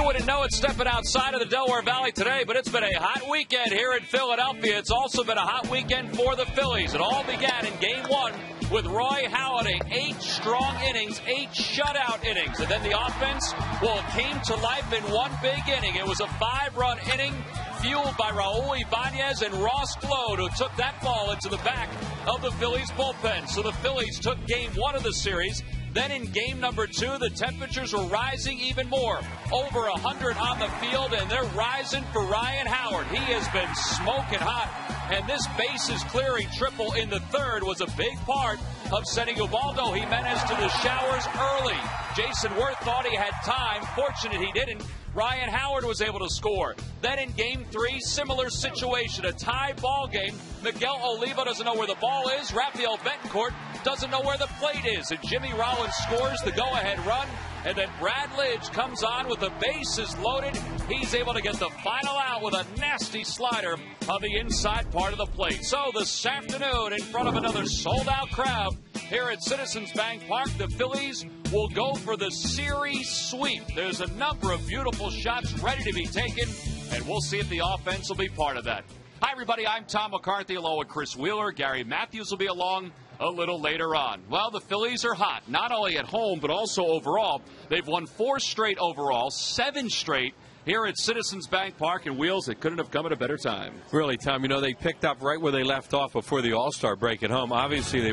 wouldn't know it stepping outside of the Delaware Valley today, but it's been a hot weekend here in Philadelphia. It's also been a hot weekend for the Phillies. It all began in Game 1 with Roy Halladay, 8 strong innings, 8 shutout innings. And then the offense, well, it came to life in one big inning. It was a 5-run inning fueled by Raul Ibanez and Ross Glode, who took that ball into the back of the Phillies bullpen. So the Phillies took Game 1 of the series. Then in game number 2, the temperatures were rising even more. Over 100 on the field, and they're rising for Ryan Howard. He has been smoking hot, and this bases clearing triple in the 3rd was a big part of sending Ubaldo Jimenez to the showers early. Jason Worth thought he had time. Fortunate he didn't. Ryan Howard was able to score. Then in Game 3, similar situation, a tie ball game. Miguel Oliva doesn't know where the ball is. Rafael Betancourt doesn't know where the plate is. And Jimmy Rollins scores the go-ahead run. And then Brad Lidge comes on with the bases loaded. He's able to get the final out with a nasty slider on the inside part of the plate. So this afternoon, in front of another sold-out crowd here at Citizens Bank Park, the Phillies will go for the series sweep. There's a number of beautiful shots ready to be taken, and we'll see if the offense will be part of that. Hi, everybody. I'm Tom McCarthy, along with Chris Wheeler. Gary Matthews will be along a little later on. Well, the Phillies are hot, not only at home, but also overall. They've won 4 straight overall, 7 straight here at Citizens Bank Park, and Wheels, it couldn't have come at a better time. Really, Tom, you know, they picked up right where they left off before the All-Star break at home. Obviously, they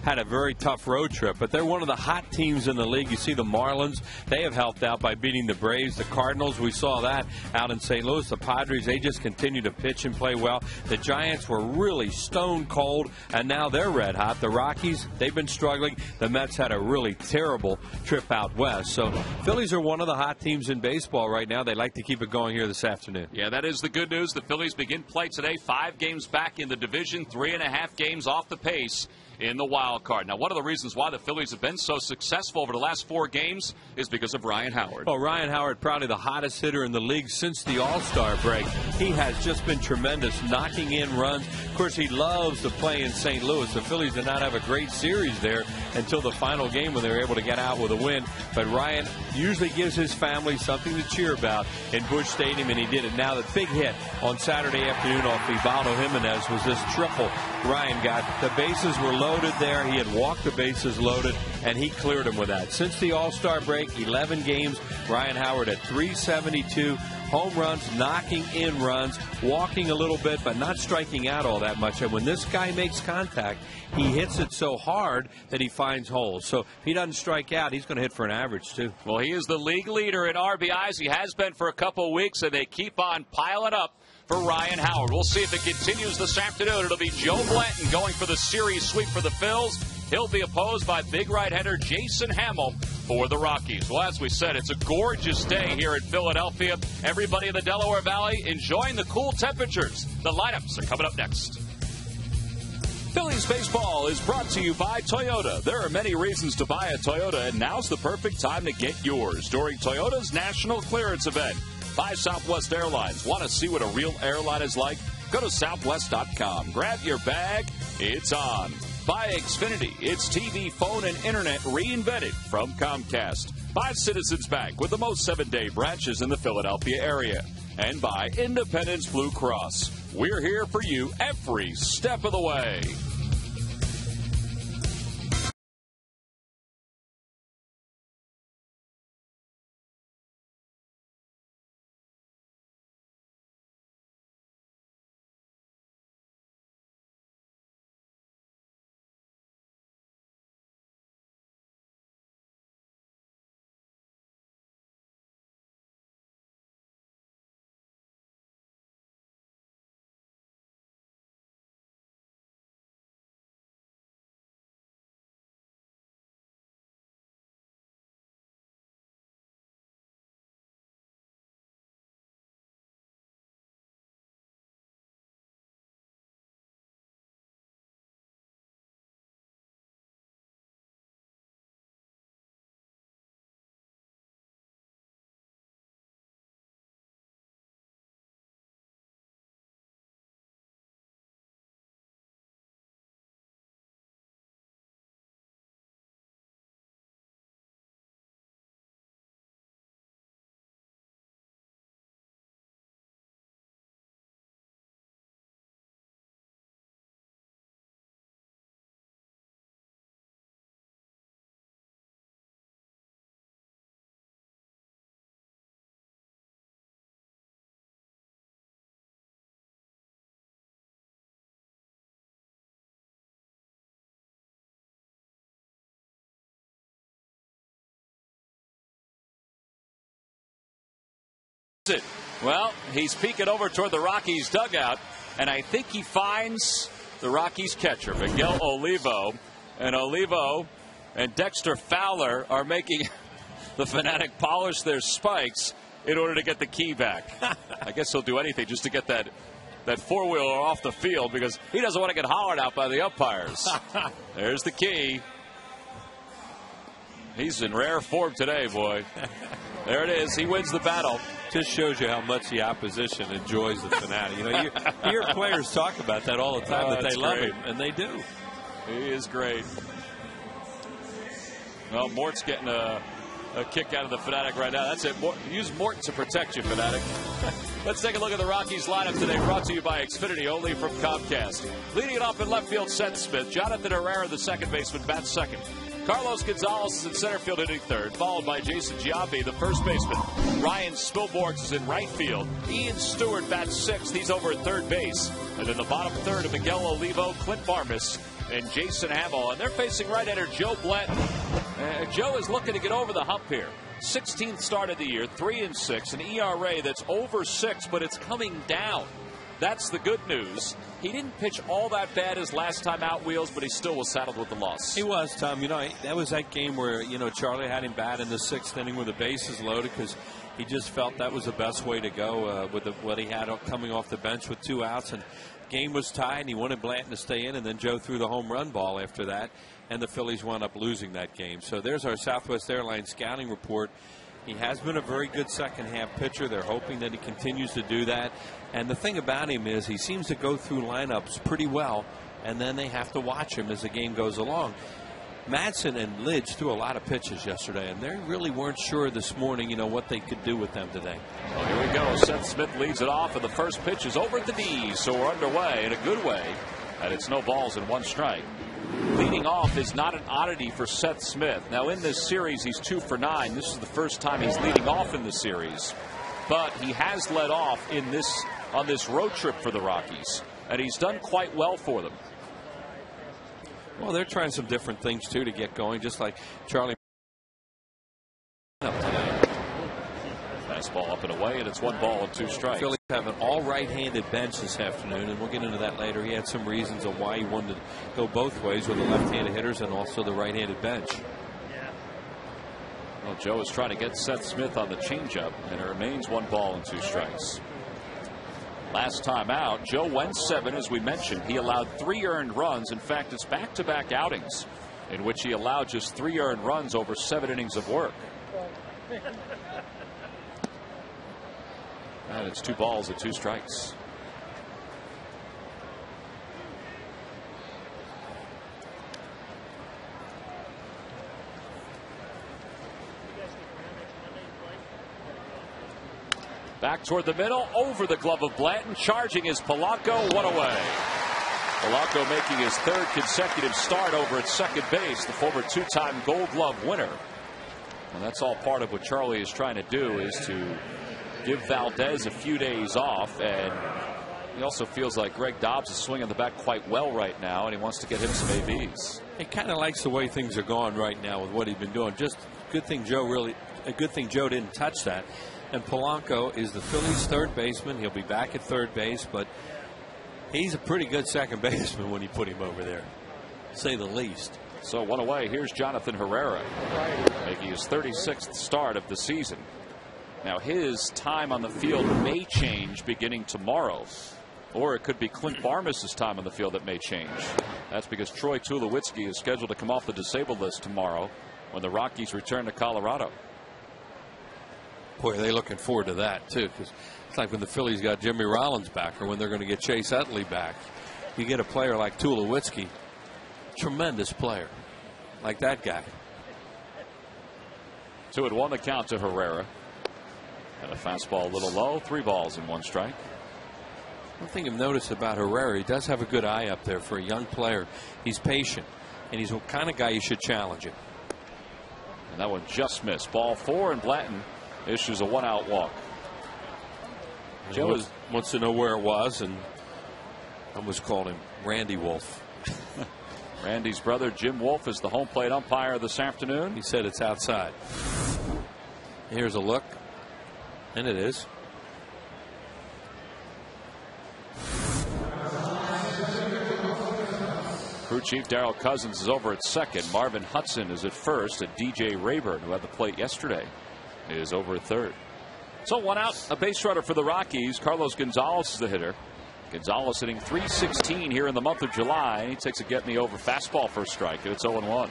had a very tough road trip, but they're one of the hot teams in the league. You see the Marlins, they have helped out by beating the Braves. The Cardinals, we saw that out in St. Louis. The Padres, they just continue to pitch and play well. The Giants were really stone cold, and now they're red hot. The Rockies, they've been struggling. The Mets had a really terrible trip out west. So Phillies are one of the hot teams in baseball right now. They like to keep it going here this afternoon. Yeah, that is the good news. The Phillies begin play today, 5 games back in the division, 3.5 games off the pace in the wild card. Now, one of the reasons why the Phillies have been so successful over the last 4 games is because of Ryan Howard. Well, Ryan Howard, probably the hottest hitter in the league since the All-Star break. He has just been tremendous, knocking in runs. Of course, he loves to play in St. Louis. The Phillies did not have a great series there until the final game when they were able to get out with a win. But Ryan usually gives his family something to cheer about in Busch Stadium, and he did it. Now, the big hit on Saturday afternoon off Ubaldo Jimenez was this triple Ryan got. The bases were loaded there. He had walked the bases loaded, and he cleared them with that. Since the All-Star break, 11 games, Ryan Howard at 372, home runs, knocking in runs, walking a little bit, but not striking out all that much. And when this guy makes contact, he hits it so hard that he finds holes. So if he doesn't strike out, he's going to hit for an average, too. Well, he is the league leader in RBIs. He has been for a couple of weeks, and they keep on piling up for Ryan Howard. We'll see if it continues this afternoon. It'll be Joe Blanton going for the series sweep for the Phils. He'll be opposed by big right-hander Jason Hamill for the Rockies. Well, as we said, it's a gorgeous day here in Philadelphia. Everybody in the Delaware Valley enjoying the cool temperatures. The lineups are coming up next. Phillies baseball is brought to you by Toyota. There are many reasons to buy a Toyota, and now's the perfect time to get yours during Toyota's National Clearance Event. Buy Southwest Airlines. Want to see what a real airline is like? Go to southwest.com. Grab your bag. It's on. Buy Xfinity. It's TV, phone, and internet reinvented from Comcast. Buy Citizens Bank with the most 7-day branches in the Philadelphia area. And buy Independence Blue Cross. We're here for you every step of the way. Well, he's peeking over toward the Rockies dugout, and I think he finds the Rockies catcher, Miguel Olivo. And Olivo and Dexter Fowler are making the Fanatic polish their spikes in order to get the key back. I guess he'll do anything just to get that four-wheeler off the field because he doesn't want to get hollered out by the umpires. There's the key. He's in rare form today, boy. There it is. He wins the battle. Just shows you how much the opposition enjoys the Fanatic. You know, you hear players talk about that all the time, that they love him, and they do. He is great. Well, Mort's getting a kick out of the Fanatic right now. That's it. Use Mort to protect you, Fanatic. Let's take a look at the Rockies lineup today, brought to you by Xfinity, only from Comcast. Leading it off in left field, Seth Smith. Jonathan Herrera, the second baseman, bats second. Carlos Gonzalez is in center field, hitting third, followed by Jason Giambi, the first baseman. Ryan Spilborghs is in right field. Ian Stewart bats sixth. He's over at third base. And in the bottom third of Miguel Olivo, Clint Barmas, and Jason Hamill. And they're facing right-hander Joe Blanton. Joe is looking to get over the hump here. 16th start of the year, 3-6, an ERA that's over 6, but it's coming down. That's the good news. He didn't pitch all that bad his last time out, Wheels, but he still was saddled with the loss. He was, Tom. You know, that was that game where, you know, Charlie had him bad in the 6th inning with the bases loaded because he just felt that was the best way to go with what he had coming off the bench with 2 outs. And game was tied, and he wanted Blanton to stay in, and then Joe threw the home run ball after that, and the Phillies wound up losing that game. So there's our Southwest Airlines scouting report. He has been a very good second-half pitcher. They're hoping that he continues to do that. And the thing about him is he seems to go through lineups pretty well, and then they have to watch him as the game goes along. Madsen and Lidge threw a lot of pitches yesterday, and they really weren't sure this morning, you know, what they could do with them today. Well, here we go. Seth Smith leads it off, and the first pitch is over at the knees, so we're underway in a good way. And it's no balls and 1 strike. Leading off is not an oddity for Seth Smith. Now, in this series, he's 2 for 9. This is the first time he's leading off in the series. But he has led off on this road trip for the Rockies, and he's done quite well for them. Well, they're trying some different things, too, to get going, just like Charlie. Fastball up and away, and it's 1 ball and 2 strikes. Phillies have an all right-handed bench this afternoon, and we'll get into that later. He had some reasons of why he wanted to go both ways with the left-handed hitters and also the right-handed bench. Well, Joe is trying to get Seth Smith on the changeup, and it remains 1 ball and 2 strikes. Last time out, Joe went 7, as we mentioned. He allowed 3 earned runs. In fact, it's back-to-back outings in which he allowed just 3 earned runs over 7 innings of work. And it's 2 balls and 2 strikes. Back toward the middle, over the glove of Blanton. Charging is Polanco, 1 away. Polanco making his 3rd consecutive start over at second base, the former 2-time Gold Glove winner. And that's all part of what Charlie is trying to do, is to give Valdez a few days off. And he also feels like Greg Dobbs is swinging the bat quite well right now, and he wants to get him some ABs. He kind of likes the way things are going right now with what he's been doing. Just a good thing Joe didn't touch that. And Polanco is the Phillies' 3rd baseman. He'll be back at 3rd base, but he's a pretty good second baseman when you put him over there, to say the least. So 1 away. Here's Jonathan Herrera, making his 36th start of the season. Now, his time on the field may change beginning tomorrow, or it could be Clint Barmas' time on the field that may change. That's because Troy Tulowitzki is scheduled to come off the disabled list tomorrow when the Rockies return to Colorado. Boy, are they looking forward to that, too, because it's like when the Phillies got Jimmy Rollins back or when they're going to get Chase Utley back. You get a player like Tulowitzki, tremendous player, like that guy. 2-1 the count to Herrera. And a fastball a little low, 3 balls and 1 strike. One thing I've noticed about Herrera, he does have a good eye up there for a young player. He's patient, and he's the kind of guy you should challenge him. And that one just missed. Ball 4, and Blanton issues a 1-out walk. Joe wants to know where it was, and I almost called him Randy Wolf. Randy's brother Jim Wolf is the home plate umpire this afternoon. He said it's outside. Here's a look, and it is. Chief. Darrell Cousins is over at second. Marvin Hudson is at first. And DJ Rayburn, who had the plate yesterday, is over at third. So 1 out, a base runner for the Rockies. Carlos Gonzalez is the hitter. Gonzalez hitting .316 here in the month of July. He takes a get-me-over fastball for a strike, and it's 0-1.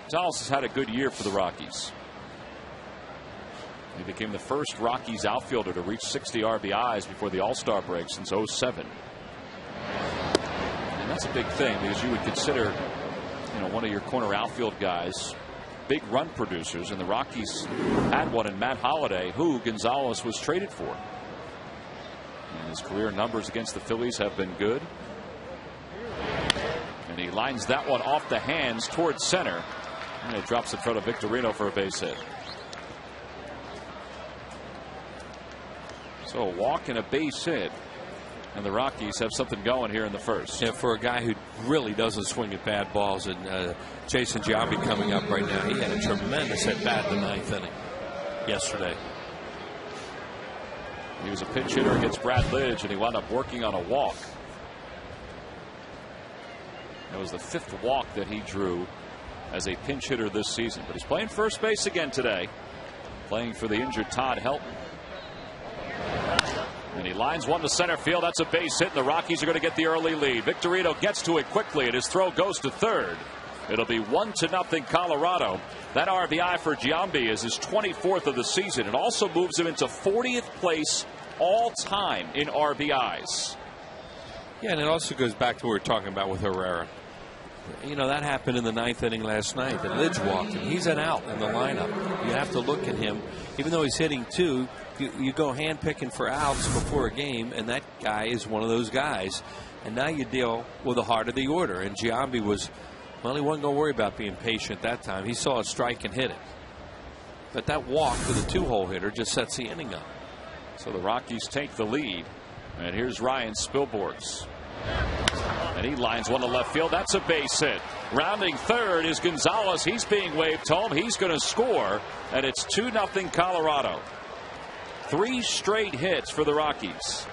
Gonzalez has had a good year for the Rockies. He became the first Rockies outfielder to reach 60 RBIs before the All-Star break since '07. And that's a big thing because you would consider, one of your corner outfield guys big run producers, and the Rockies had one in Matt Holliday, who Gonzalez was traded for. And his career numbers against the Phillies have been good. And he lines that one off the hands towards center. And it drops in front of Victorino for a base hit. So a walk and a base hit. And the Rockies have something going here in the first. Yeah, for a guy who really doesn't swing at bad balls, and Jason Giambi coming up right now, he had a tremendous at bat in the 9th inning yesterday. He was a pinch hitter against Brad Lidge, and he wound up working on a walk. That was the 5th walk that he drew as a pinch hitter this season. But he's playing first base again today, playing for the injured Todd Helton. And he lines one to center field. That's a base hit, and the Rockies are going to get the early lead. Victorino gets to it quickly, and his throw goes to third. It'll be 1-0 Colorado. That RBI for Giambi is his 24th of the season. It also moves him into 40th place all time in RBIs. Yeah, and it also goes back to what we were talking about with Herrera. That happened in the 9th inning last night. That Lidge walked him. He's an out in the lineup. You have to look at him. Even though he's hitting 2, you go hand picking for outs before a game, and that guy is one of those guys. And now you deal with the heart of the order. And Giambi he wasn't going to worry about being patient that time. He saw a strike and hit it. But that walk to the 2-hole hitter just sets the inning up. So the Rockies take the lead. And here's Ryan Spilborghs. And he lines one to left field. That's a base hit. Rounding third is Gonzalez. He's being waved home. He's going to score. And it's 2-0 Colorado. 3 straight hits for the Rockies.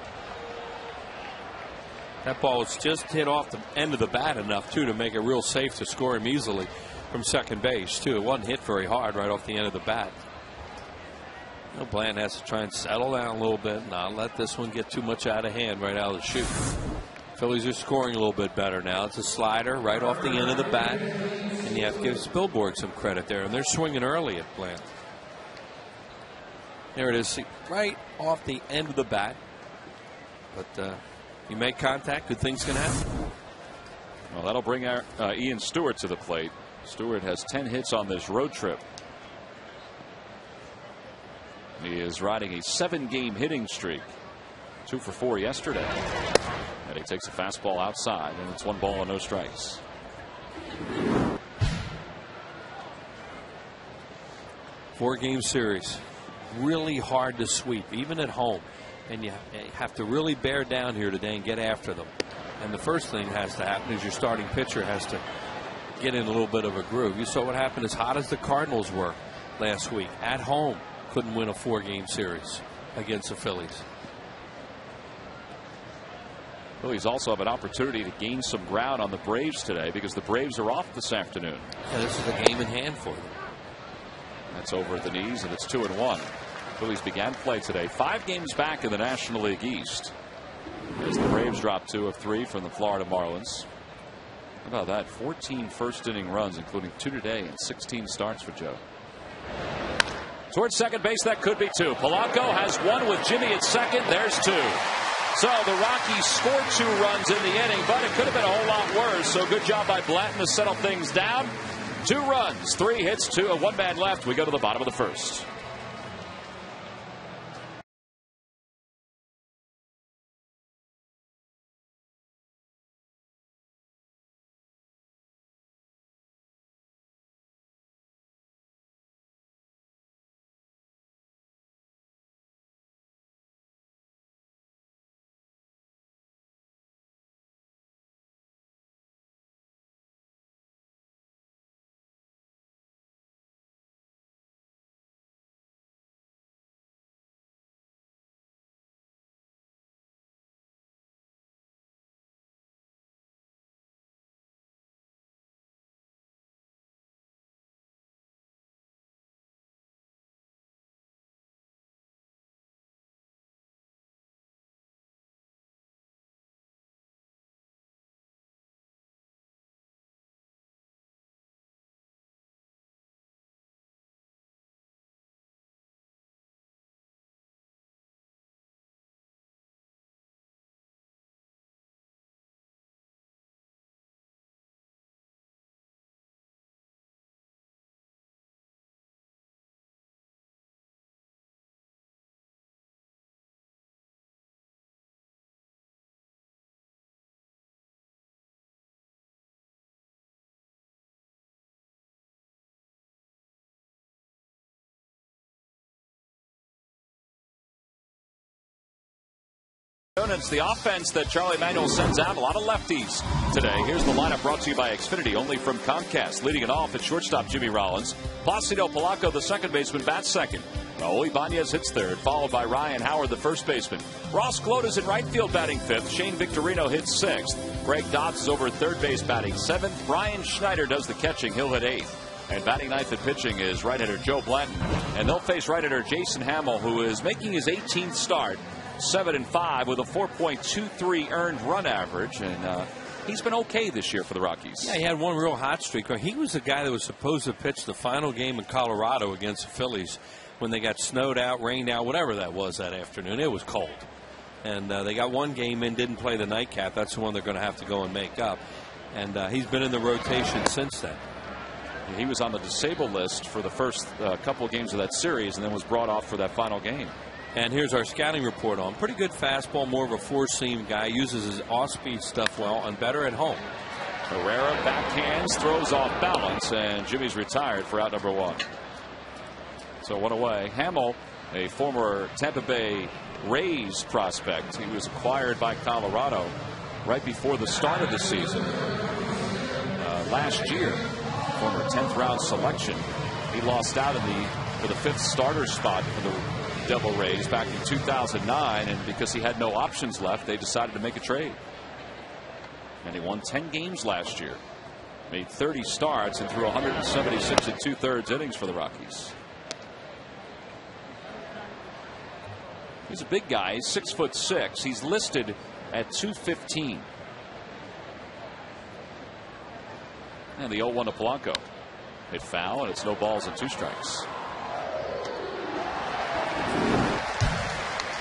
That ball was just hit off the end of the bat enough, too, to make it real safe to score him easily from second base, too. It wasn't hit very hard right off the end of the bat. Bland has to try and settle down a little bit, not let this one get too much out of hand right out of the chute. Phillies are scoring a little bit better now. It's a slider right off the end of the bat, and you have to give Spilborg some credit there. And they're swinging early at Bland. There it is, right off the end of the bat. But you make contact, good things can happen. Well, that'll bring Ian Stewart to the plate. Stewart has 10 hits on this road trip. He is riding a 7-game hitting streak. 2 for 4 yesterday. And he takes a fastball outside, and it's 1 ball and no strikes. Four-game series. Really hard to sweep, even at home. And you have to really bear down here today and get after them. And the first thing has to happen is your starting pitcher has to get in a little bit of a groove. You saw what happened as hot as the Cardinals were last week. At home, couldn't win a 4-game series against the Phillies. Phillies also have an opportunity to gain some ground on the Braves today because the Braves are off this afternoon. Yeah, this is a game in hand for them. That's over at the knees, and it's 2-1. Phillies began play today 5 games back in the National League East as the Braves dropped 2 of 3 from the Florida Marlins. How about that? 14 first-inning runs, including 2 today, and 16 starts for Joe. Towards second base, that could be 2. Polanco has 1 with Jimmy at second. There's 2. So the Rockies scored 2 runs in the inning, but it could have been a whole lot worse. So good job by Blanton to settle things down. 2 runs, 3 hits, 1 man left. We go to the bottom of the first. It's the offense that Charlie Manuel sends out. A lot of lefties today. Here's the lineup brought to you by Xfinity, only from Comcast. Leading it off at shortstop, Jimmy Rollins. Placido Polanco, the second baseman, bats second. Raul Ibanez hits third, followed by Ryan Howard, the first baseman. Ross Clotas in right field batting fifth. Shane Victorino hits sixth. Greg Dobbs is over at third base batting seventh. Brian Schneider does the catching. He'll hit eighth. And batting ninth and pitching is right-hander Joe Blanton. And they'll face right-hander Jason Hamill, who is making his 18th start. 7-5 with a 4.23 earned run average, and he's been okay this year for the Rockies. Yeah, he had one real hot streak. He was the guy that was supposed to pitch the final game in Colorado against the Phillies when they got snowed out, rained out, whatever that was that afternoon. It was cold. And they got one game in, didn't play the nightcap. That's the one they're going to have to go and make up. And he's been in the rotation since then. He was on the disabled list for the first couple of games of that series and then was brought off for that final game. And here's our scouting report on. Pretty good fastball, more of a four-seam guy. Uses his off-speed stuff well and better at home. Herrera backhands, throws off balance, and Jimmy's retired for out number one. So one away. Hamill, a former Tampa Bay Rays prospect. He was acquired by Colorado right before the start of the season. Last year, former 10th round selection. He lost out for the fifth starter spot for the Devil Rays back in 2009, and because he had no options left, they decided to make a trade. And he won 10 games last year, made 30 starts, and threw 176 and 2/3 innings for the Rockies. He's a big guy. He's 6'6". He's listed at 215. And the 0-1 to Polanco. Hit foul, and it's no balls and 2 strikes.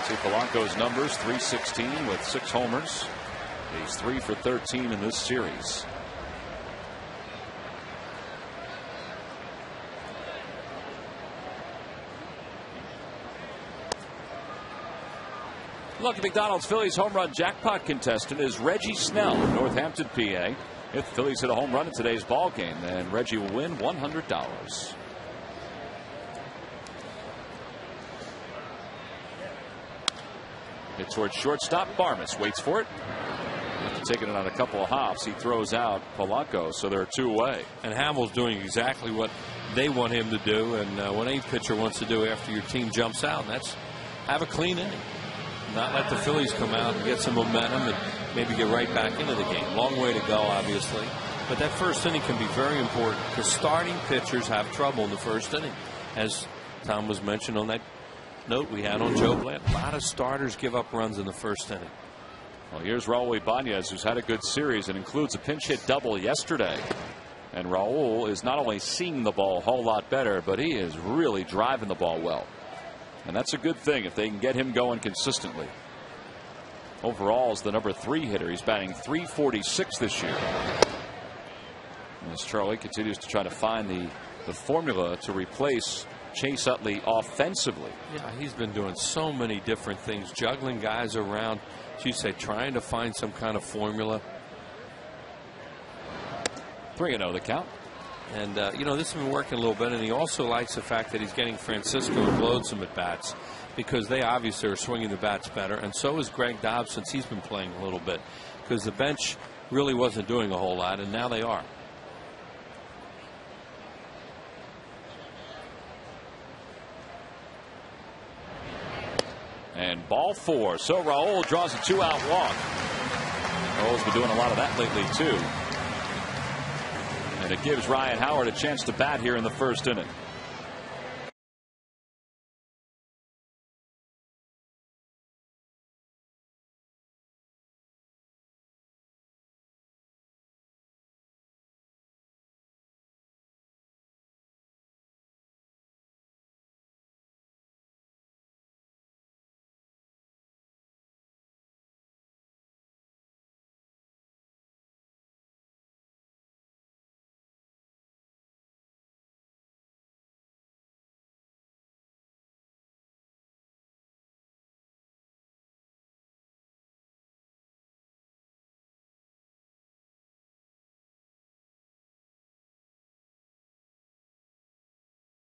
See Polanco's numbers, 316 with 6 homers. He's 3 for 13 in this series. Lucky McDonald's Phillies home run jackpot contestant is Reggie Snell of Northampton, PA. If the Phillies hit a home run in today's ball game, then Reggie will win $100. Hit towards shortstop. Barmes waits for it. After taking it on a couple of hops, he throws out Polanco, so they're 2 away. And Hamill's doing exactly what they want him to do, and what any pitcher wants to do after your team jumps out, and that's have a clean inning. Not let the Phillies come out and get some momentum and maybe get right back into the game. Long way to go, obviously. But that first inning can be very important because starting pitchers have trouble in the first inning. As Tom was mentioned on that note we had on Joe Blanton. A lot of starters give up runs in the first inning. Well, here's Raul Ibanez, who's had a good series and includes a pinch hit double yesterday. And Raul is not only seeing the ball a whole lot better, but he is really driving the ball well. And that's a good thing if they can get him going consistently. Overall is the number 3 hitter. He's batting .346 this year. As Charlie continues to try to find the formula to replace Chase Utley offensively. Yeah, he's been doing so many different things, juggling guys around, as you say, trying to find some kind of formula. 3-0 the count. And this has been working a little bit, and he also likes the fact that he's getting Francisco and Glode some at bats because they obviously are swinging the bats better, and so is Greg Dobbs since he's been playing a little bit because the bench really wasn't doing a whole lot, and now they are. And ball 4. So Raul draws a 2-out walk. Raul's been doing a lot of that lately, too. And it gives Ryan Howard a chance to bat here in the first inning.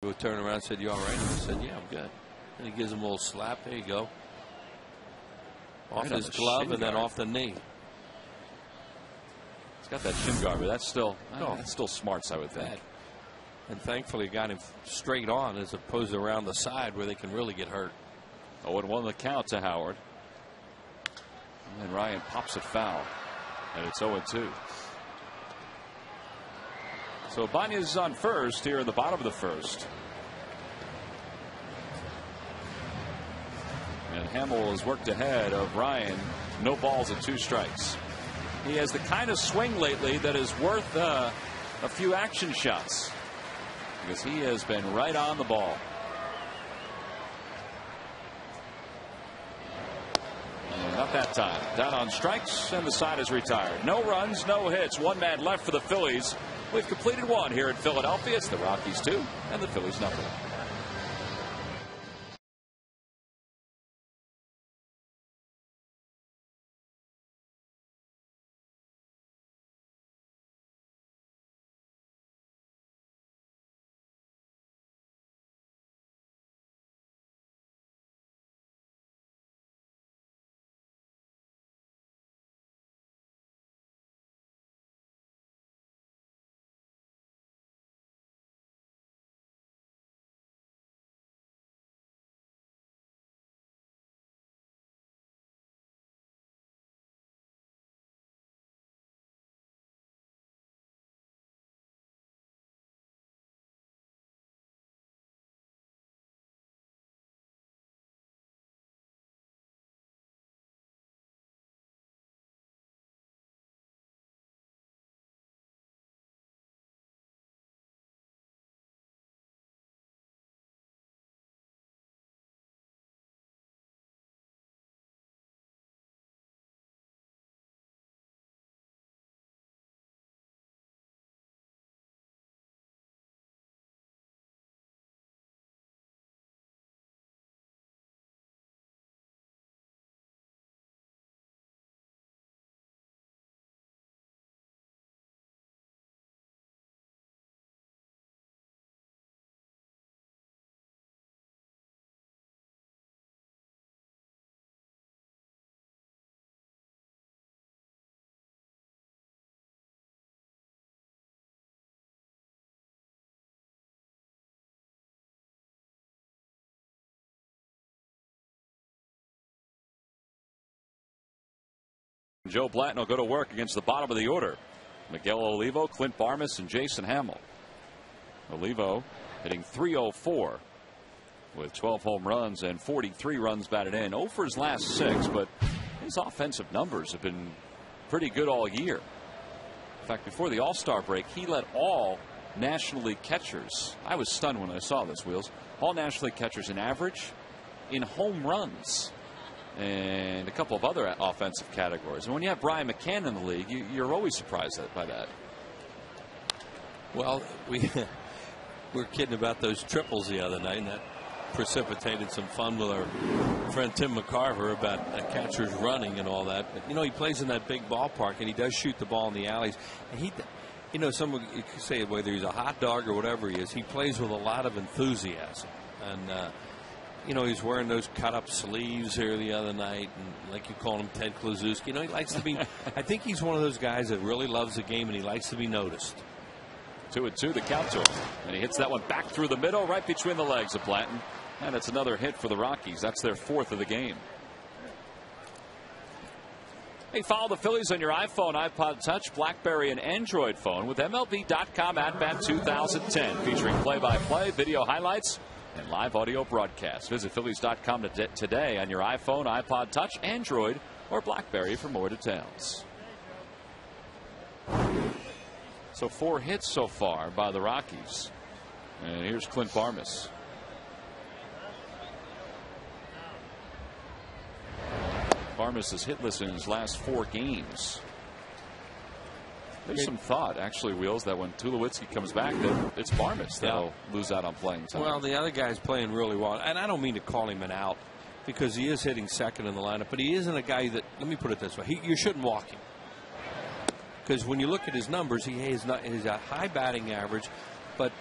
He would turn around and said, "You all right?" And I said, "Yeah, I'm good." And he gives him a little slap. There you go. Off his glove and then off the knee. He's got that shin guard, but that's still smarts, I would think. And thankfully got him straight on as opposed to around the side where they can really get hurt. 0-1 the count to Howard. And Ryan pops it foul. And it's 0-2. So Banez is on first here in the bottom of the first. And Hamill has worked ahead of Ryan. No balls and 2 strikes. He has the kind of swing lately that is worth a few action shots, because he has been right on the ball. And not that time. Down on strikes, and the side is retired. No runs, no hits. 1 man left for the Phillies. We've completed 1 here in Philadelphia. It's the Rockies 2 and the Phillies 0. Joe Blatton will go to work against the bottom of the order. Miguel Olivo, Clint Barmes, and Jason Hamill. Olivo hitting .304 with 12 home runs and 43 runs batted in. 0 for his last 6, but his offensive numbers have been pretty good all year. In fact, before the All-Star break, he led all National League catchers. I was stunned when I saw this, Wheels. All National League catchers in average, in home runs, and a couple of other offensive categories. And when you have Brian McCann in the league, you're always surprised by that. Well, we were kidding about those triples the other night, and that precipitated some fun with our friend Tim McCarver about catchers running and all that. But, you know, he plays in that big ballpark, and he does shoot the ball in the alleys. And he, you know, someone you could say whether he's a hot dog or whatever he is, he plays with a lot of enthusiasm. And, you know, he's wearing those cut-up sleeves here the other night, and like you call him, Ted Kluszewski. You know, he likes to be. I think he's one of those guys that really loves the game, and he likes to be noticed. 2-2 the count to him, and he hits that one back through the middle, right between the legs of Blanton, and it's another hit for the Rockies. That's their 4th of the game. Hey, follow the Phillies on your iPhone, iPod Touch, BlackBerry, and Android phone with MLB.com At Bat 2010, featuring play-by-play, video highlights, and live audio broadcasts. Visit Phillies.com today on your iPhone, iPod Touch, Android, or BlackBerry for more details. So 4 hits so far by the Rockies. And here's Clint Barmes. Barmes is hitless in his last 4 games. There's some thought, actually, Wheels, that when Tulowitzki comes back, that it's Barmes that'll lose out on playing time. Well, the other guy's playing really well, and I don't mean to call him an out because he is hitting second in the lineup, but he isn't a guy that, let me put it this way, you shouldn't walk him. Because when you look at his numbers, he's a high batting average, but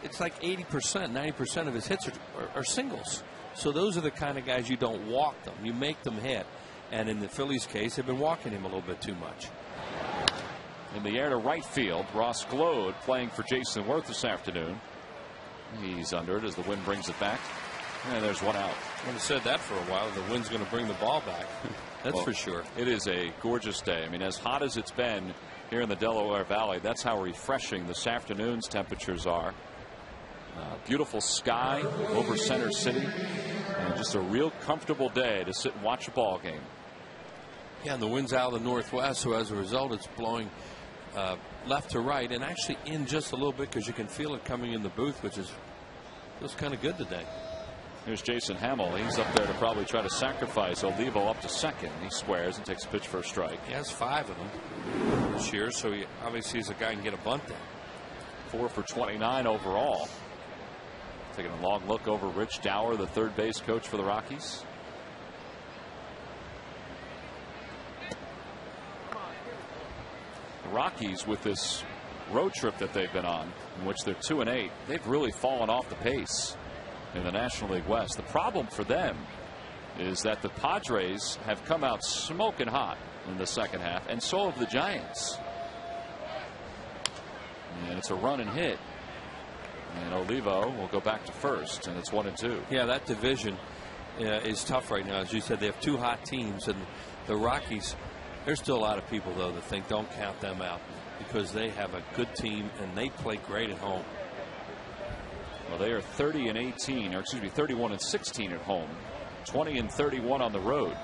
it's like 80%, 90% of his hits are singles. So those are the kind of guys you don't walk them. You make them hit. And in the Phillies' case, they've been walking him a little bit too much. In the air to right field, Ross Glode playing for Jason Worth this afternoon. He's under it as the wind brings it back. And there's one out. I have said that for a while. The wind's going to bring the ball back. That's for sure. It is a gorgeous day. I mean, as hot as it's been here in the Delaware Valley, that's how refreshing this afternoon's temperatures are. Beautiful sky over Center City. And just a real comfortable day to sit and watch a ball game. Yeah, and the wind's out of the northwest, so as a result, it's blowing left to right, and actually in just a little bit because you can feel it coming in the booth, which feels kind of good today. Here's Jason Hamill. He's up there to probably try to sacrifice Olivo up to second. He squares and takes a pitch for a strike. He has 5 of them this year, so he obviously is a guy who can get a bunt there. 4 for 29 overall. Taking a long look over Rich Dower, the third base coach for the Rockies. The Rockies, with this road trip that they've been on, in which they're 2-8, they've really fallen off the pace in the National League West. The problem for them is that the Padres have come out smoking hot in the second half, and so have the Giants. And it's a run and hit. And Olivo will go back to first, and it's 1-2. Yeah, that division is tough right now. As you said, they have 2 hot teams, and the Rockies, there's still a lot of people, though, that think don't count them out because they have a good team and they play great at home. Well, they are 30-18, or excuse me, 31-16 at home, 20-31 on the road.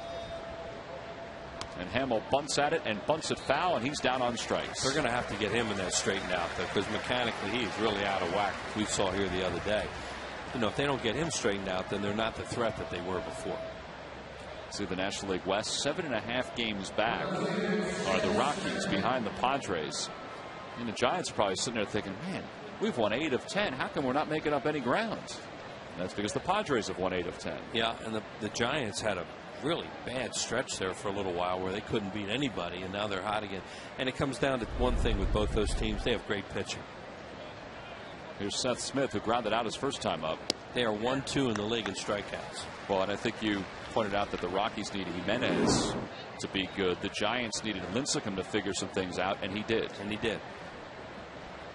And Hamill bunts at it and bunts it foul, and he's down on strikes. They're going to have to get him in that straightened out, though, because mechanically he's really out of whack. We saw here the other day. You know, if they don't get him straightened out, then they're not the threat that they were before. See the National League West, 7.5 games back are the Rockies behind the Padres. And the Giants are probably sitting there thinking, man, we've won 8 of 10. How come we're not making up any ground? And that's because the Padres have won 8 of 10. Yeah, and the Giants had a really bad stretch there for a little while where they couldn't beat anybody, and now they're hot again. And it comes down to one thing with both those teams: they have great pitching. Here's Seth Smith, who grounded out his first time up. They are 1-2 in the league in strikeouts. Well, and I think you pointed out that the Rockies needed Jimenez to be good. The Giants needed Lincecum to figure some things out, and he did. And he did.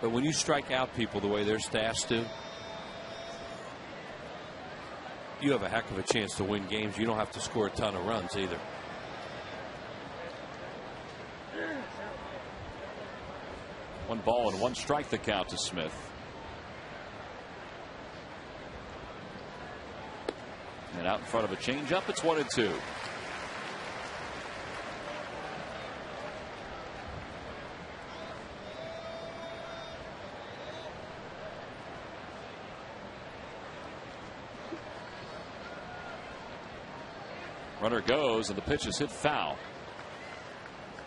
But when you strike out people the way their staffs do, you have a heck of a chance to win games. You don't have to score a ton of runs either. One ball and 1 strike, the count to Smith. And out in front of a changeup, it's 1-2. Runner goes, and the pitch is hit foul.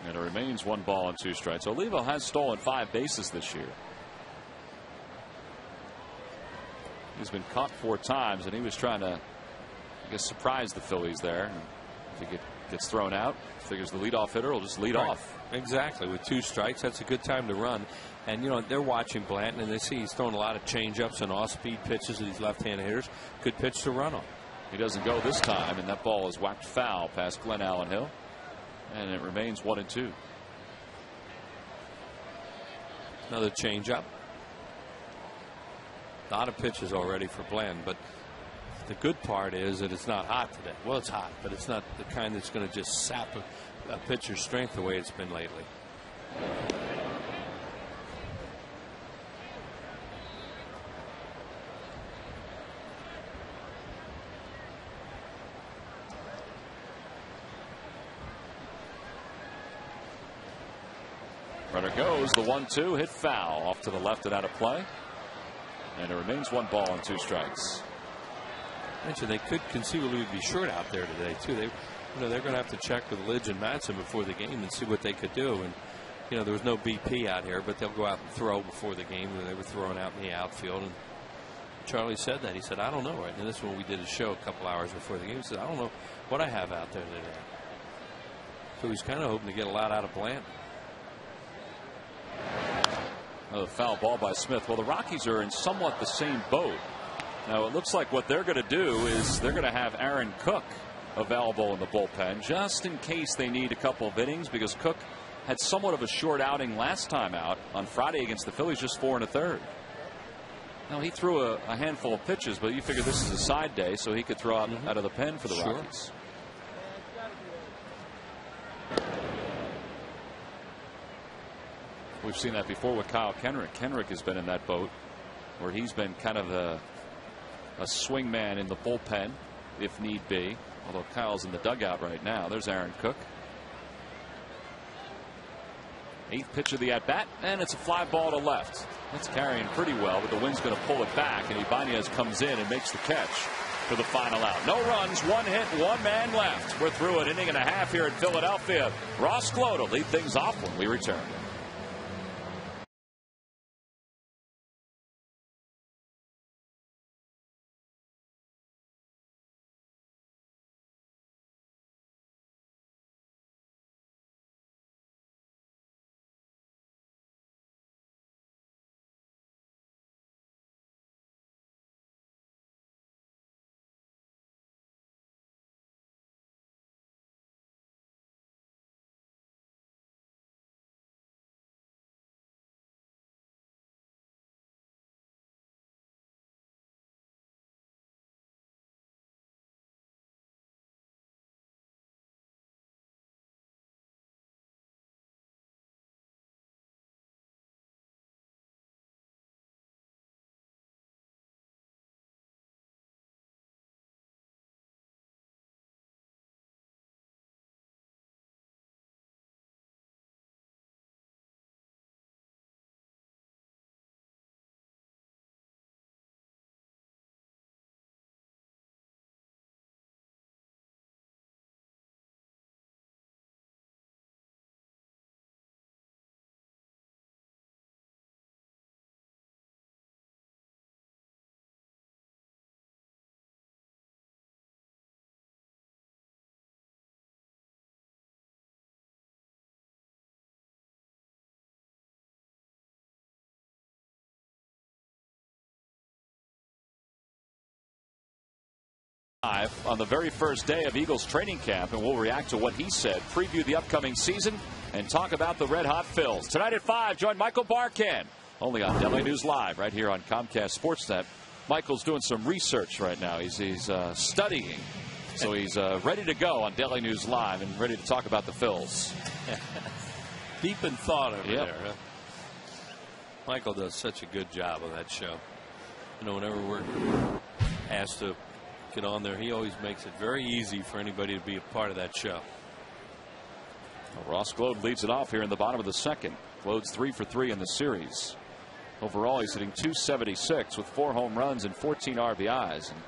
And it remains 1 ball and 2 strikes. Olivo has stolen 5 bases this year. He's been caught 4 times, and he was trying to, I guess, surprise the Phillies there. And if he gets thrown out, figures the leadoff hitter will just lead off. Exactly. With 2 strikes, that's a good time to run. And, you know, they're watching Blanton, and they see he's throwing a lot of changeups and off-speed pitches to these left-handed hitters. Good pitch to run on. He doesn't go this time, and that ball is whacked foul past Glenn Allen Hill, and it remains 1-2. Another changeup. A lot of pitches already for Glenn, but the good part is that it's not hot today. Well, it's hot, but it's not the kind that's going to just sap a pitcher's strength the way it's been lately. Runner goes, the 1-2 hit foul off to the left and out of play, and it remains 1 ball and 2 strikes. Mentioned they could conceivably be short out there today too. They're going to have to check with Lidge and Madsen before the game and see what they could do. And you know, there was no BP out here, but they'll go out and throw before the game. They were throwing out in the outfield, and Charlie said that. He said, "I don't know right now." This is when we did a show a couple hours before the game. He said, "I don't know what I have out there today." So he's kind of hoping to get a lot out of Blanton. Another foul ball by Smith. Well, the Rockies are in somewhat the same boat. Now, it looks like what they're going to do is they're going to have Aaron Cook available in the bullpen just in case they need a couple of innings, because Cook had somewhat of a short outing last time out on Friday against the Phillies, just 4 1/3. Now, he threw a handful of pitches, but you figure this is a side day, so he could throw out of the pen for the Rockies. We've seen that before with Kyle Kenrick. Kenrick has been in that boat where he's been kind of a swing man in the bullpen if need be, although Kyle's in the dugout right now. There's Aaron Cook. 8th pitch of the at-bat, and it's a fly ball to left. That's carrying pretty well, but the wind's going to pull it back, and Ibanez comes in and makes the catch for the final out. No runs, 1 hit, 1 man left. We're through an inning and a half here in Philadelphia. Ross Glow to lead things off when we return. On the very first day of Eagles training camp, and we'll react to what he said, preview the upcoming season, and talk about the red hot Phils. Tonight at 5, join Michael Barkan, only on Daily News Live right here on Comcast Sportsnet. Michael's doing some research right now. He's studying, so he's ready to go on Daily News Live and ready to talk about the Phils. Deep in thought over there. Huh? Michael does such a good job on that show. You know, whenever we're asked to get on there, he always makes it very easy for anybody to be a part of that show. Well, Ross Globe leads it off here in the bottom of the second. Globe's 3 for 3 in the series. Overall, he's hitting .276 with 4 home runs and 14 RBIs. And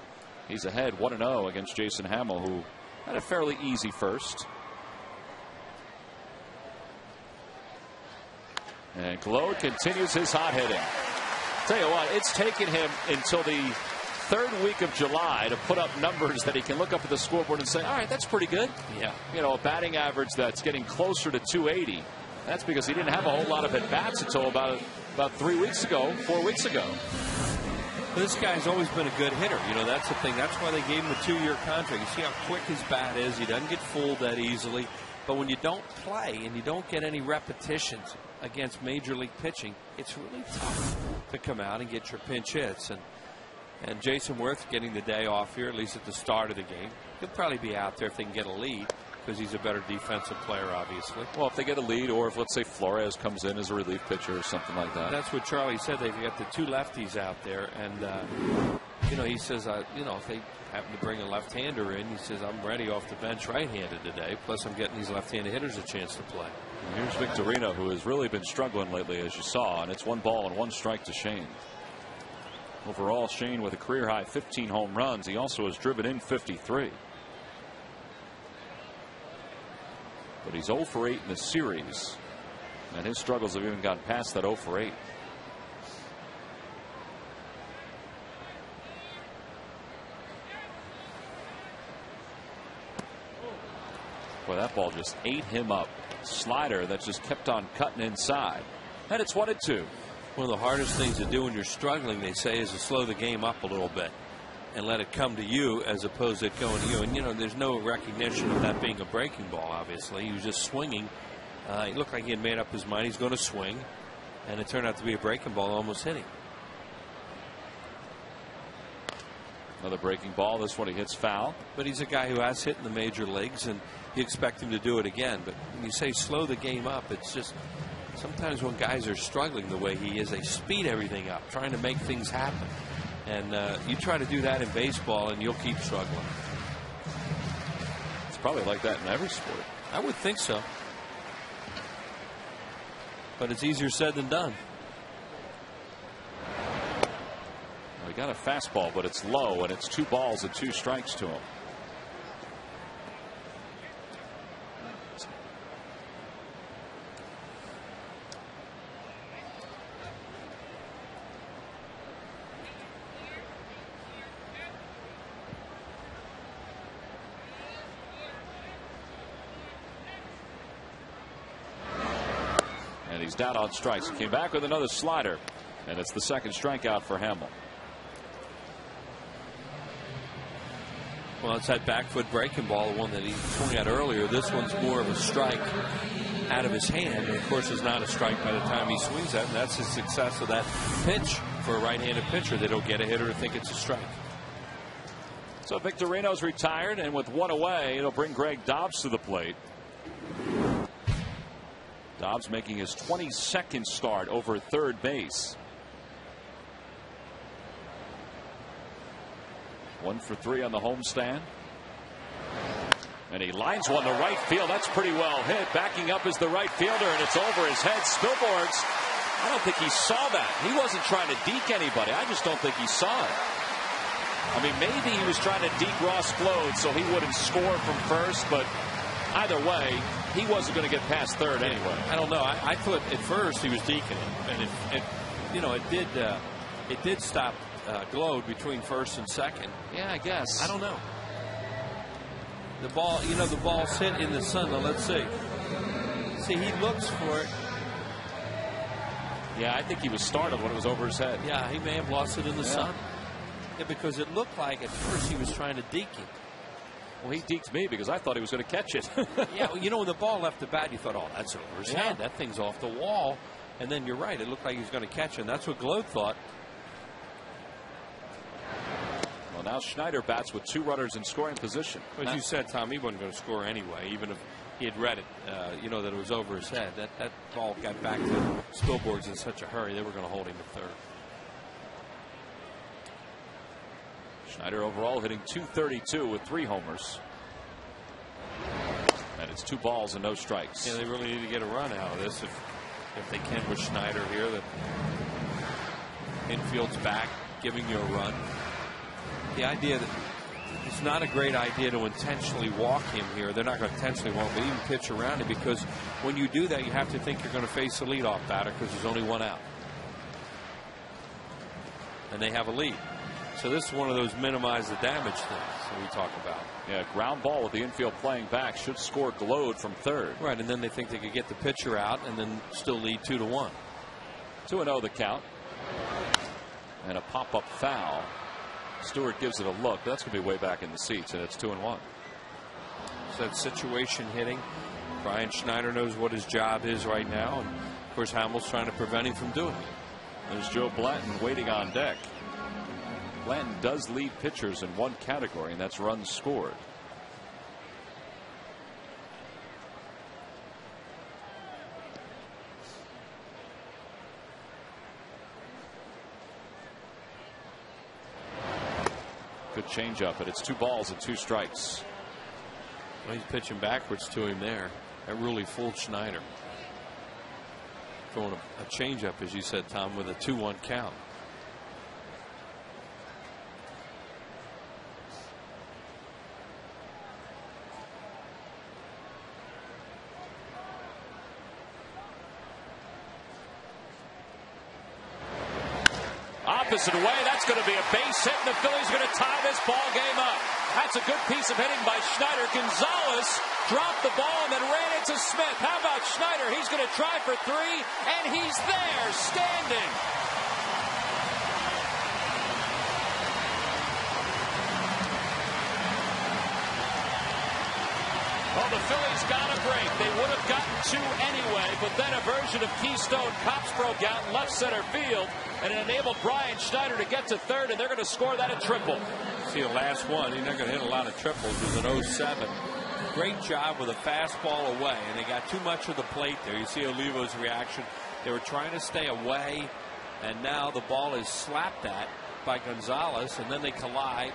he's ahead 1-0 against Jason Hamill, who had a fairly easy first. And Globe continues his hot hitting. Tell you what, it's taken him until the 3rd week of July to put up numbers that he can look up at the scoreboard and say, all right, that's pretty good. Yeah. You know, a batting average that's getting closer to .280. That's because he didn't have a whole lot of at-bats until about 3 weeks ago, 4 weeks ago. This guy's always been a good hitter. You know, that's the thing. That's why they gave him a 2-year contract. You see how quick his bat is. He doesn't get fooled that easily. But when you don't play and you don't get any repetitions against major league pitching, it's really tough to come out and get your pinch hits. And Jason Worth getting the day off here, at least at the start of the game. He'll probably be out there if they can get a lead, because he's a better defensive player, obviously. Well, if they get a lead, or if, let's say, Flores comes in as a relief pitcher or something like that. That's what Charlie said. They've got the 2 lefties out there. And, you know, he says, you know, if they happen to bring a left-hander in, he says, I'm ready off the bench right-handed today. Plus, I'm getting these left-handed hitters a chance to play. And here's Victorino, who has really been struggling lately, as you saw. And it's 1 ball and 1 strike to Shane. Overall, Shane with a career-high 15 home runs. He also has driven in 53. But he's 0 for 8 in the series. And his struggles have even gotten past that 0 for 8. Boy, that ball just ate him up. Slider that just kept on cutting inside. And it's 1-2. One of the hardest things to do when you're struggling, they say, is to slow the game up a little bit. and let it come to you as opposed to it going to you. And, you know, there's no recognition of that being a breaking ball, obviously. He was just swinging. He looked like he had made up his mind. He's going to swing. And it turned out to be a breaking ball, almost hit him. Another breaking ball. This one he hits foul. But he's a guy who has hit in the major leagues, and you expect him to do it again. But when you say slow the game up, it's just sometimes when guys are struggling the way he is, they speed everything up, trying to make things happen. And you try to do that in baseball, and you'll keep struggling. It's probably like that in every sport. I would think so. But it's easier said than done. Well, he got a fastball, but it's low, and it's 2 balls and 2 strikes to him. And he's down on strikes. He came back with another slider, and it's the second strikeout for Hamill. Well, it's that back foot breaking ball, the one that he swung at earlier. This one's more of a strike out of his hand. And of course, it's not a strike by the time he swings at it. And that's the success of that pitch for a right-handed pitcher. They don't get a hitter to think it's a strike. So Victorino's retired, and with 1 away, it'll bring Greg Dobbs to the plate. Dobbs making his 22nd start over third base. 1 for 3 on the homestand. And he lines one to right field. That's pretty well hit. Backing up is the right fielder, and it's over his head. Spilborghs, I don't think he saw that. He wasn't trying to deke anybody. I just don't think he saw it. I mean, maybe he was trying to deke Ross Gload so he wouldn't score from first, but either way, he wasn't going to get past third anyway. I don't know. I thought at first he was deking it, and it did stop Gload between first and second. Yeah, I guess. I don't know. The ball, the ball's hit in the sun. Now let's see. See, he looks for it. Yeah, I think he was startled when it was over his head. Yeah, he may have lost it in the sun. Yeah, because it looked like at first he was trying to deke it. Well, he deked me because I thought he was going to catch it. Yeah, when the ball left the bat, you thought, oh, that's over his head. That thing's off the wall. And then you're right. It looked like he was going to catch it. And that's what Gload thought. Well, now Schneider bats with 2 runners in scoring position. As you said, Tom, he wasn't going to score anyway, even if he had read it, that it was over his head. That ball got back to Spilborghs in such a hurry, they were going to hold him at third. Schneider overall hitting .232 with 3 homers. And it's 2 balls and no strikes. Yeah, they really need to get a run out of this if they can with Schneider here. The infield's back, giving you a run. The idea that it's not a great idea to intentionally walk him here. They're not going to intentionally walk, but even pitch around him, because when you do that, you have to think you're going to face the leadoff batter because there's only 1 out. And they have a lead. So this is one of those minimize the damage things that we talk about. Yeah, ground ball with the infield playing back should score Gload from third. Right, and then they think they could get the pitcher out and then still lead 2-1. 2-0 the count. And a pop-up foul. Stewart gives it a look. That's going to be way back in the seats, and it's 2-1. So that situation hitting. Brian Schneider knows what his job is right now, and of course Hamill's trying to prevent him from doing it. There's Joe Blanton waiting on deck. Blanton does lead pitchers in one category, and that's runs scored. Good changeup, but it's 2 balls and 2 strikes. Well, he's pitching backwards to him there. That really fooled Schneider. Throwing a changeup, as you said, Tom, with a 2-1 count. Opposite way, that's going to be a base hit, and the Phillies are going to tie this ball game up. That's a good piece of hitting by Schneider. Gonzalez dropped the ball and then ran into Smith. How about Schneider? He's going to try for 3, and he's there, standing. Well, the Phillies got a break. They would have gotten 2 anyway, but then a version of Keystone Cops broke out in left center field, and it enabled Brian Schneider to get to third, and they're going to score that at triple. See, the last one, he's not going to hit a lot of triples. It was an 07. Great job with a fastball away, and they got too much of the plate there. You see Olivo's reaction. They were trying to stay away, and now the ball is slapped at by Gonzalez, and then they collide.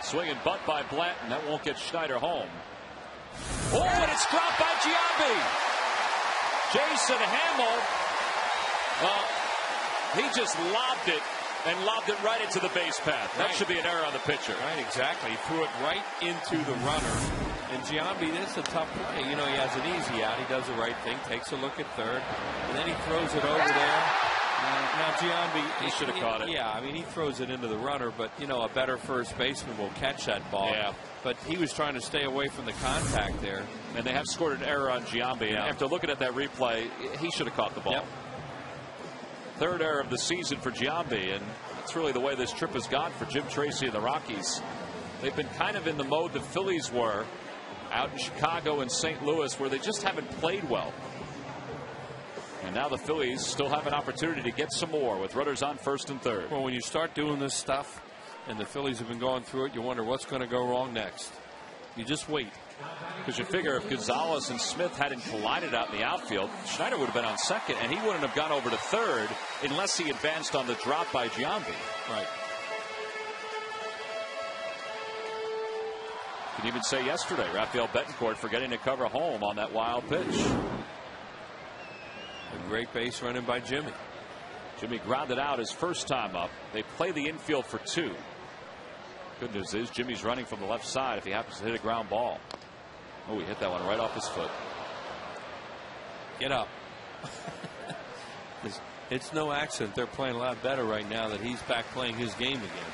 Swing and butt by Blanton. That won't get Schneider home. Oh, and it's dropped by Giambi. Jason Hamill, he just lobbed it and lobbed it right into the base path. That should be an error on the pitcher. Right, exactly. He threw it right into the runner. And Giambi, this is a tough play. You know, he has an easy out. He does the right thing, takes a look at third, and then he throws it over there. Now Giambi, he should have caught it. Yeah, I mean, he throws it into the runner, but, you know, a better first baseman will catch that ball. Yeah. But he was trying to stay away from the contact there. And they have scored an error on Giambi. Yeah. And after looking at that replay, he should have caught the ball. Yep. Third error of the season for Giambi, and that's really the way this trip has gone for Jim Tracy and the Rockies. They've been kind of in the mode the Phillies were out in Chicago and St. Louis, where they just haven't played well. And now the Phillies still have an opportunity to get some more with runners on first and third. Well, when you start doing this stuff, and the Phillies have been going through it, you wonder what's going to go wrong next. You just wait. Because you figure if Gonzalez and Smith hadn't collided out in the outfield, Schneider would have been on second, and he wouldn't have gone over to third unless he advanced on the drop by Giambi. Right. You can even say yesterday, Rafael Betancourt forgetting to cover home on that wild pitch. A great base running by Jimmy. Jimmy grounded out his first time up. They play the infield for 2. Good news is Jimmy's running from the left side if he happens to hit a ground ball. Oh, he hit that one right off his foot. Get up. It's no accident they're playing a lot better right now that he's back playing his game again.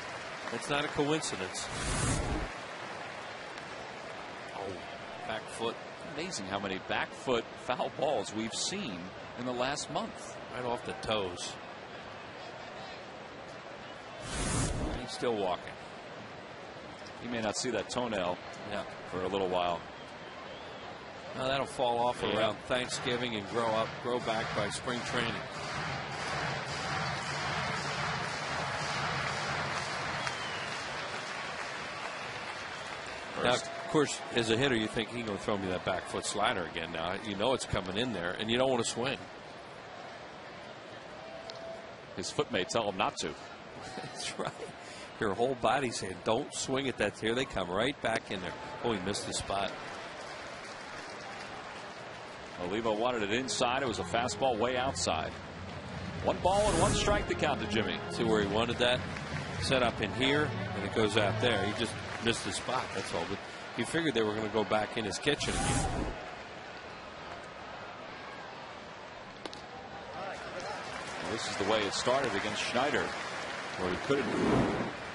It's not a coincidence. Oh, back foot. Amazing how many back foot foul balls we've seen in the last month. Right off the toes. He's still walking. He may not see that toenail for a little while. Now that'll fall off around Thanksgiving and grow back by spring training. Now, of course, as a hitter, you think he's going to throw me that back foot slider again. Now you know it's coming in there, and you don't want to swing. His foot may tell him not to. That's right. Your whole body saying, don't swing at that. Here they come right back in there. Oh, he missed the spot. Olivo wanted it inside. It was a fastball way outside. 1 ball and 1 strike to count to Jimmy. See where he wanted that? Set up in here, and it goes out there. He just missed the spot. That's all. But he figured they were going to go back in his kitchen again. This is the way it started against Schneider, where he couldn't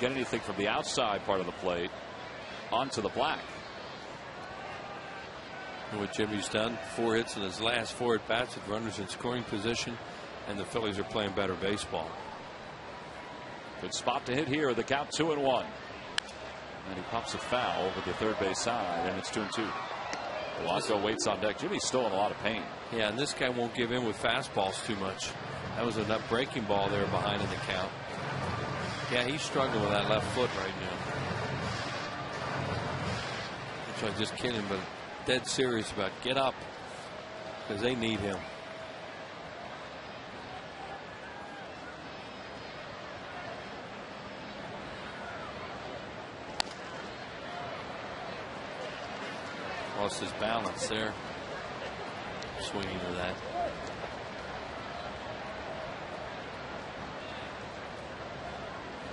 get anything from the outside part of the plate onto the black. And what Jimmy's done, 4 hits in his last 4 at bats with runners in scoring position, and the Phillies are playing better baseball. Good spot to hit here. The count 2-1. And he pops a foul over the third base side, and it's 2-2. Polanco waits on deck. Jimmy's still in a lot of pain. Yeah, and this guy won't give in with fastballs too much. That was a breaking ball there behind in the count. Yeah, he's struggling with that left foot right now. Which I'm just kidding, but dead serious about get up because they need him. Lost his balance there. Swinging to that.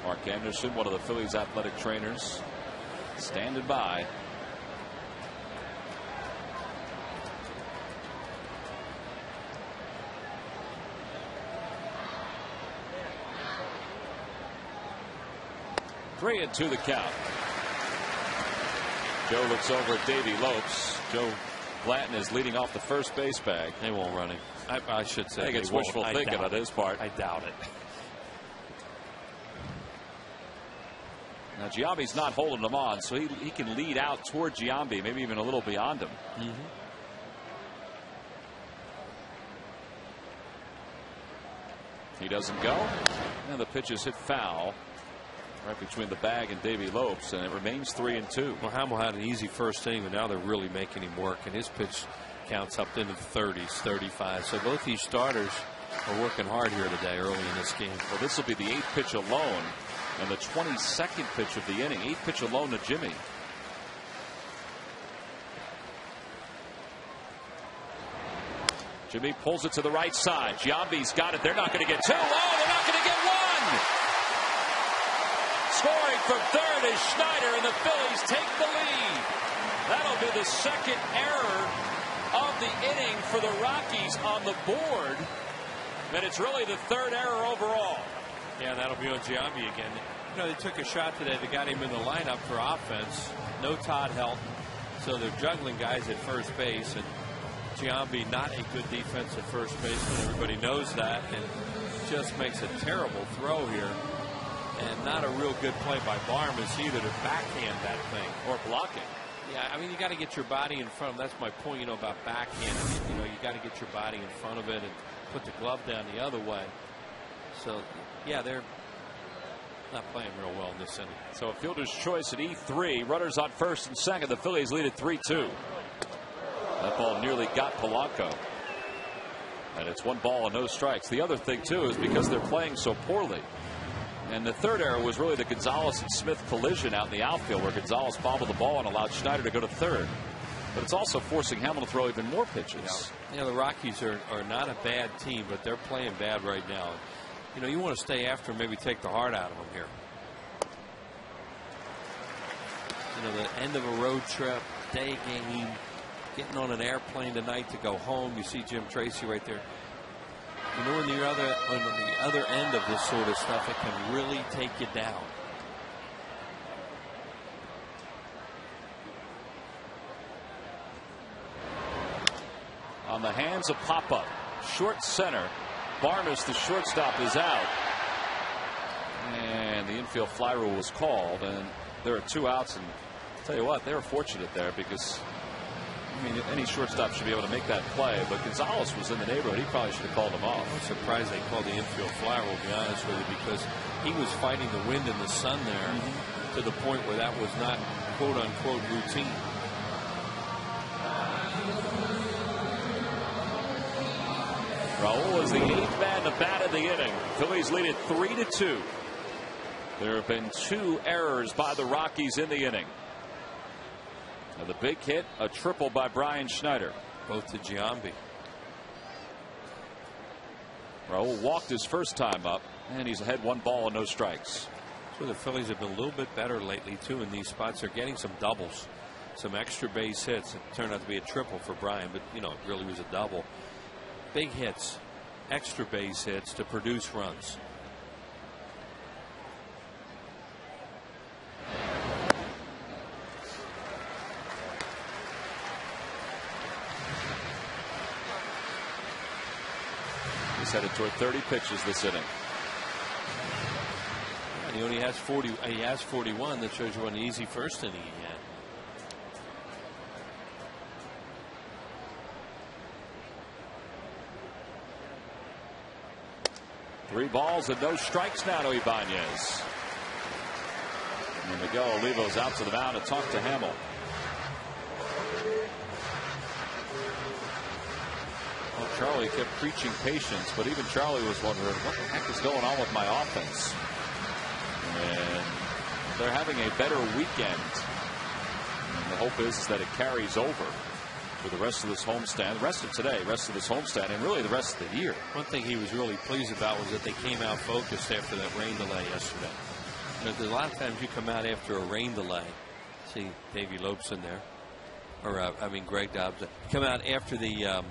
Mark Anderson, one of the Phillies athletic trainers, standing by. Three and 2 the count. Joe looks over at Davey Lopes. Joe Blanton is leading off the first base bag. They won't run him. I should say. I think it's wishful thinking on his part. I doubt it. Now Giambi's not holding him on, so he can lead out toward Giambi, maybe even a little beyond him. He doesn't go, and the pitch is hit foul right between the bag and Davey Lopes, and it remains 3-2. Well, Hamill had an easy first inning, but now they're really making him work, and his pitch counts up into the 30s, 35. So both these starters are working hard here today early in this game. Well, this will be the 8th pitch alone and the 22nd pitch of the inning. 8th pitch alone to Jimmy. Jimmy pulls it to the right side. Giambi's got it. They're not going to get 2. Oh, they're not going to get 1. Scoring from third is Schneider, and the Phillies take the lead. That'll be the second error of the inning for the Rockies on the board. And it's really the third error overall. Yeah, that'll be on Giambi again. You know, they took a shot today. They got him in the lineup for offense. No Todd Helton. So they're juggling guys at first base. And Giambi, not a good defensive first baseman. Everybody knows that. And just makes a terrible throw here. And not a real good play by Barmes either to backhand that thing. Or blocking. Yeah, I mean, you got to get your body in front of them. That's my point, you know, about backhand. You know, you got to get your body in front of it and put the glove down the other way. So, yeah, they're not playing real well in this inning. So a fielder's choice at E3. Runners on first and second. The Phillies lead at 3-2. That ball nearly got Polanco. And it's 1 ball and no strikes. The other thing, too, is because they're playing so poorly. And the third error was really the Gonzalez and Smith collision out in the outfield, where Gonzalez bobbled the ball and allowed Schneider to go to third. But it's also forcing Hamill to throw even more pitches. You know, the Rockies are not a bad team, but they're playing bad right now. You know, you want to stay after and maybe take the heart out of them here. You know, the end of a road trip, day game, getting on an airplane tonight to go home. You see Jim Tracy right there. You know, on the other end of this sort of stuff, it can really take you down. On the hands of Papa, short center. Barmes, the shortstop, is out. And the infield fly rule was called, and there are 2 outs. And I'll tell you what, they were fortunate there, because I mean, any shortstop should be able to make that play, but Gonzalez was in the neighborhood. He probably should have called him off. I'm surprised they called the infield fly rule, to be honest with you, because he was fighting the wind and the sun there to the point where that was not quote-unquote routine. Raul is the 8th man to bat in the inning. Phillies lead it 3-2. There have been 2 errors by the Rockies in the inning. And the big hit, a triple by Brian Schneider. Both to Giambi. Raul walked his first time up, and he's ahead 1 ball and no strikes. So the Phillies have been a little bit better lately, too, in these spots. They're getting some doubles, some extra base hits. It turned out to be a triple for Brian, but, you know, it really was a double. Big hits, extra base hits to produce runs. He's headed toward 30 pitches this inning. And he only has 40. He has 41. That shows you what an easy first inning he had. Three balls and no strikes now to Ibanez. And Miguel Olivo's out to the mound to talk to Hamill. Well, Charlie kept preaching patience, but even Charlie was wondering what the heck is going on with my offense. And they're having a better weekend. And the hope is that it carries over for the rest of this homestand, the rest of today, rest of this homestand, and really the rest of the year. One thing he was really pleased about was that they came out focused after that rain delay yesterday. You know, a lot of times you come out after a rain delay. See Davey Lopes in there. Or, I mean, Greg Dobbs. Come out after the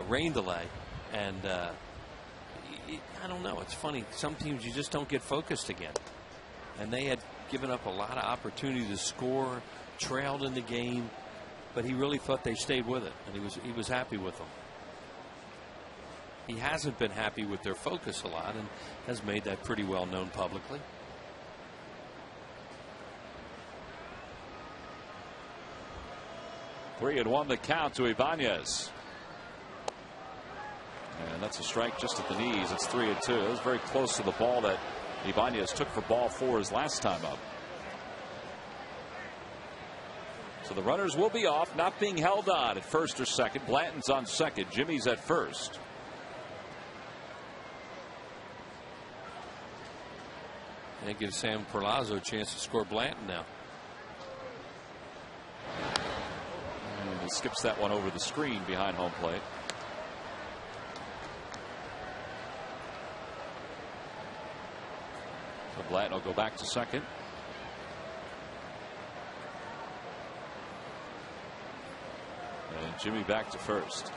rain delay, and I don't know. It's funny. Some teams you just don't get focused again. And they had given up a lot of opportunity to score, trailed in the game, but he really thought they stayed with it, and he was happy with them. He hasn't been happy with their focus a lot, and has made that pretty well known publicly. 3-1 the count to Ibanez. And that's a strike just at the knees. It's 3-2. It was very close to the ball that Ibanez took for ball 4 his last time up. So the runners will be off, not being held on at first or second. Blanton's on second. Jimmy's at first. That gives Sam Perlazo a chance to score Blanton now. And he skips that one over the screen behind home plate. So Blanton will go back to second. And Jimmy back to first.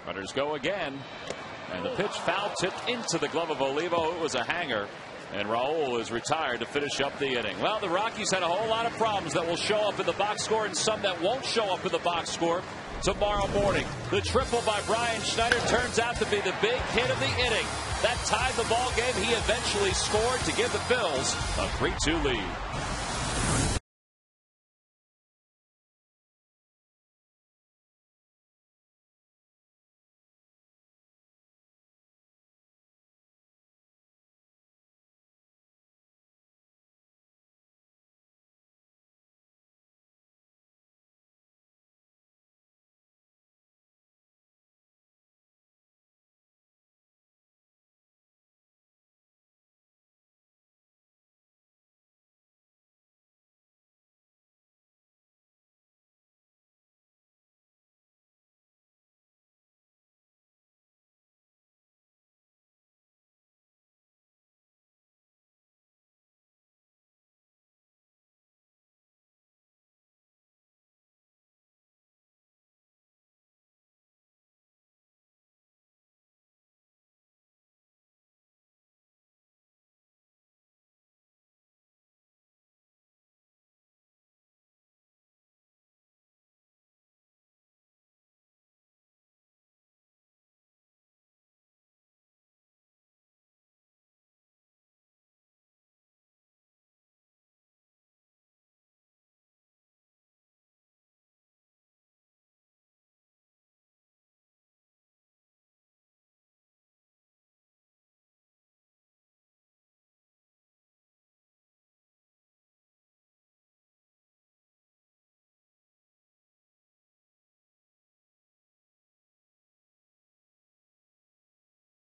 Runners go again. And the pitch foul tipped into the glove of Olivo. It was a hanger. And Raul is retired to finish up the inning. Well, the Rockies had a whole lot of problems that will show up in the box score and some that won't show up in the box score tomorrow morning. The triple by Brian Schneider turns out to be the big hit of the inning. That tied the ball game. He eventually scored to give the Phils a 3-2 lead.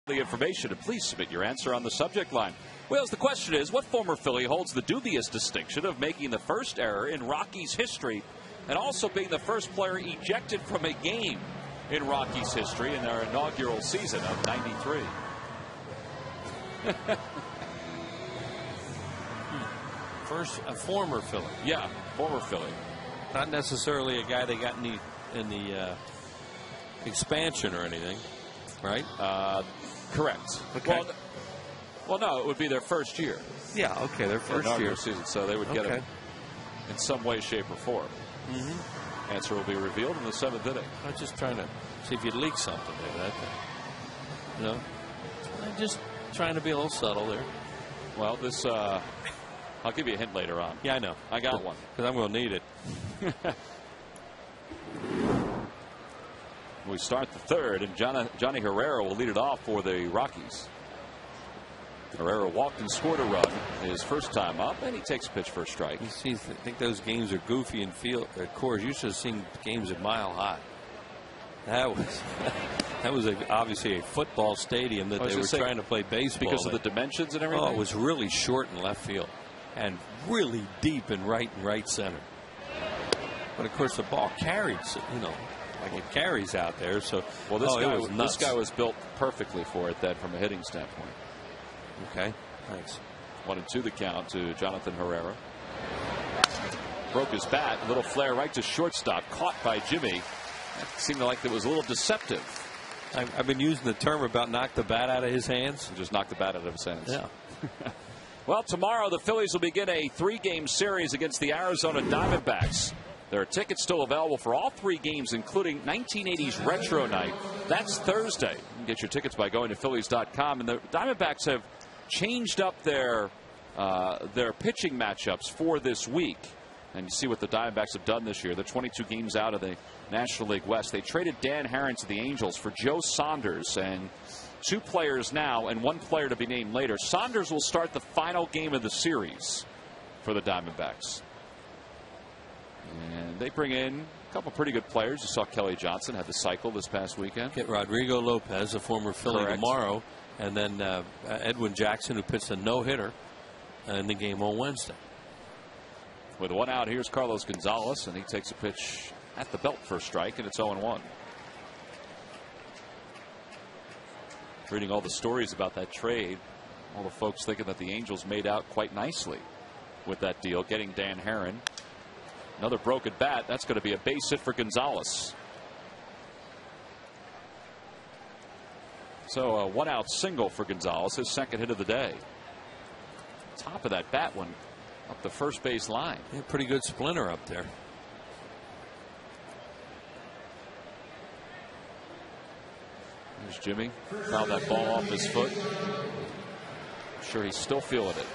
The information, and please submit your answer on the subject line. Well, the question is, what former Philly holds the dubious distinction of making the first error in Rockies history and also being the first player ejected from a game in Rockies history in their inaugural season of '93? First, a former Philly. Yeah, former Philly. Not necessarily a guy they got in the expansion or anything, right? Correct. Okay. Well, no, it would be their first year. Yeah, okay, their first year season, so they would get him in some way, shape, or form. Mm-hmm. Answer will be revealed in the 7th inning. I'm just trying to see if you'd leak something there. You know, I'm just trying to be a little subtle there. Well, this I'll give you a hint later on. Yeah, I know. I got one because I'm going to need it. We start the third, and Johnny Herrera will lead it off for the Rockies. Herrera walked and scored a run his first time up, and he takes a pitch for a strike. You see, I think those games are goofy and feel. Of course, you should have seen games at Mile High. That was obviously a football stadium that they were trying to play baseball because of the dimensions and everything. Oh, it was really short in left field and really deep in right center. But of course, the ball carried, you know. Like it carries out there, so well, this guy was built perfectly for it. Then, from a hitting standpoint. Okay, thanks. 1-2 the count to Jonathan Herrera. Broke his bat, a little flare right to shortstop, caught by Jimmy. That seemed like it was a little deceptive. I've been using the term about knock the bat out of his hands. Just knock the bat out of his hands. Yeah. Well, tomorrow the Phillies will begin a 3-game series against the Arizona Diamondbacks. There are tickets still available for all 3 games, including 1980s Retro Night. That's Thursday. You can get your tickets by going to Phillies.com. And the Diamondbacks have changed up their pitching matchups for this week. And you see what the Diamondbacks have done this year. They're 22 games out of the National League West. They traded Dan Herron to the Angels for Joe Saunders, and 2 players now and 1 player to be named later. Saunders will start the final game of the series for the Diamondbacks. And they bring in a couple pretty good players. You saw Kelly Johnson had the cycle this past weekend. Get Rodrigo Lopez, a former Philly, tomorrow, and then Edwin Jackson, who pitched a no-hitter in the game on Wednesday. With 1 out, here's Carlos Gonzalez, and he takes a pitch at the belt for a strike, and it's 0-1. Reading all the stories about that trade, all the folks thinking that the Angels made out quite nicely with that deal, getting Dan Herron. Another broken bat. That's going to be a base hit for Gonzalez. So a 1-out single for Gonzalez, his 2nd hit of the day. Top of that bat one up the first base line. Yeah, pretty good splinter up there. There's Jimmy. Fouled that ball off his foot. I'm sure he's still feeling it.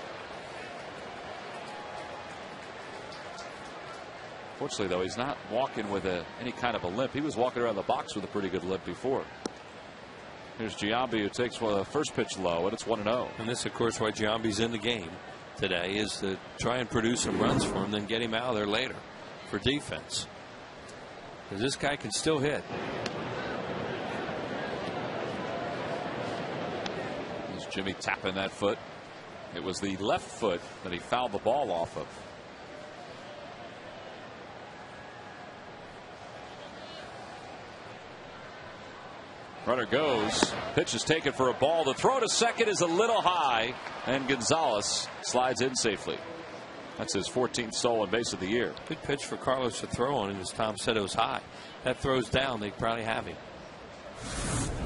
Fortunately, though, he's not walking with any kind of a limp. He was walking around the box with a pretty good limp before. Here's Giambi, who takes the first pitch low, and it's 1-0. And this, of course, why Giambi's in the game today, is to try and produce some runs for him, then get him out of there later for defense. Because this guy can still hit. There's Jimmy tapping that foot. It was the left foot that he fouled the ball off of. Runner goes. Pitch is taken for a ball. The throw to second is a little high, and Gonzalez slides in safely. That's his 14th stolen base of the year. Good pitch for Carlos to throw on him. As Tom said, it was high. That throws down, they probably have him.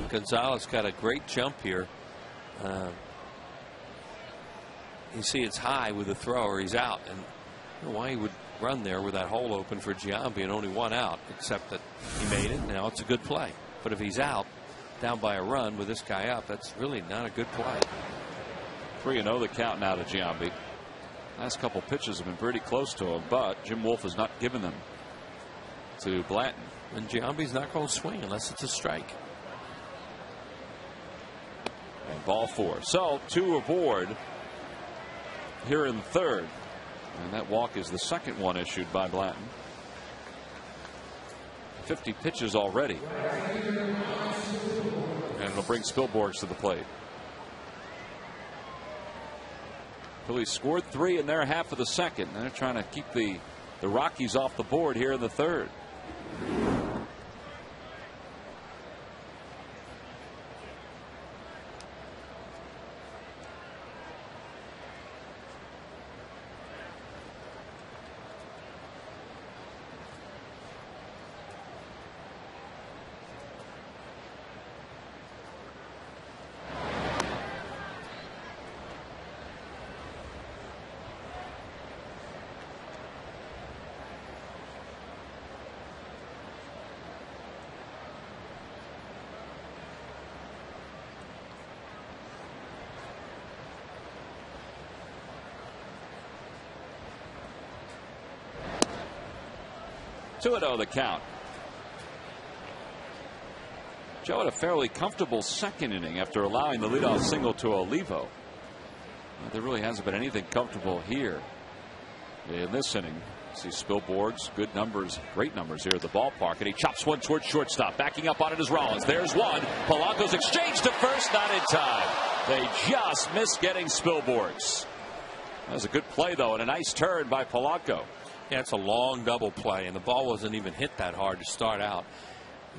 Gonzalez got a great jump here. You see it's high with the throw, or he's out. And I don't know why he would run there with that hole open for Giambi and only 1 out, except that he made it. Now it's a good play. But if he's out, down by a run with this guy up, that's really not a good play. 3-0 the count now to Giambi. Last couple pitches have been pretty close to him, but Jim Wolf has not given them to Blanton. And Giambi's not going to swing unless it's a strike. And ball 4. So 2 aboard here in the 3rd. And that walk is the 2nd one issued by Blanton. 50 pitches already. And it'll bring Spilborghs to the plate. Phillies scored 3 in their half of the 2nd. And they're trying to keep the Rockies off the board here in the 3rd. Two and 0 the count. Joe had a fairly comfortable 2nd inning after allowing the leadoff single to Olivo. There really hasn't been anything comfortable here in this inning. See Spilborghs, good numbers, great numbers here at the ballpark, and he chops one towards shortstop. Backing up on it is Rollins. There's one. Polanco's exchange to first, not in time. They just missed getting Spilborghs. That was a good play, though, and a nice turn by Polanco. Yeah, it's a long double play, and the ball wasn't even hit that hard to start out.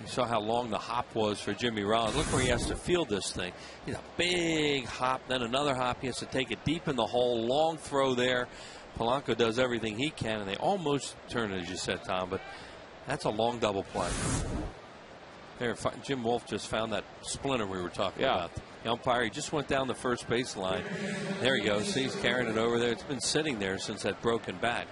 You saw how long the hop was for Jimmy Rollins. Look where he has to field this thing. He's a big hop, then another hop. He has to take it deep in the hole. Long throw there. Polanco does everything he can, and they almost turn it, as you said, Tom, but that's a long double play. There, Jim Wolf just found that splinter we were talking about. The umpire, he just went down the first base line. There he goes. See, he's carrying it over there. It's been sitting there since that broken bat.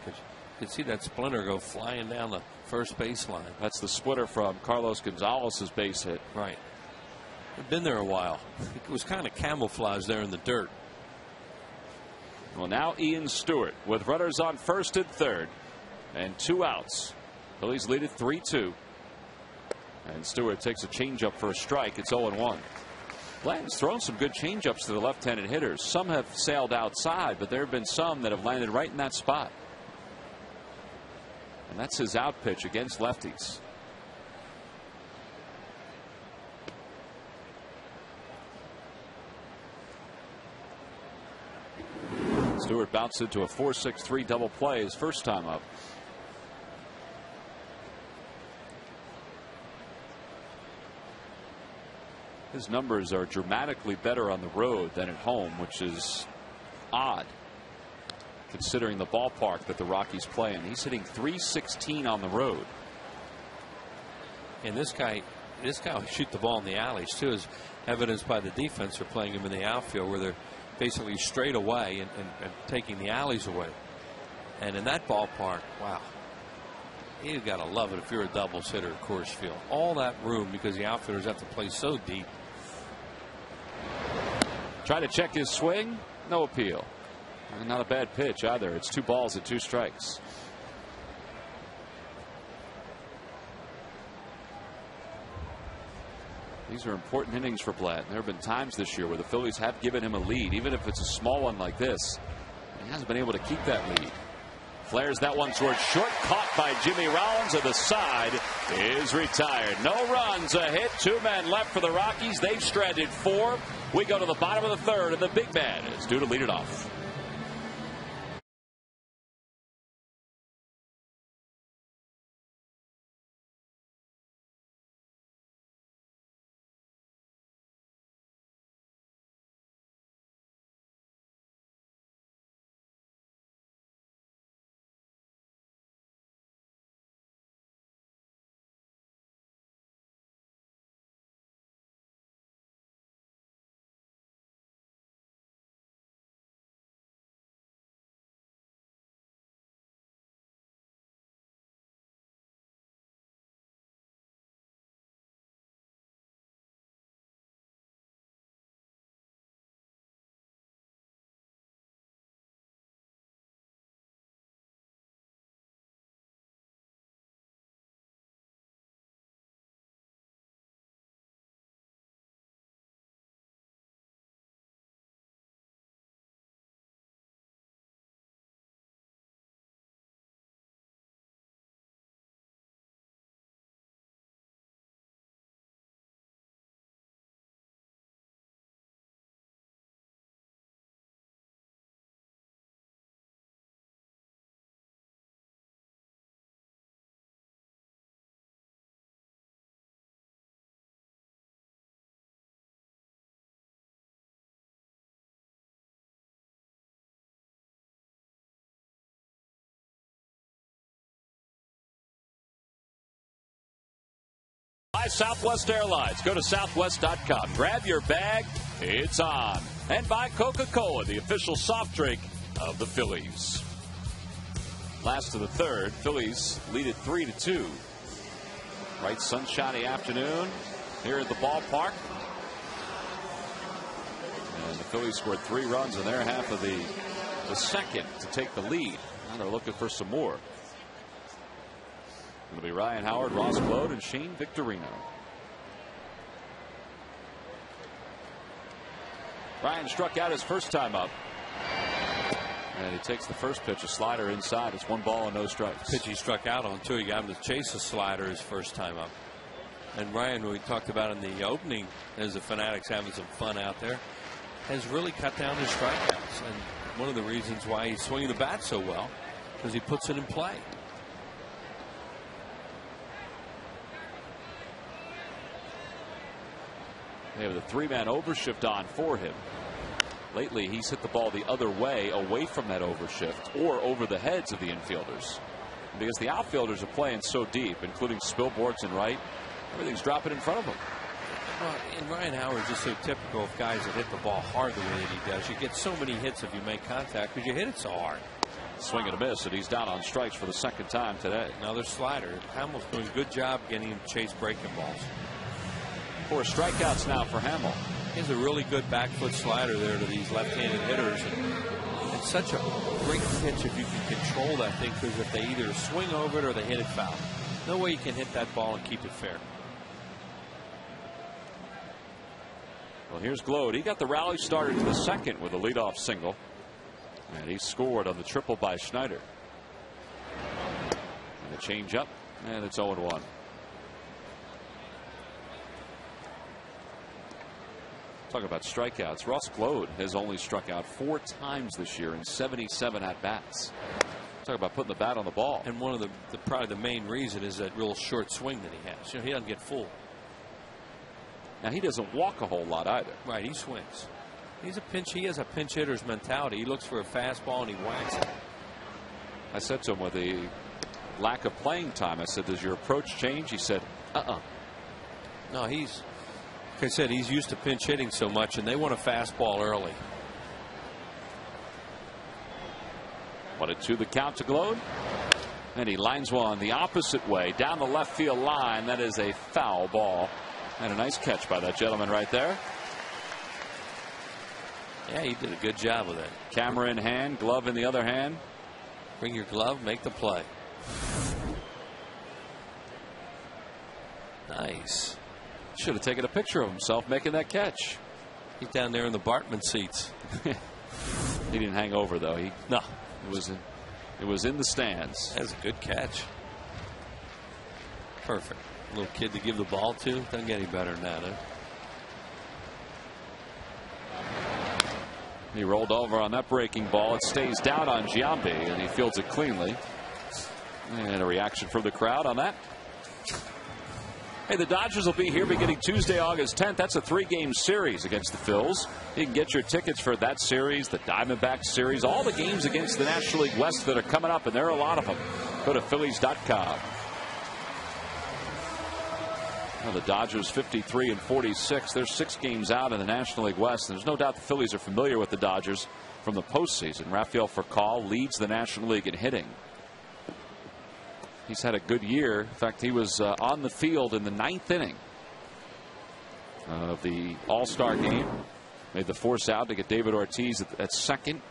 could see that splinter go flying down the first baseline. That's the splitter from Carlos Gonzalez's base hit. Right. They've been there a while. It was kind of camouflaged there in the dirt. Well, now Ian Stewart with runners on first and third and 2 outs. Phillies lead it 3-2. And Stewart takes a changeup for a strike. It's 0-1. Blanton's thrown some good changeups to the left-handed hitters. Some have sailed outside, but there have been some that have landed right in that spot. And that's his out pitch against lefties. Stewart bounced into a 4-6-3 double play his first time up. His numbers are dramatically better on the road than at home, which is odd considering the ballpark that the Rockies play in. He's hitting .316 on the road. And this guy will shoot the ball in the alleys too, as evidenced by the defense. They're playing him in the outfield where they're basically straight away and taking the alleys away. And in that ballpark, wow, you've got to love it if you're a doubles hitter at Coors Field. All that room because the outfielders have to play so deep. Try to check his swing. No appeal. And not a bad pitch either. It's 2 balls and 2 strikes. These are important innings for Blatt. There have been times this year where the Phillies have given him a lead, even if it's a small one like this. He hasn't been able to keep that lead. Flares that one towards short, caught by Jimmy Rollins, and the side is retired. No runs, a hit, 2 men left for the Rockies. They've stranded 4. We go to the bottom of the third, and the big man is due to lead it off. By Southwest Airlines. Go to southwest.com. Grab your bag. It's on. And by Coca-Cola, the official soft drink of the Phillies. Last of the third. Phillies lead it 3-2. Bright sunshiny afternoon here at the ballpark. And the Phillies scored 3 runs in their half of the second to take the lead. Now they're looking for some more. It'll be Ryan Howard, Ross Claude, and Shane Victorino. Ryan struck out his first time up. And he takes the first pitch, a slider inside. It's 1 ball and no strikes. Pitch he struck out on too. He got him to chase a slider his first time up. And Ryan, we talked about in the opening, as the Fanatics having some fun out there, has really cut down his strikeouts. And one of the reasons why he's swinging the bat so well, because he puts it in play. They have the 3-man overshift on for him. Lately, he's hit the ball the other way, away from that overshift, or over the heads of the infielders. Because the outfielders are playing so deep, including Spilborghs and Wright, everything's dropping in front of them. Well, and Ryan Howard is just so typical of guys that hit the ball hard the way that he does. You get so many hits if you make contact because you hit it so hard. Swing and a miss, and he's down on strikes for the second time today. Another slider. Hamill's doing a good job getting him to chase breaking balls. 4 strikeouts now for Hamill. He has a really good back foot slider there to these left-handed hitters. And it's such a great pitch if you can control that thing, because if they either swing over it or they hit it foul. No way you can hit that ball and keep it fair. Well, here's Glode. He got the rally started to the second with a leadoff single. And he scored on the triple by Schneider. And a changeup, and it's 0-1. Talk about strikeouts. Ross Glode has only struck out 4 times this year in 77 at-bats. Talk about putting the bat on the ball. And one of the probably the main reason is that real short swing that he has. You know, he doesn't get full. Now, he doesn't walk a whole lot either. Right, he swings. He has a pinch hitter's mentality. He looks for a fastball and he whacks it. I said to him with the lack of playing time, I said, does your approach change? He said, No, like I said, he's used to pinch hitting so much, and they want a fastball early. 1-2 the count to Glode. And he lines one the opposite way down the left field line. That is a foul ball. And a nice catch by that gentleman right there. Yeah, he did a good job with it. Camera in hand, glove in the other hand. Bring your glove, make the play. Nice. Should have taken a picture of himself making that catch. He's down there in the Bartman seats. He didn't hang over, though. No. It was in the stands. That's a good catch. Perfect. Little kid to give the ball to. Doesn't get any better than that, huh? He rolled over on that breaking ball. It stays down on Giambi, and he fields it cleanly. And a reaction from the crowd on that. Hey, the Dodgers will be here beginning Tuesday, August 10th. That's a 3-game series against the Phils. You can get your tickets for that series, the Diamondbacks series, all the games against the National League West that are coming up, and there are a lot of them. Go to Phillies.com. Well, the Dodgers 53-46. They're 6 games out in the National League West. There's no doubt the Phillies are familiar with the Dodgers from the postseason. Rafael Furcal leads the National League in hitting. He's had a good year. In fact, he was on the field in the 9th inning of the All-Star game. Made the force out to get David Ortiz at second.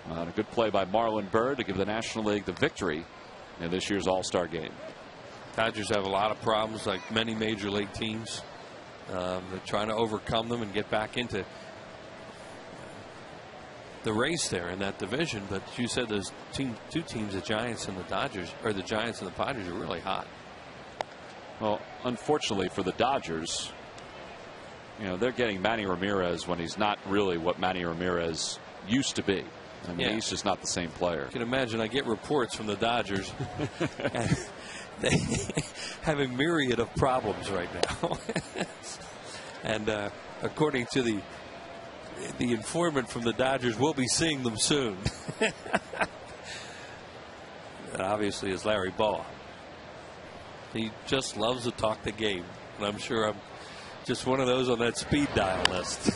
A good play by Marlon Byrd to give the National League the victory in this year's All-Star game. Dodgers have a lot of problems, like many major league teams. They're trying to overcome them and get back into the race there in that division. But you said those 2 teams, the Giants and the Dodgers, or the Giants and the Padres, are really hot. Well, unfortunately for the Dodgers, you know, they're getting Manny Ramirez when he's not really what Manny Ramirez used to be. I mean, he's just not the same player. You can imagine, I get reports from the Dodgers. And they have a myriad of problems right now. And according to the informant from the Dodgers, we'll be seeing them soon. That obviously is Larry Baugh. He just loves to talk the game. And I'm sure I'm just one of those on that speed dial list.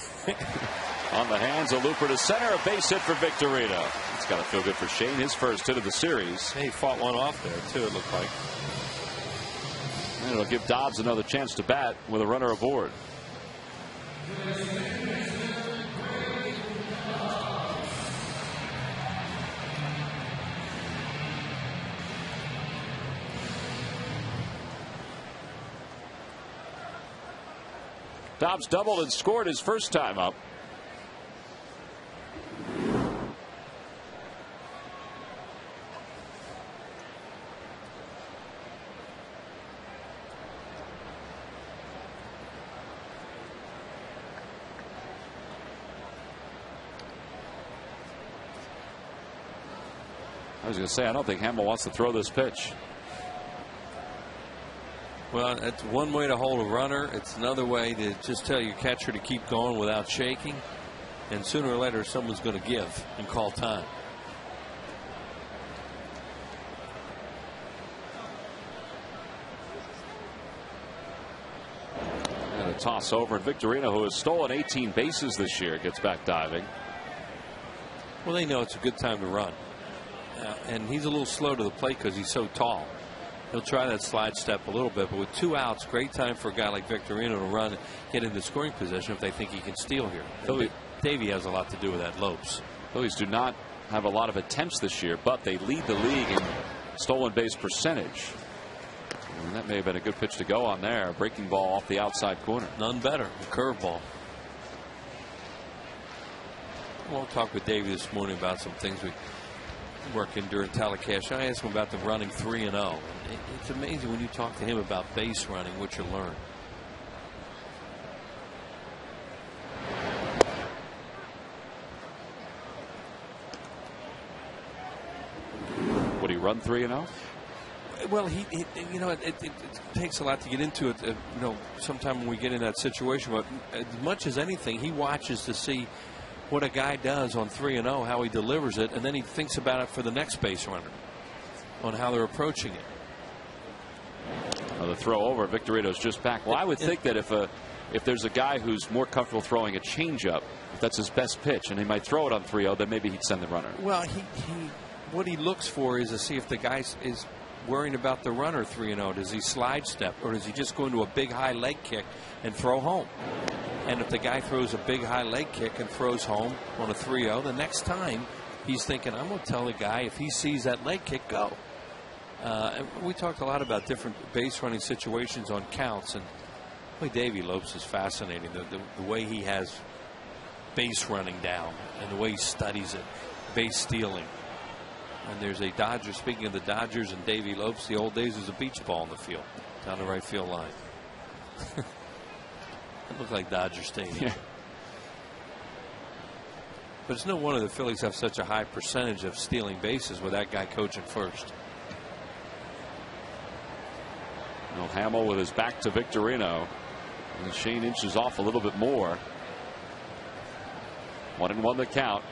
On the hands of Looper to center, a base hit for Victorino. It's got to feel good for Shane, his first hit of the series. He fought one off there too, it looked like. And it'll give Dobbs another chance to bat with a runner aboard. Dobbs doubled and scored his first time up. I was going to say, I don't think Hamill wants to throw this pitch. Well, it's one way to hold a runner. It's another way to just tell your catcher to keep going without shaking. And sooner or later, someone's going to give and call time. And a toss over, and Victorino, who has stolen 18 bases this year, gets back diving. Well, they know it's a good time to run. and he's a little slow to the plate because he's so tall. He'll try that slide step a little bit, but with 2 outs, great time for a guy like Victorino to run, get into scoring position if they think he can steal here. Davey has a lot to do with that. Lopes. Phillies do not have a lot of attempts this year, but they lead the league in stolen base percentage. And that may have been a good pitch to go on there. Breaking ball off the outside corner. None better. A curveball. We'll talk with Davey this morning about some things we working during telecast. I asked him about the running 3-0. It's amazing when you talk to him about base running what you learn. Would he run 3-0? Well, you know, it takes a lot to get into it. You know, sometime when we get in that situation, but as much as anything, he watches to see what a guy does on 3-0, how he delivers it, and then he thinks about it for the next base runner on how they're approaching it. The throw over. Victorino's just back. Well, I would think that if there's a guy who's more comfortable throwing a changeup, if that's his best pitch, and he might throw it on 3-0, then maybe he'd send the runner. Well, what he looks for is to see if the guy is worrying about the runner 3-0. Does he slide step, or does he just go into a big high leg kick and throw home? And if the guy throws a big high leg kick and throws home on a 3-0, the next time he's thinking, I'm going to tell the guy if he sees that leg kick, go. And we talked a lot about different base running situations on counts, and the way Davey Lopes is fascinating. The way he has base running down and the way he studies it, base stealing. And there's a Dodger, speaking of the Dodgers and Davey Lopes, the old days was a beach ball in the field down the right field line. It looked like Dodger Stadium. Yeah. But it's no wonder the Phillies have such a high percentage of stealing bases with that guy coaching first. Well, Hamill with his back to Victorino. And Shane inches off a little bit more. 1-1 the count.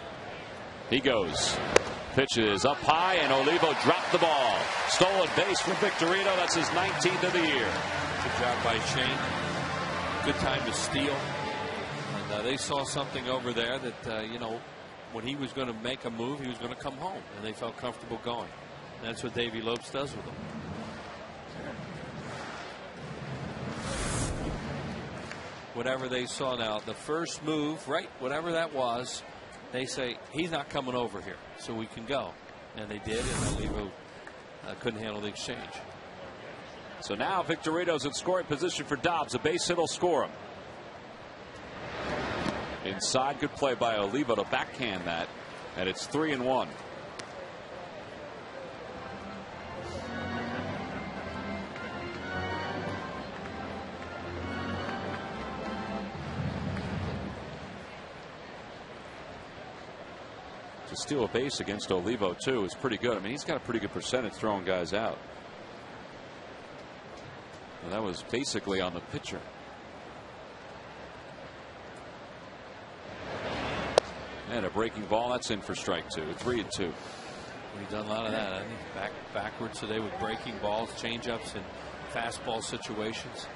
He goes. Pitch is up high, and Olivo dropped the ball. Stolen base for Victorino. That's his 19th of the year. Good job by Shane. Good time to steal. And they saw something over there that, you know, when he was going to make a move, he was going to come home. And they felt comfortable going. And that's what Davey Lopes does with them. Whatever they saw now, the first move, right, whatever that was, they say, he's not coming over here, so we can go. And they did, and Olivo couldn't handle the exchange. So now Victorino's in scoring position for Dobbs. A base hit will score him. Inside, good play by Olivo to backhand that, and it's 3-1. To steal a base against Olivo too is pretty good. I mean, he's got a pretty good percentage throwing guys out. Well, that was basically on the pitcher. And a breaking ball, that's in for strike two. 3-2. We've done a lot of that, hasn't he? Backwards today with breaking balls, changeups, and fastball situations.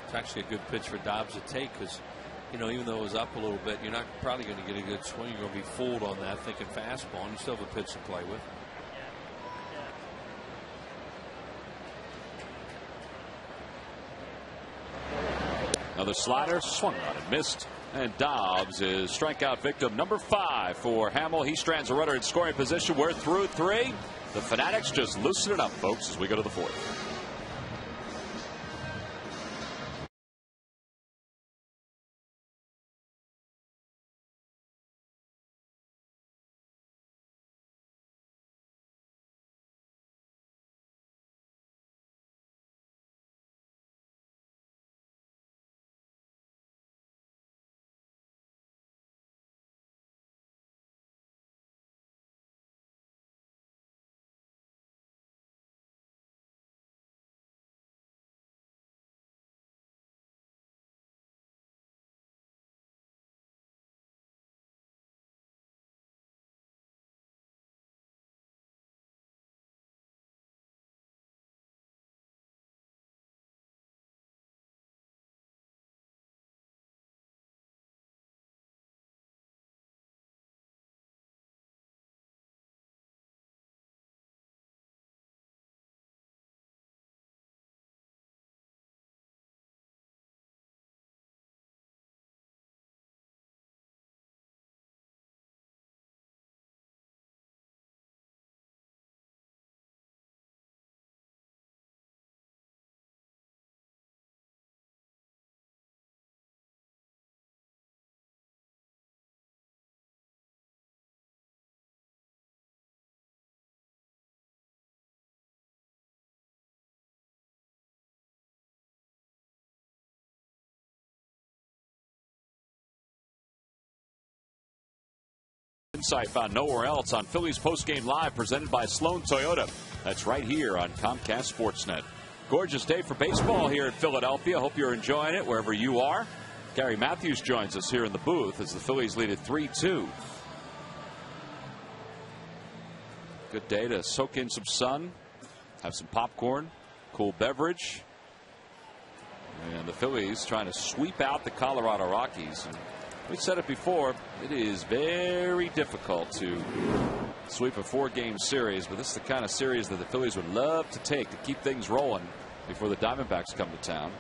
It's actually a good pitch for Dobbs to take because, you know, even though it was up a little bit, you're not probably going to get a good swing. You're going to be fooled on that thinking fastball, and you still have a pitch to play with. Another slider, swung on and missed. And Dobbs is strikeout victim number 5 for Hamill. He strands a runner in scoring position. We're through 3. The Fanatics just loosen it up, folks, as we go to the 4th. Insight found nowhere else on Phillies Postgame Live, presented by Sloan Toyota. That's right here on Comcast Sportsnet. Gorgeous day for baseball here in Philadelphia. Hope you're enjoying it wherever you are. Gary Matthews joins us here in the booth as the Phillies lead it 3-2. Good day to soak in some sun, have some popcorn, cool beverage. And the Phillies trying to sweep out the Colorado Rockies. And we've said it before, it is very difficult to sweep a 4-game series, but this is the kind of series that the Phillies would love to take to keep things rolling before the Diamondbacks come to town.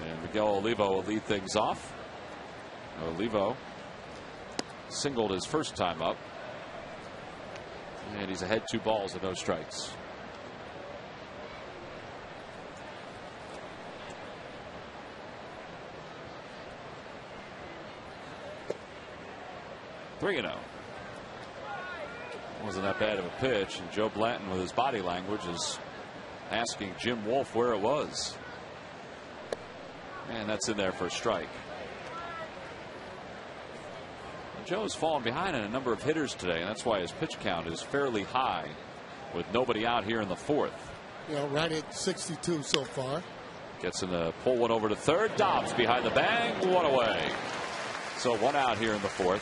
And Miguel Olivo will lead things off. Olivo singled his first time up, and he's ahead 2 balls and no strikes. (3-0). Wasn't that bad of a pitch, and Joe Blanton with his body language is asking Jim Wolf where it was. And that's in there for a strike. And Joe has fallen behind in a number of hitters today, and that's why his pitch count is fairly high with nobody out here in the 4th. Right at 62 so far. Gets in the pull one over to third. Dobbs behind the bag, 1 away. So 1 out here in the 4th.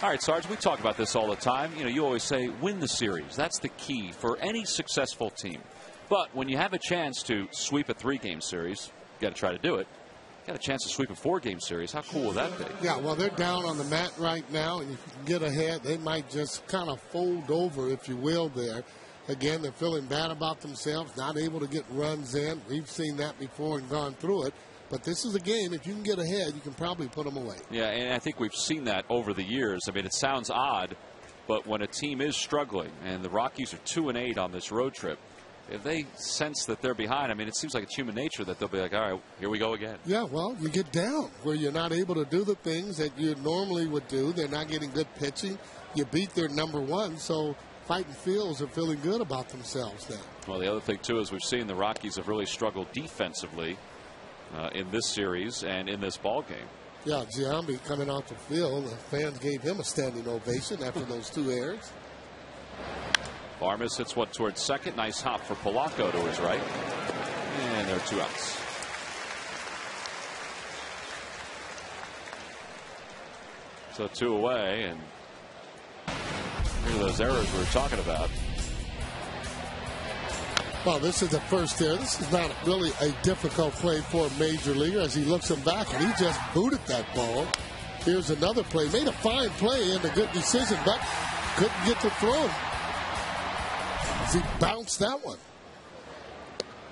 All right, Sarge, we talk about this all the time. You always say win the series. That's the key for any successful team. But when you have a chance to sweep a 3-game series, you got to try to do it. Got a chance to sweep a 4-game series. How cool would that be? Yeah, well, they're down on the mat right now, and if you can get ahead, they might just kind of fold over, if you will, there. Again, they're feeling bad about themselves, not able to get runs in. We've seen that before and gone through it. But this is a game, if you can get ahead, you can probably put them away. Yeah, and I think we've seen that over the years. I mean, it sounds odd, but when a team is struggling, and the Rockies are 2-8 on this road trip, if they sense that they're behind, I mean, it seems like it's human nature that they'll be like, all right, here we go again. Yeah, well, you get down where you're not able to do the things that you normally would do. They're not getting good pitching. You beat their number 1, so fighting fields are feeling good about themselves now. Well, the other thing, too, is we've seen the Rockies have really struggled defensively in this series and in this ball game. Yeah, Giambi coming off the field. The fans gave him a standing ovation after those 2 errors. Farmas hits one towards second. Nice hop for Polanco to his right. And there are 2 outs. So 2 away, and here are those errors we were talking about. Well, this is the first error. This is not really a difficult play for a major leaguer as he looks him back, and he just booted that ball. Here's another play. Made a fine play and a good decision, but couldn't get to throw. As he bounced that one.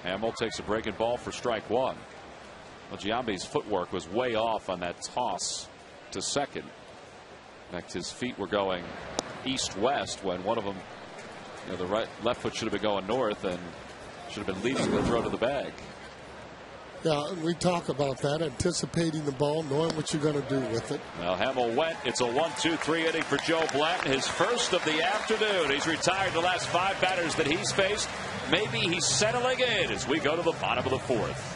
Hamill takes a breaking ball for strike 1. Well, Giambi's footwork was way off on that toss to second. In fact, his feet were going east-west when one of them, the left foot should have been going north and should have been leading the throw to the bag. Yeah, we talk about that, anticipating the ball, knowing what you're going to do with it. Well, Hamill went. It's a 1-2-3 inning for Joe Blanton, his first of the afternoon. He's retired the last 5 batters that he's faced. Maybe he's settling in as we go to the bottom of the 4th.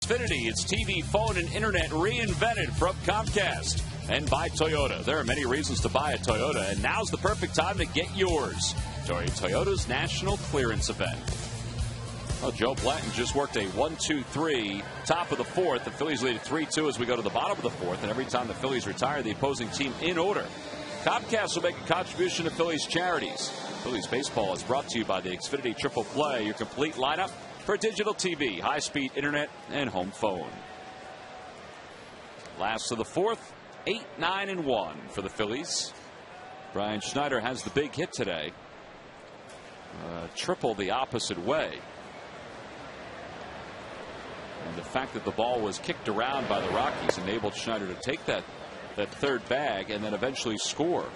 Xfinity, it's TV, phone, and internet reinvented from Comcast. And by Toyota. There are many reasons to buy a Toyota, and now's the perfect time to get yours. During Toyota's National Clearance Event. Well, Joe Blanton just worked a 1-2-3, top of the fourth. The Phillies lead at 3-2 as we go to the bottom of the fourth, and every time the Phillies retire, the opposing team in order. Comcast will make a contribution to Phillies charities. Phillies baseball is brought to you by the Xfinity Triple Play, your complete lineup for digital TV, high-speed internet, and home phone. Last of the fourth, 8-9-1 for the Phillies. Brian Schneider has the big hit today. Triple the opposite way. And the fact that the ball was kicked around by the Rockies enabled Schneider to take that third bag and then eventually score.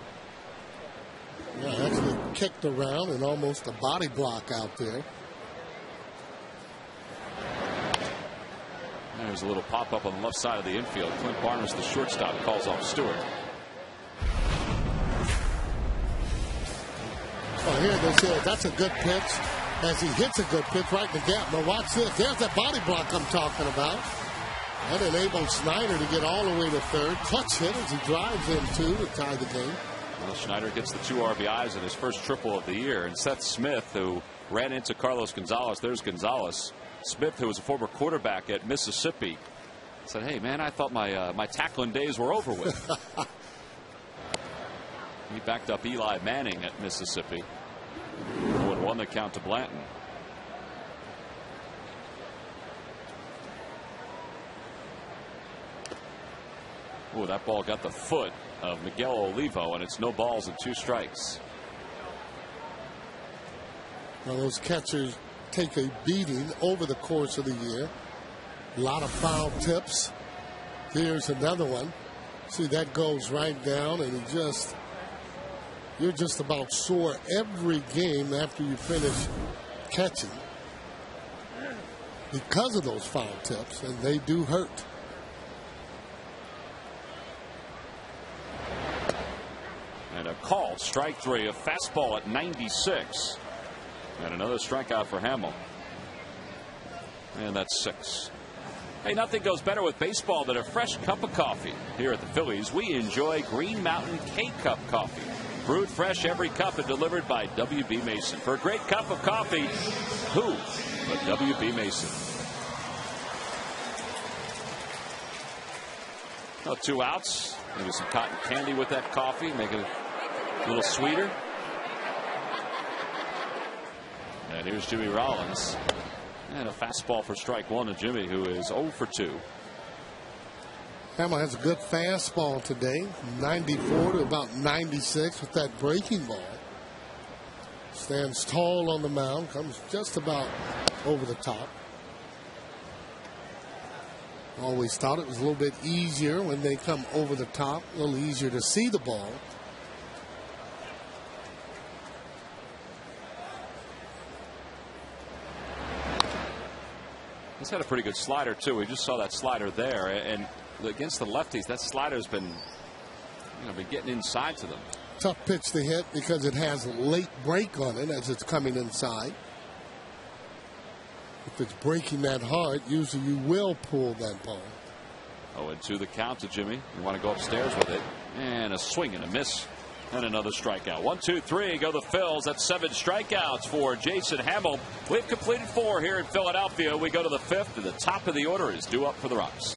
Yeah, actually kicked around and almost a body block out there. There's a little pop-up on the left side of the infield. Clint Barnes, the shortstop, calls off Stewart. Oh, here they say that's a good pitch. As he hits a good pitch right in the gap. But watch this. There's that body block I'm talking about. That enabled Schneider to get all the way to third. Clutch hit as he drives in two to tie the game. Well, Schneider gets the 2 RBIs in his first triple of the year. And Seth Smith, who ran into Carlos Gonzalez, there's Gonzalez. Smith, who was a former quarterback at Mississippi, said, "Hey, man, I thought my tackling days were over with." He backed up Eli Manning at Mississippi. 0-1 the count to Blanton. Oh, that ball got the foot of Miguel Olivo, and it's no balls and 2 strikes. Well, those catchers take a beating over the course of the year. A lot of foul tips. Here's another one. See, that goes right down, and you're just about sore every game after you finish catching because of those foul tips, and they do hurt. And a call, strike 3, a fastball at 96. And another strikeout for Hamill. And that's 6. Hey, nothing goes better with baseball than a fresh cup of coffee. Here at the Phillies, we enjoy Green Mountain K-Cup coffee. Brewed fresh every cup and delivered by W.B. Mason. For a great cup of coffee, who but W.B. Mason? Oh, 2 outs. Maybe some cotton candy with that coffee. Make it a little sweeter. And here's Jimmy Rollins. And a fastball for strike 1 to Jimmy, who is 0 for 2. Hamill has a good fastball today, 94 to about 96 with that breaking ball. Stands tall on the mound, comes just about over the top. Always thought it was a little bit easier when they come over the top, a little easier to see the ball. He's had a pretty good slider, too. We just saw that slider there. And against the lefties, that slider's been getting inside to them. Tough pitch to hit because it has a late break on it as it's coming inside. If it's breaking that hard, usually you will pull that ball. 0-2 the count to Jimmy. You want to go upstairs with it. And a swing and a miss. And another strikeout. 1, 2, 3 go the Phils. That's 7 strikeouts for Jason Hamill. We've completed 4 here in Philadelphia. We go to the 5th, and the top of the order is due up for the Rocks.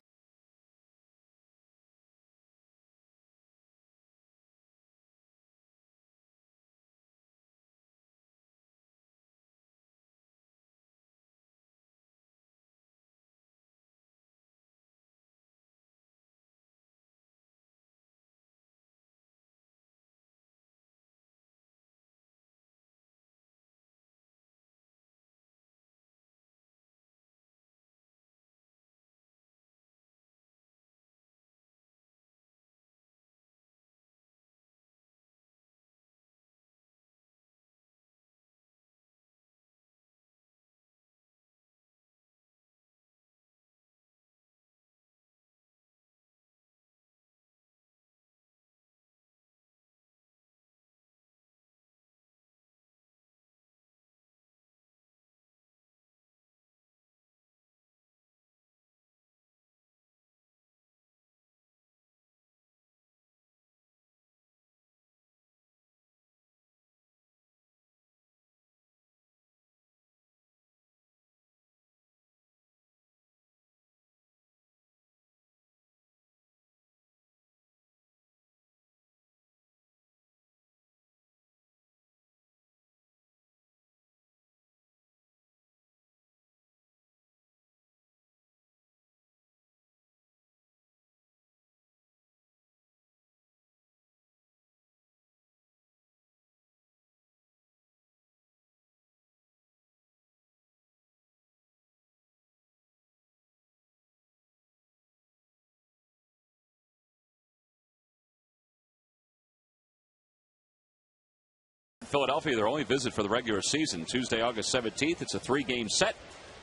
Philadelphia, their only visit for the regular season. Tuesday, August 17th. It's a 3-game set.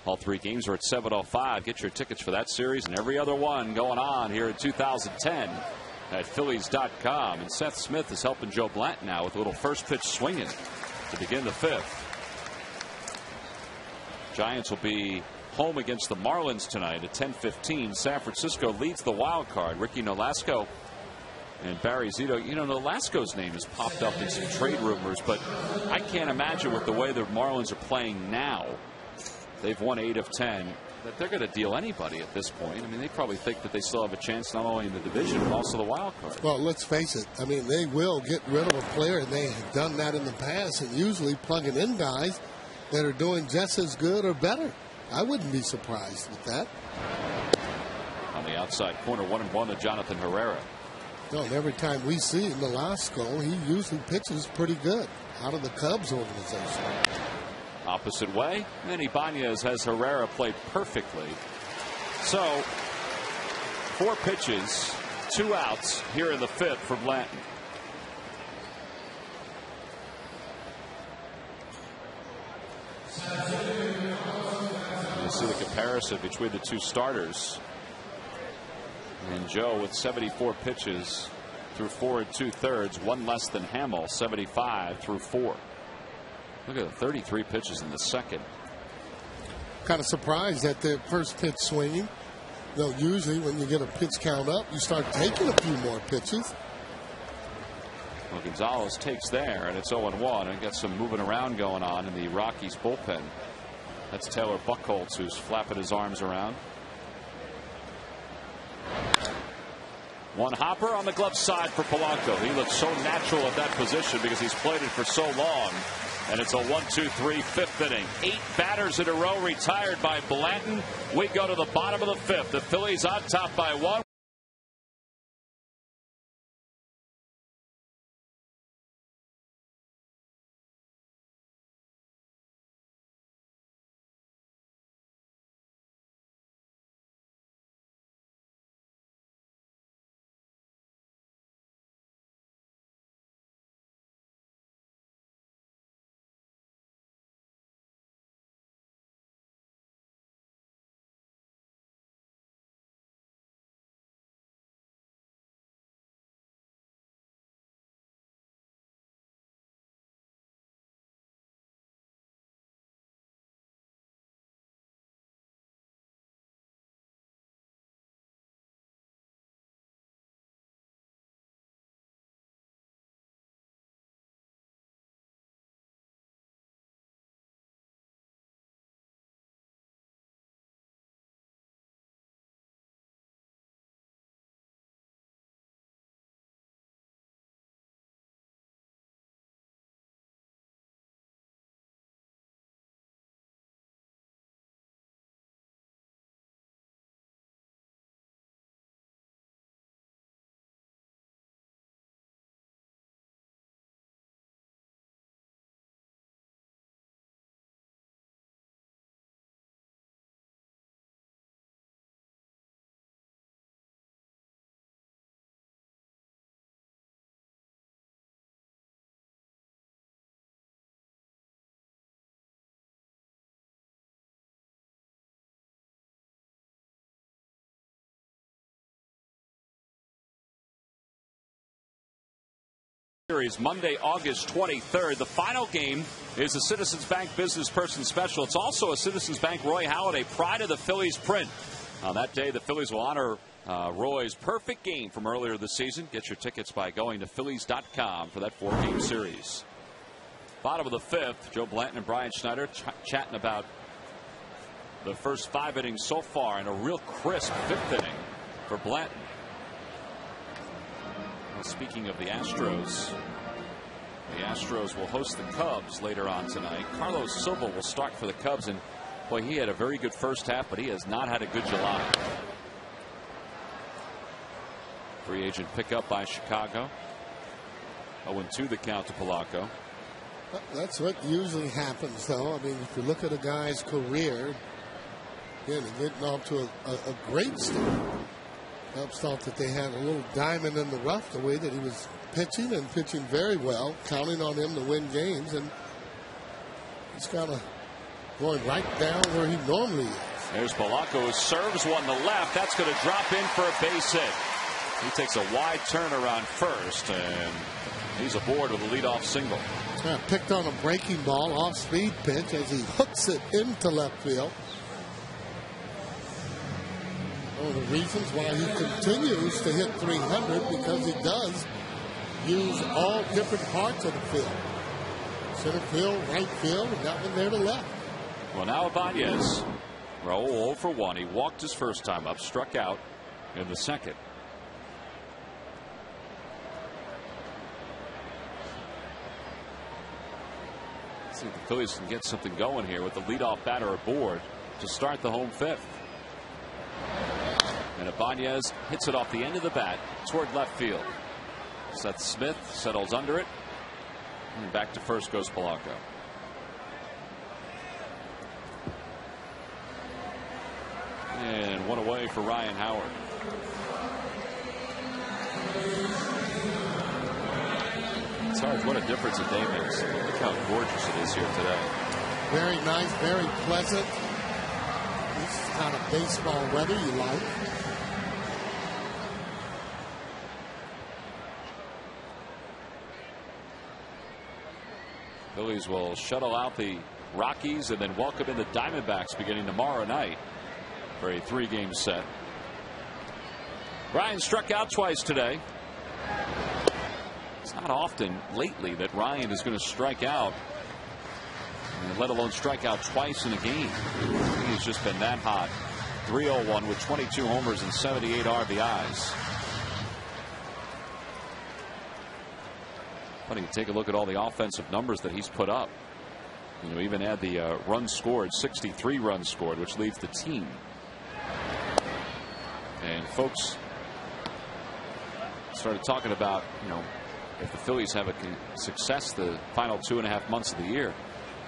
All 3 games are at 7:05. Get your tickets for that series and every other one going on here in 2010 at Phillies.com. And Seth Smith is helping Joe Blanton now with a little first pitch swinging to begin the 5th. Giants will be home against the Marlins tonight at 10:15. San Francisco leads the wild card. Ricky Nolasco and Barry Zito. You know, Nolasco's name has popped up in some trade rumors, but I can't imagine with the way the Marlins are playing now. They've won 8 of 10. That they're going to deal anybody at this point. I mean, they probably think that they still have a chance not only in the division but also the wild card. Well, let's face it. I mean, they will get rid of a player, and they have done that in the past, and usually plugging in guys that are doing just as good or better. I wouldn't be surprised with that. On the outside corner, 1-1 to Jonathan Herrera. No, and every time we see Nolasco, he usually pitches pretty good out of the Cubs organization. Opposite way, and Ibanez has Herrera play perfectly. So 4 pitches, 2 outs here in the 5th for Blanton. You see the comparison between the 2 starters. And Joe with 74 pitches through 4 2/3, 1 less than Hamill, 75 through 4. Look at the 33 pitches in the second. Kind of surprised at the first pitch swinging. Though usually when you get a pitch count up, you start taking a few more pitches. Well, Gonzalez takes there, and it's 0-1, and got some moving around going on in the Rockies bullpen. That's Taylor Buchholz, who's flapping his arms around. One hopper on the glove side for Polanco. He looks so natural at that position because he's played it for so long. And it's a 1-2-3 5th inning. 8 batters in a row retired by Blanton. We go to the bottom of the 5th. The Phillies on top by 1. Series Monday, August 23rd. The final game is a Citizens Bank Business Person Special. It's also a Citizens Bank Roy Halladay Pride of the Phillies print. On that day, the Phillies will honor Roy's perfect game from earlier this season. Get your tickets by going to Phillies.com for that 4-game series. Bottom of the 5th, Joe Blanton and Brian Schneider chatting about the first 5 innings so far, and a real crisp 5th inning for Blanton. Speaking of the Astros will host the Cubs later on tonight. Carlos Silva will start for the Cubs, and boy, he had a very good first half, but he has not had a good July. Free agent pickup by Chicago. 0-2 the count to Polanco. That's what usually happens, though. I mean, if you look at a guy's career, again, getting off to a great start. Cubs thought that they had a little diamond in the rough the way that he was pitching and pitching very well, counting on him to win games, and he's kind of going right down where he normally is. There's Polanco who serves one to left. That's going to drop in for a base hit. He takes a wide turn around first, and he's aboard with a leadoff single. Picked on a breaking ball, off-speed pitch as he hooks it into left field. One of the reasons why he continues to hit 300, because he does use all different parts of the field. Center field, right field, and that one there to left. Well, now Ibanez. Raul 0 for 1. He walked his first time up, struck out in the second. See if the Phillies can get something going here with the leadoff batter aboard to start the home fifth. And Ibanez hits it off the end of the bat toward left field. Seth Smith settles under it. And back to first goes Polanco. And one away for Ryan Howard. It's hard. What a difference a day makes. Look how gorgeous it is here today. Very nice, very pleasant. This is kind of baseball weather you like. Phillies will shuttle out the Rockies and then welcome in the Diamondbacks beginning tomorrow night for a 3-game set. Ryan struck out twice today. It's not often lately that Ryan is going to strike out, let alone strike out twice in a game. He's just been that hot. 301 with 22 homers and 78 RBIs. Funny, take a look at all the offensive numbers that he's put up. You know, even add the runs scored, 63 runs scored, which leads the team. And folks started talking about, you know, if the Phillies have a success the final 2.5 months of the year,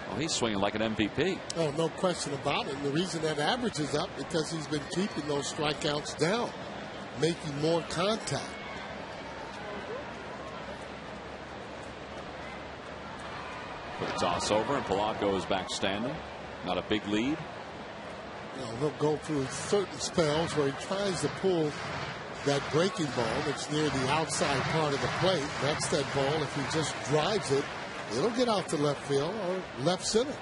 well, he's swinging like an MVP. Oh, no question about it. And the reason that average is up because he's been keeping those strikeouts down, making more contact. Put a toss over, and Polanco is back standing. Not a big lead. You know, he'll go through certain spells where he tries to pull that breaking ball that's near the outside part of the plate. That's that ball. If he just drives it, it'll get out to left field or left center.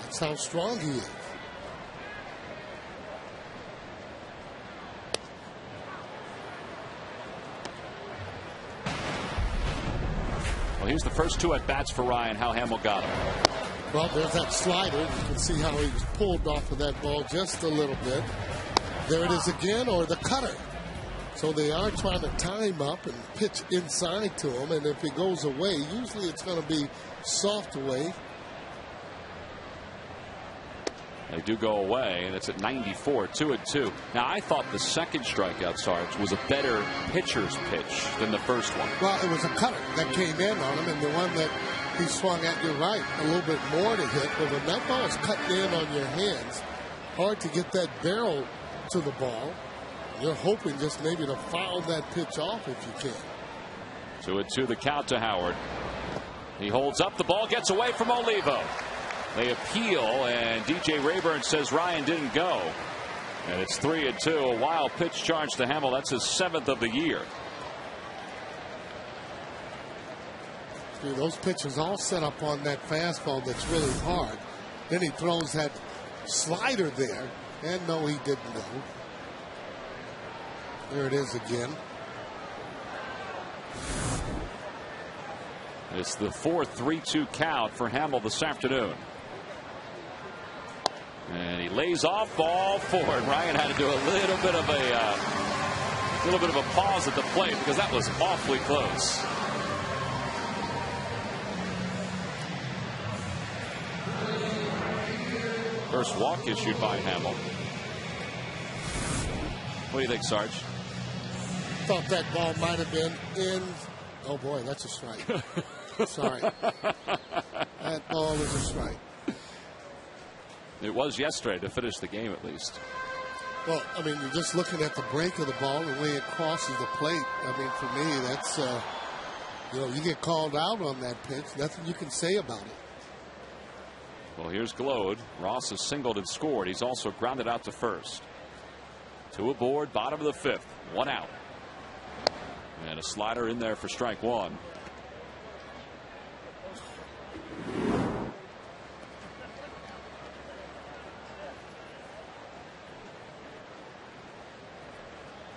That's how strong he is. Well, here's the first 2 at bats for Ryan. How Hamill got him. Well, there's that slider. You can see how he pulled off of that ball just a little bit. There it is again, or the cutter. So they are trying to tie him up and pitch inside to him. And if he goes away, usually it's going to be soft away. They do go away, and it's at 94, 2-2. Now, I thought the second strikeout, Sarge, was a better pitcher's pitch than the first one. Well, it was a cutter that came in on him, and the one that he swung at, you're right, a little bit more to hit. But when that ball is cutting in on your hands, hard to get that barrel to the ball. You're hoping just maybe to foul that pitch off if you can. 2-2 the count to Howard. He holds up. The ball gets away from Olivo. They appeal, and DJ Rayburn says Ryan didn't go. And it's 3-2. A wild pitch charge to Hamill. That's his 7th of the year. See, those pitches all set up on that fastball that's really hard. Then he throws that slider there. And no, he didn't go. There it is again. It's the 4th 3-2 count for Hamill this afternoon. And he lays off, ball 4. Ryan had to do a little bit of a pause at the plate because that was awfully close. First walk issued by Hamill. What do you think, Sarge? Thought that ball might have been in. Oh boy, that's a strike. Sorry. That ball is a strike. It was yesterday to finish the game, at least. Well, I mean, you're just looking at the break of the ball and the way it crosses the plate. I mean, for me, that's, you get called out on that pitch. Nothing you can say about it. Well, here's Glode. Ross has singled and scored. He's also grounded out to first. 2 aboard, bottom of the 5th. 1 out. And a slider in there for strike 1.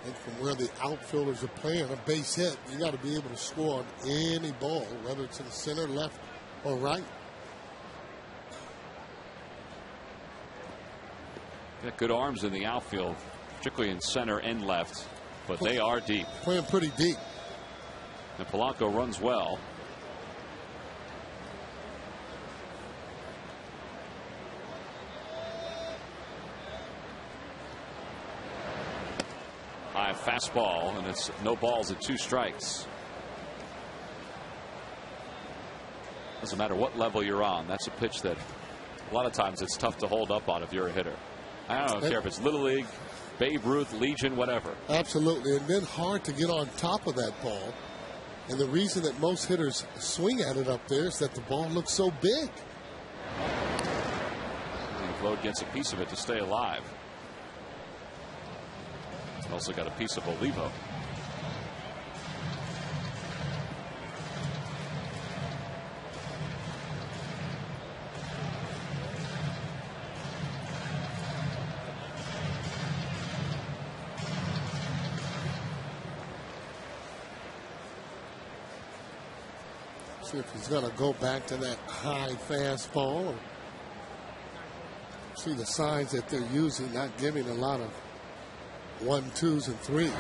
And from where the outfielders are playing, a base hit, you got to be able to score on any ball, whether it's in the center, left, or right. Got good arms in the outfield, particularly in center and left, but they are deep. Playing pretty deep. And Polanco runs well. High fastball, and it's no balls at 2 strikes. Doesn't matter what level you're on. That's a pitch that a lot of times it's tough to hold up on if you're a hitter. I don't care if it's Little League, Babe Ruth, Legion, whatever. Absolutely. And then hard to get on top of that ball. And the reason that most hitters swing at it up there is that the ball looks so big. And Glode gets a piece of it to stay alive. Also got a piece of Olivo. See if he's going to go back to that high fastball. See the signs that they're using, not giving a lot of 1, 2s, and 3s.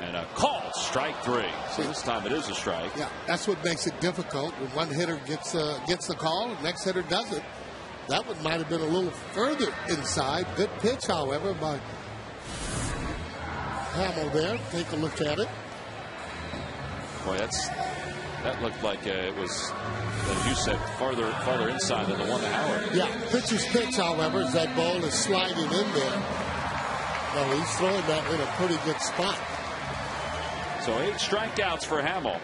And a call, strike 3. So this time it is a strike. Yeah, that's what makes it difficult. When one hitter gets the call, the next hitter doesn't. That one might have been a little further inside. Good pitch, however, by Hamill there. Take a look at it. Boy, that looked like it was, as you said, farther inside than the one to Howard. Yeah, pitcher's pitch, however, as that ball is sliding in there. Well, he's throwing that in a pretty good spot. So 8 strikeouts for Hamill.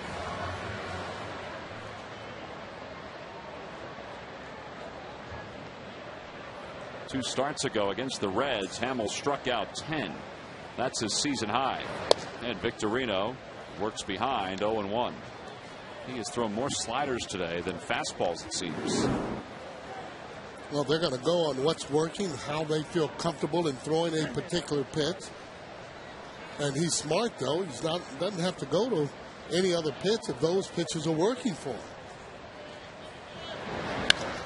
Two starts ago against the Reds, Hamill struck out 10. That's his season high. And Victorino works behind 0-1. He has thrown more sliders today than fastballs, it seems. Well, they're going to go on what's working, how they feel comfortable in throwing a particular pitch. And he's smart, though. Doesn't have to go to any other pitch if those pitches are working for him.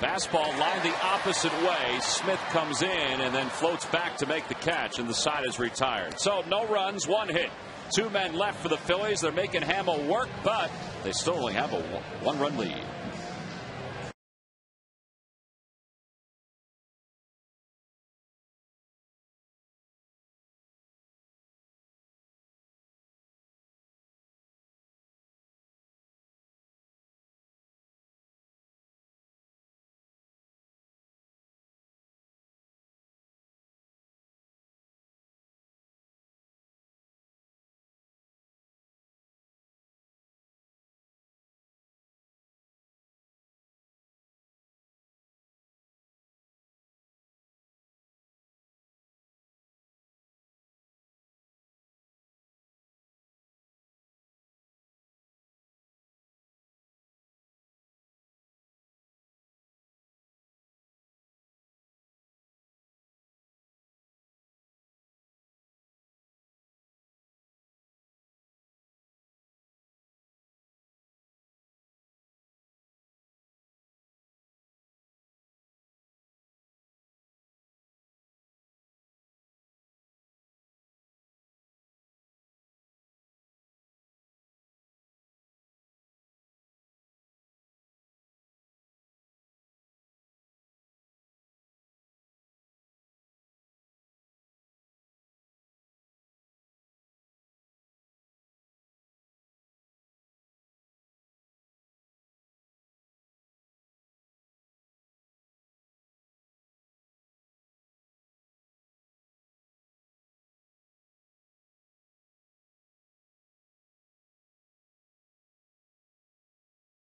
Fastball lined the opposite way. Smith comes in and then floats back to make the catch, and the side is retired. So no runs, 1 hit. 2 men left for the Phillies. They're making Hamill work, but they still only have a 1-run lead.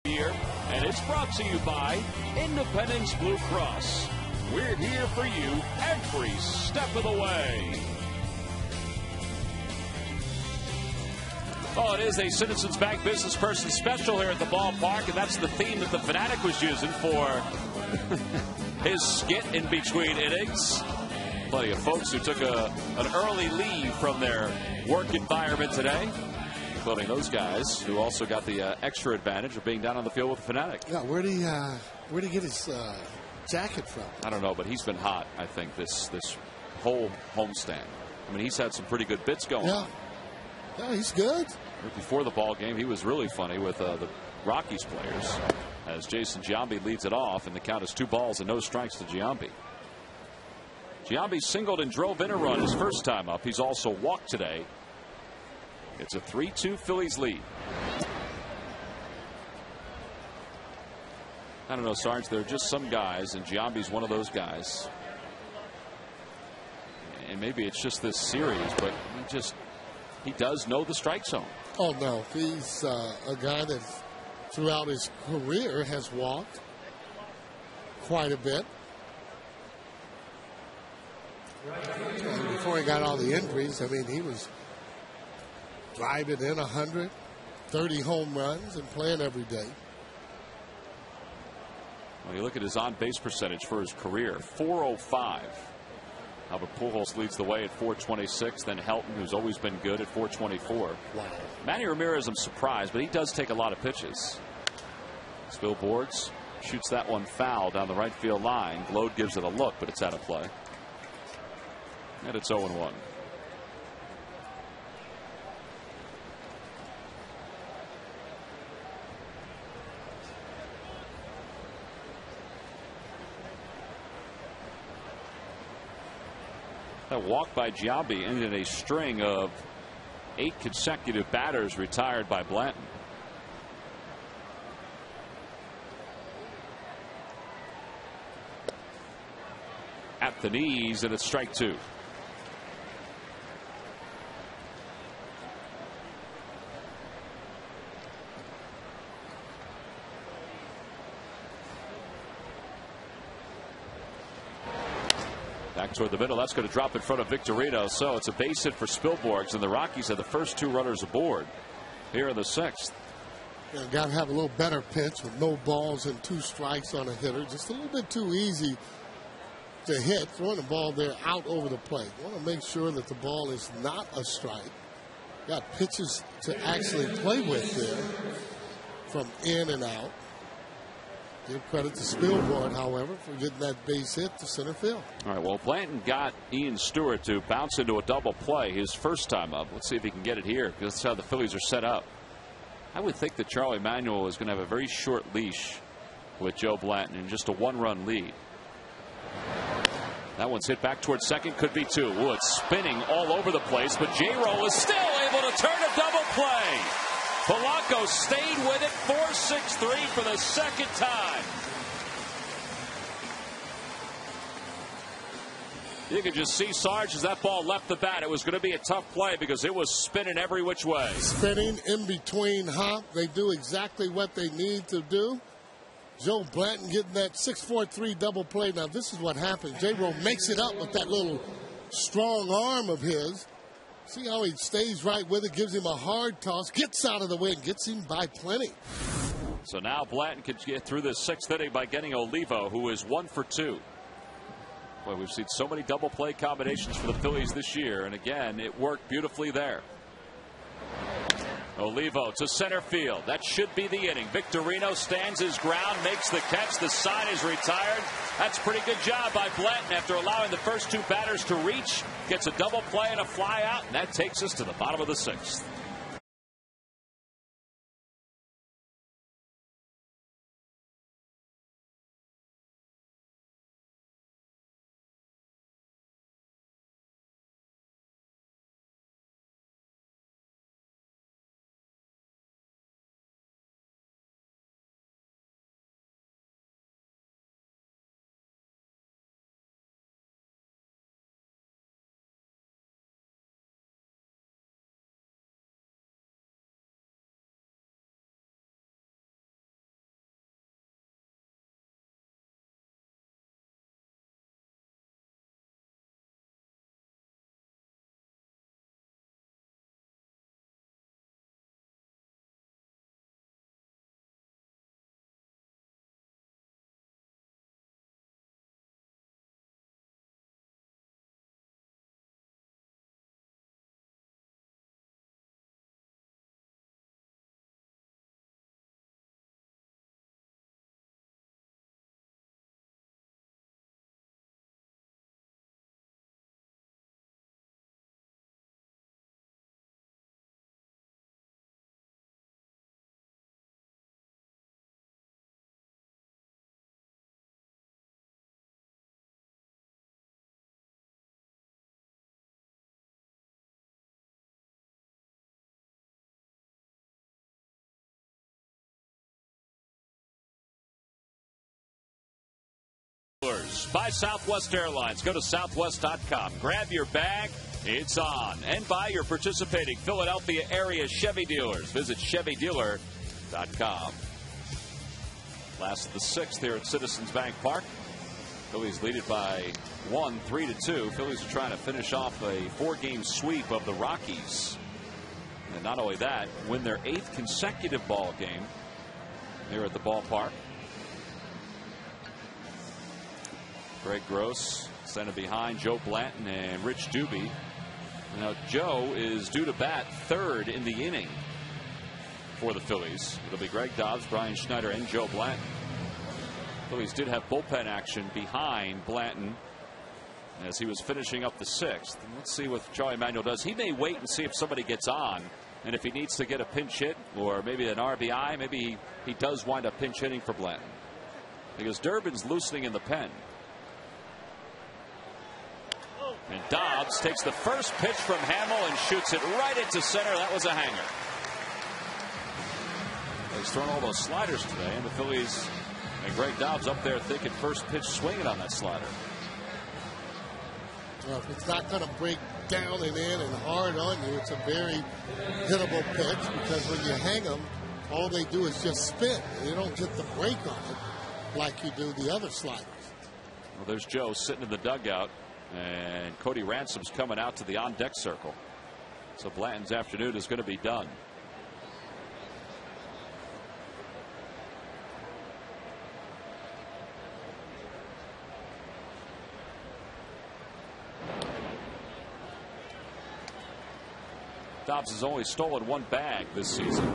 Here, and it's brought to you by Independence Blue Cross. We're here for you every step of the way. Oh, it is a Citizens Bank Business Person Special here at the ballpark, and that's the theme that the Fanatic was using for his skit in between innings. Plenty of folks who took an early leave from their work environment today, including those guys who also got the extra advantage of being down on the field with the Fanatic. Yeah, where'd he get his jacket from? I don't know, but he's been hot, I think, this whole homestand. I mean, he's had some pretty good bits going. Yeah, he's good. Before the ball game, he was really funny with the Rockies players as Jason Giambi leads it off, and the count is 2 balls and no strikes to Giambi. Giambi singled and drove in a run his first time up. He's also walked today. It's a 3-2 Phillies lead. I don't know, Sarge. There are just some guys, and Giambi's one of those guys. And maybe it's just this series, but he does know the strike zone. Oh, no. He's a guy that throughout his career has walked quite a bit. And before he got all the injuries, I mean, he was driving in 130 home runs and playing every day. Well, you look at his on-base percentage for his career, 405. Albert Pujols leads the way at 426. Then Helton, who's always been good, at 424. Wow. Manny Ramirez, I'm surprised, but he does take a lot of pitches. Spilborghs shoots that one foul down the right field line. Glode gives it a look, but it's out of play. And it's 0-1. That walk by Giambi ended a string of 8 consecutive batters retired by Blanton. At the knees, and it's strike 2. Back toward the middle. That's going to drop in front of Victorino. So it's a base hit for Spilborghs, and the Rockies have the first 2 runners aboard here in the 6th. Yeah, got to have a little better pitch with no balls and 2 strikes on a hitter. Just a little bit too easy to hit. Throwing the ball there out over the plate. Want to make sure that the ball is not a strike. Got pitches to actually play with there from in and out. Give credit to Spilborghs, however, for getting that base hit to center field. All right, well, Blanton got Ian Stewart to bounce into a double play his first time up. Let's see if he can get it here, because that's how the Phillies are set up. I would think that Charlie Manuel is going to have a very short leash with Joe Blanton in just a 1-run lead. That one's hit back towards second, could be 2. Ooh, it's spinning all over the place, but J-Roll is still able to turn a double play. Polanco stayed with it, 4-6-3 for the second time. You can just see, Sarge, as that ball left the bat, it was going to be a tough play because it was spinning every which way. Spinning in between hop. They do exactly what they need to do. Joe Blanton getting that 6-4-3 double play. Now, this is what happens. J-Roll makes it up with that little strong arm of his. See how he stays right with it, gives him a hard toss, gets out of the way, and gets him by plenty. So now Blanton can get through this 6th inning by getting Olivo, who is 1 for 2. Boy, we've seen so many double play combinations for the Phillies this year, and again, it worked beautifully there. Olivo to center field. That should be the inning. Victorino stands his ground, makes the catch. The side is retired. That's a pretty good job by Blanton after allowing the first 2 batters to reach. Gets a double play and a fly out, and that takes us to the bottom of the 6th. by Southwest Airlines. Go to southwest.com. Grab your bag. It's on. And by your participating Philadelphia area Chevy dealers. Visit ChevyDealer.com. Last of the sixth here at Citizens Bank Park. Phillies lead it by 1, 3-2. Phillies are trying to finish off a 4-game sweep of the Rockies. And not only that, win their 8th consecutive ball game here at the ballpark. Greg Gross standing behind Joe Blanton and Rich Doobie. Now Joe is due to bat third in the inning for the Phillies. It'll be Greg Dobbs, Brian Schneider, and Joe Blanton. Phillies did have bullpen action behind Blanton as he was finishing up the 6th. And let's see what Joey Manuel does. He may wait and see if somebody gets on, and if he needs to get a pinch hit or maybe an RBI, maybe he does wind up pinch hitting for Blanton, because Durbin's loosening in the pen. And Dobbs takes the first pitch from Hamill and shoots it right into center. That was a hanger. He's thrown all those sliders today, and the Phillies and Greg Dobbs up there thinking first pitch swinging on that slider. Well, if it's not going to break down and in and hard on you, it's a very hittable pitch, because when you hang them, all they do is just spin. You don't get the break on it like you do the other sliders. Well, there's Joe sitting in the dugout, and Cody Ransom's coming out to the on-deck circle. So Blanton's afternoon is going to be done. Dobbs has only stolen 1 bag this season.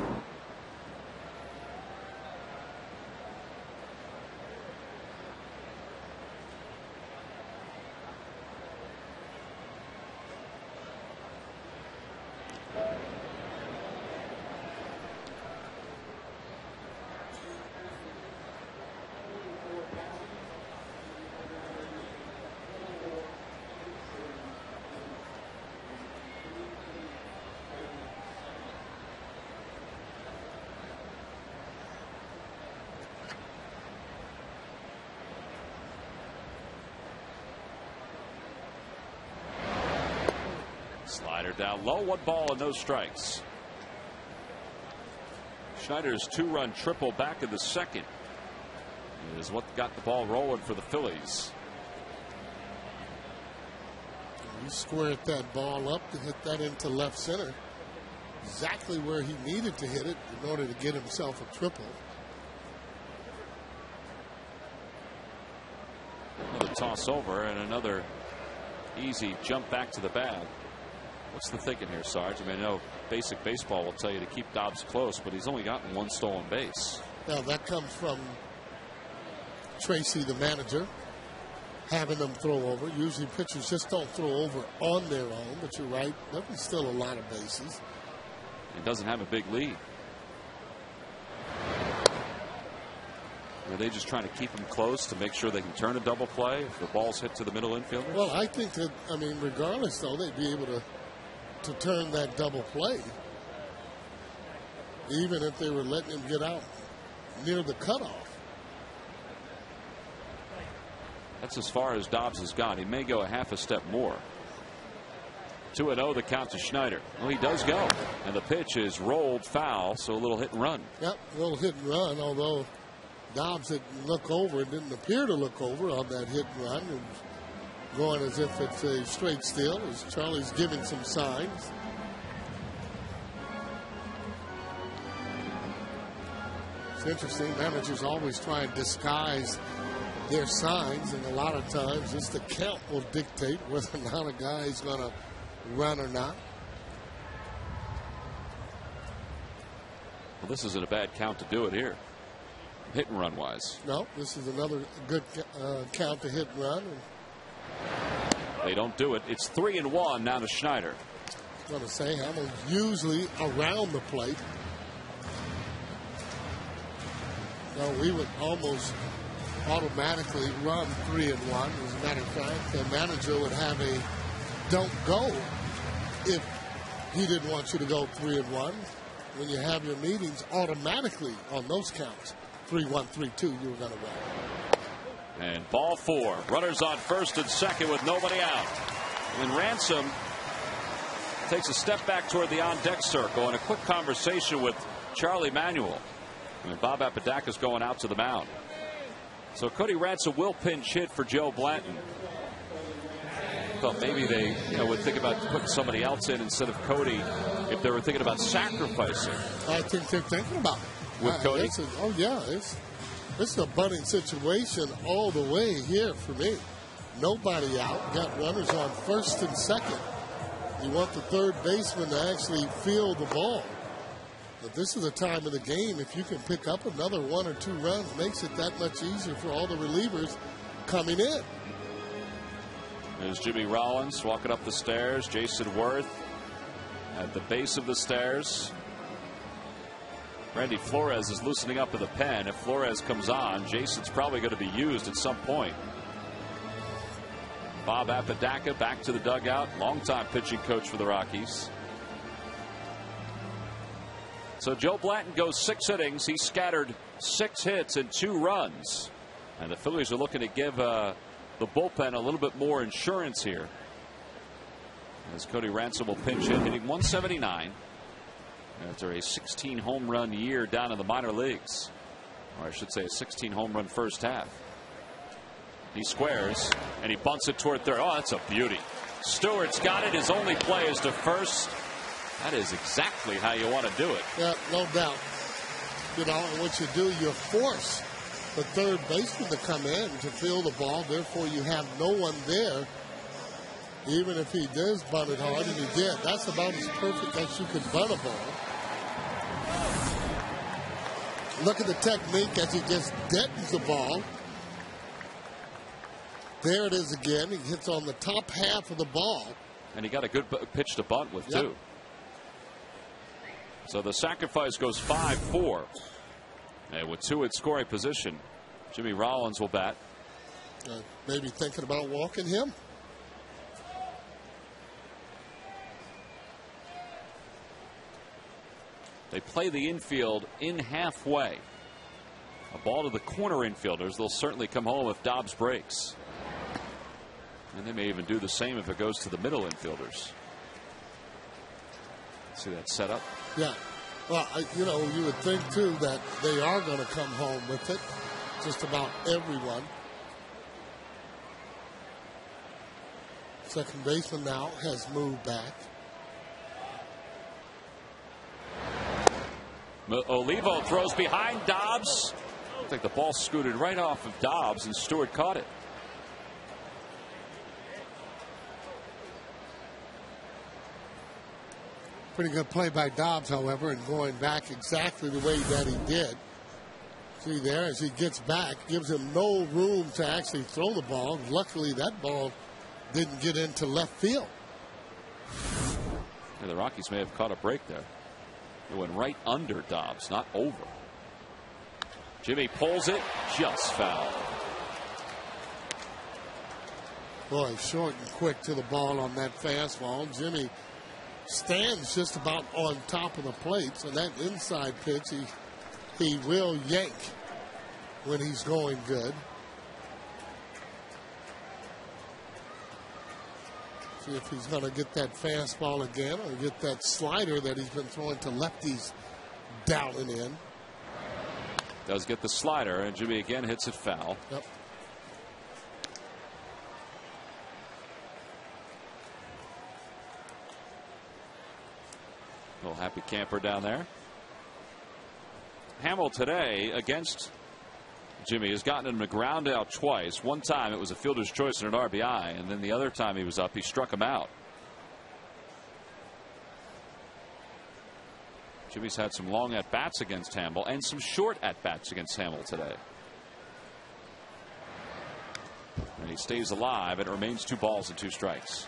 Slider down low, 1 ball and no strikes. Schneider's 2-run triple back in the 2nd is what got the ball rolling for the Phillies. He squared that ball up to hit that into left center, exactly where he needed to hit it in order to get himself a triple. Another toss over and another easy jump back to the bag. What's the thinking here, Sarge? I mean, I know basic baseball will tell you to keep Dobbs close, but he's only gotten 1 stolen base. Now, that comes from Tracy, the manager, having them throw over. Usually pitchers just don't throw over on their own, but you're right. There's still a lot of bases. He doesn't have a big lead. Are they just trying to keep him close to make sure they can turn a double play if the ball's hit to the middle infielder? Well, I think that, I mean, regardless, though, they'd be able to turn that double play, even if they were letting him get out near the cutoff. That's as far as Dobbs has gone. He may go a half a step more. 2-0 the count to Schneider. Well, he does go, and the pitch is rolled foul, so a little hit and run. Yep, a little hit and run, although Dobbs didn't look over, didn't appear to look over on that hit and run, and going as if it's a straight steal, as Charlie's giving some signs. It's interesting. Managers always try and disguise their signs, and a lot of times just the count will dictate whether or not a guy is going to run or not. Well, this isn't a bad count to do it here, hit and run wise. No, this is another good count to hit and run. They don't do it. It's 3-1 now to Schneider. I was going to say, Hamill's usually around the plate. No, we would almost automatically run 3-1. As a matter of fact, the manager would have a don't go if he didn't want you to go 3-1. When you have your meetings, automatically on those counts, 3-1, 3-2, you were going to run. And ball 4. Runners on first and second with nobody out. And Ransom takes a step back toward the on-deck circle and a quick conversation with Charlie Manuel. And Bob Apodaca's going out to the mound. So Cody Ransom will pinch hit for Joe Blanton. Thought maybe they would think about putting somebody else in instead of Cody if they were thinking about sacrificing. I think they're thinking about it. With Cody? This is a bunting situation all the way here for me. Nobody out. Got runners on first and second. You want the third baseman to actually field the ball. But this is the time of the game. If you can pick up another 1 or 2 runs, makes it that much easier for all the relievers coming in. There's Jimmy Rollins walking up the stairs. Jason Worth at the base of the stairs. Randy Flores is loosening up in the pen. If Flores comes on, Jason's probably going to be used at some point. Bob Apodaca back to the dugout. Longtime pitching coach for the Rockies. So Joe Blanton goes 6 innings. He scattered 6 hits and 2 runs. And the Phillies are looking to give the bullpen a little bit more insurance here. As Cody Ransom will pinch hit, hitting 179. After a 16 home run year down in the minor leagues. Or I should say a 16 home run first half. He squares and he bunts it toward third. Oh, that's a beauty. Stewart's got it. His only play is to first. That is exactly how you want to do it. Yeah, no doubt. And what you do, you force the third baseman to come in to field the ball. Therefore, you have no one there. Even if he does bunt it hard, and he did, that's about as perfect as you can bunt a ball. Look at the technique as he just deadens the ball. There it is again. He hits on the top half of the ball. And he got a good pitch to bunt with, too. So the sacrifice goes 5-4. And with 2 at scoring position, Jimmy Rollins will bat. Maybe thinking about walking him. They play the infield in halfway. A ball to the corner infielders. They'll certainly come home if Dobbs breaks. And they may even do the same if it goes to the middle infielders. See that setup? Yeah. Well, you would think, too, that they are going to come home with it. Just about everyone. Second baseman now has moved back. Olivo throws behind Dobbs. I think the ball scooted right off of Dobbs, and Stewart caught it. Pretty good play by Dobbs, however, and going back exactly the way that he did. See there, as he gets back, gives him no room to actually throw the ball. Luckily, that ball didn't get into left field. Yeah, the Rockies may have caught a break there. It went right under Dobbs, not over. Jimmy pulls it, just foul. Boy, short and quick to the ball on that fastball. Jimmy stands just about on top of the plate, so that inside pitch he will yank when he's going good. See if he's going to get that fastball again or get that slider that he's been throwing to lefties dialing in. Does get the slider, and Jimmy again hits it foul. Yep. Little happy camper down there. Hamill today against Jimmy has gotten him to ground out twice. One time it was a fielder's choice and an RBI, and then the other time he was up, he struck him out. Jimmy's had some long at-bats against Hamill and some short at-bats against Hamill today. And he stays alive, and it remains 2 balls and 2 strikes.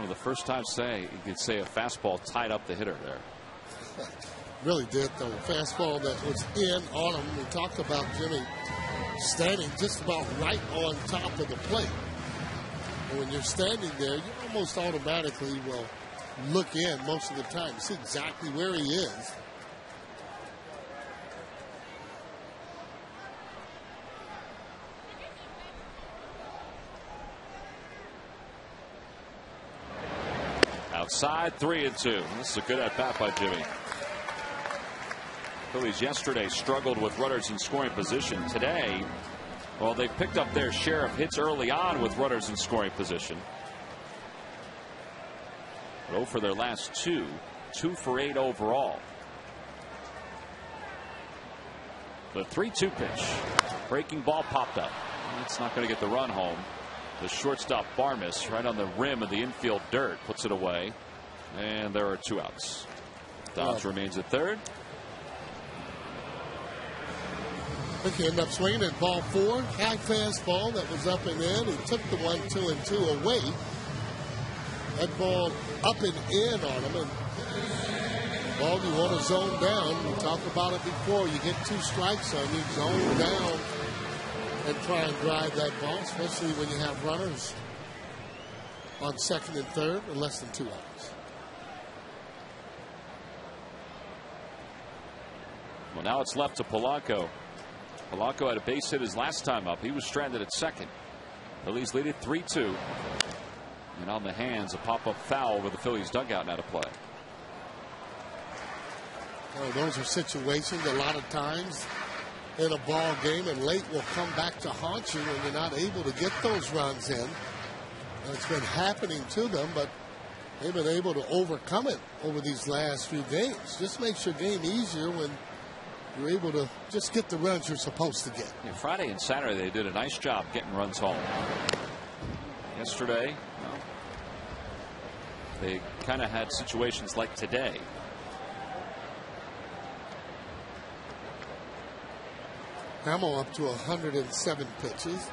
of the first times you could say a fastball tied up the hitter there. Really did, though. Fastball that was in on him. We talked about Jimmy standing just about right on top of the plate. And when you're standing there, you almost automatically will look in most of the time, see exactly where he is. Outside, 3-2. This is a good at bat by Jimmy. Phillies yesterday struggled with runners in scoring position. Today, well, they picked up their share of hits early on with runners in scoring position. 0 for their last 2. 2 for 8 overall. The 3-2 pitch. Breaking ball popped up. It's not going to get the run home. The shortstop Barmes right on the rim of the infield dirt puts it away. And there are 2 outs. Dobbs remains at third. I think he ended up swinging at ball 4. High fastball that was up and in. He took the 1, 2, and 2 away. That ball up and in on him. And ball you want to zone down. We talked about it before. You get 2 strikes on you, zone down and try and drive that ball, especially when you have runners on second and third or less than 2 outs. Well, now it's left to Polanco. Polanco had a base hit his last time up. He was stranded at second. Phillies lead it 3-2. And on the hands, a pop-up foul over the Phillies dugout now to play. Well, those are situations a lot of times in a ball game, and late will come back to haunt you when you're not able to get those runs in. And it's been happening to them, but they've been able to overcome it over these last few games. Just makes your game easier when you're able to just get the runs you're supposed to get. Yeah, Friday and Saturday they did a nice job getting runs home. Yesterday, well, they kind of had situations like today. Hamill up to 107 pitches.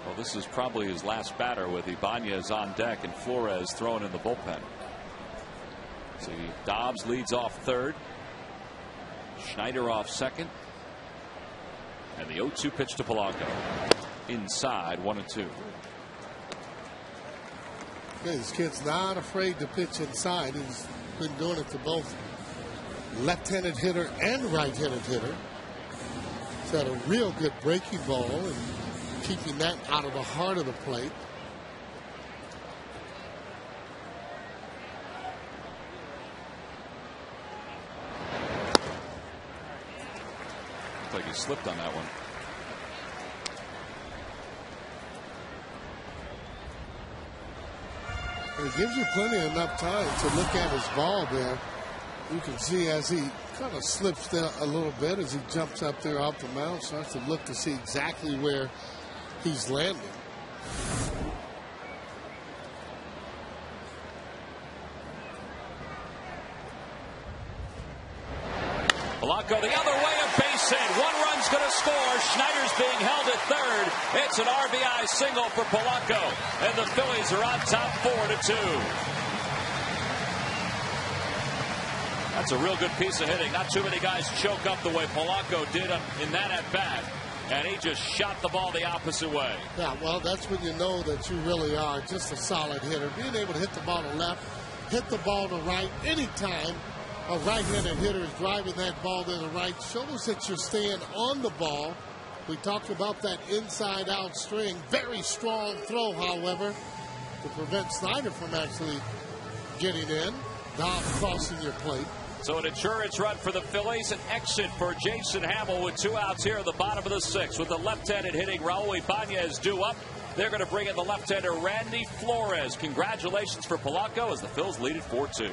Well, this is probably his last batter with Ibanez on deck and Flores thrown in the bullpen. See, Dobbs leads off third. Schneider off second. And the 0-2 pitch to Polanco. Inside, 1-2. Yeah, this kid's not afraid to pitch inside. He's been doing it to both left-handed hitter and right-handed hitter. He's had a real good breaking ball and keeping that out of the heart of the plate. Looks like he slipped on that one. It gives you plenty enough time to look at his ball there. You can see as he kind of slips down a little bit as he jumps up there off the mound, starts to look to see exactly where he's landing. Polanco the other way, a base hit. 1 run's going to score. Schneider's being held at third. It's an RBI single for Polanco, and the Phillies are on top 4-2. That's a real good piece of hitting. Not too many guys choke up the way Polanco did in that at bat, and he just shot the ball the opposite way. Yeah, well, that's when you know that you really are just a solid hitter. Being able to hit the ball to left, hit the ball to right, anytime a right-handed hitter is driving that ball to the right, shows that you're staying on the ball. We talked about that inside-out string. Very strong throw, however, to prevent Snyder from actually getting in. Dobbs crossing your plate. So an insurance run for the Phillies, an exit for Jason Hamill with 2 outs here at the bottom of the 6th. With the left-handed hitting Raul Ibanez due up, they're going to bring in the left-hander Randy Flores. Congratulations for Polanco as the Phils lead it 4-2.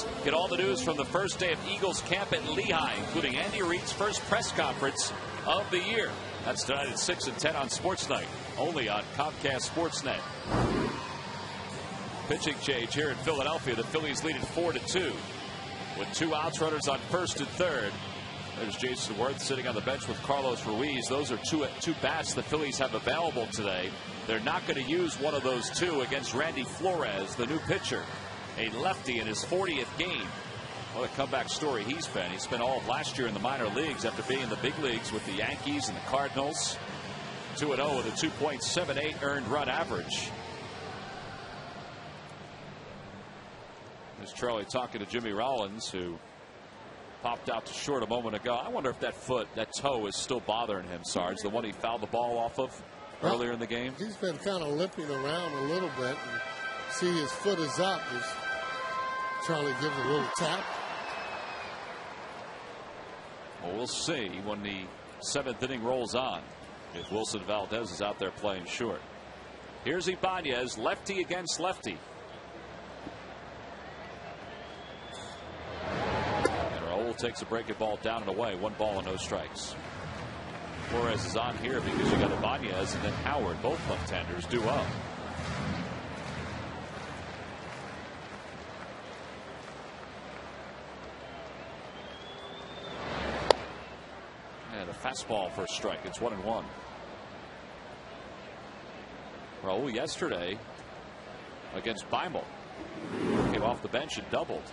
Phillies get all the news from the first day of Eagles camp at Lehigh, including Andy Reid's first press conference of the year. That's tonight at 6 and 10 on Sports Night, only on Comcast Sportsnet. Pitching change here in Philadelphia. The Phillies lead it 4-2 with 2 outs, runners on first and third. There's Jason Worth sitting on the bench with Carlos Ruiz. Those are two bats the Phillies have available today. They're not going to use one of those 2 against Randy Flores, the new pitcher, a lefty in his 40th game. What a comeback story he's been. He spent all of last year in the minor leagues after being in the big leagues with the Yankees and the Cardinals. 2-0 with a 2.78 earned run average. There's Charlie talking to Jimmy Rollins, who popped out to short a moment ago. I wonder if that toe is still bothering him, Sarge, the one he fouled the ball off of earlier in the game. He's been kind of limping around a little bit. And see, his foot is up as Charlie gives a little tap. Well, we'll see when the 7th inning rolls on if Wilson Valdez is out there playing short. Here's Ibanez, lefty against lefty. Takes a breaking ball down and away. 1 ball and no strikes. Flores is on here because you got Ibanez and then Howard, both left-handers, due up. And a fastball for a strike. It's 1-1. Raul yesterday against Beimel came off the bench and doubled.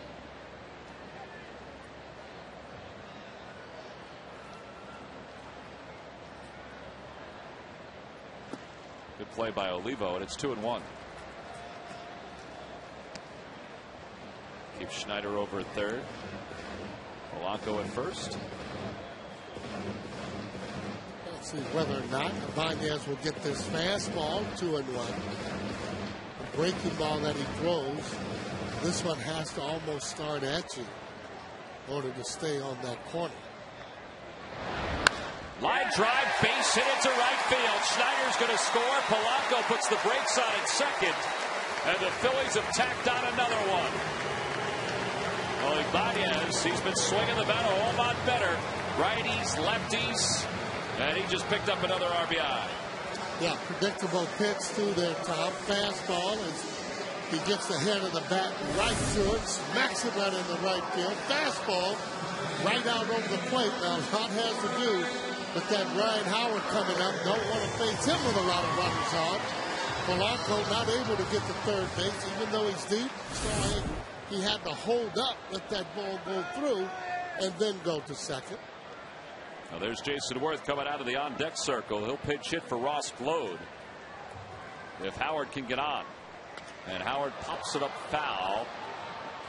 Good play by Olivo, and it's 2-1. Keep Schneider over at third. Polanco at first. Let's see whether or not Ibanez will get this fastball. 2-1. The breaking ball that he throws, this one has to almost start etching in order to stay on that corner. Line drive, base hit into right field. Schneider's going to score. Polanco puts the brakes on at second. And the Phillies have tacked on another one. Well, Ibanez, he's been swinging the bat a whole lot better. Righties, lefties. And he just picked up another RBI. Yeah, predictable pitch to their top. Fastball as he gets the head of the bat right to it. Smacks it right in the right field. Fastball right out over the plate. Now, a lot has to do with that Ryan Howard coming up. Don't want to face him with a lot of runners on. Polanco not able to get to third base, even though he's deep. So he had to hold up, let that ball go through, and then go to second. Now there's Jason Worth coming out of the on-deck circle. He'll pinch hit for Ross Glode if Howard can get on. And Howard pops it up foul.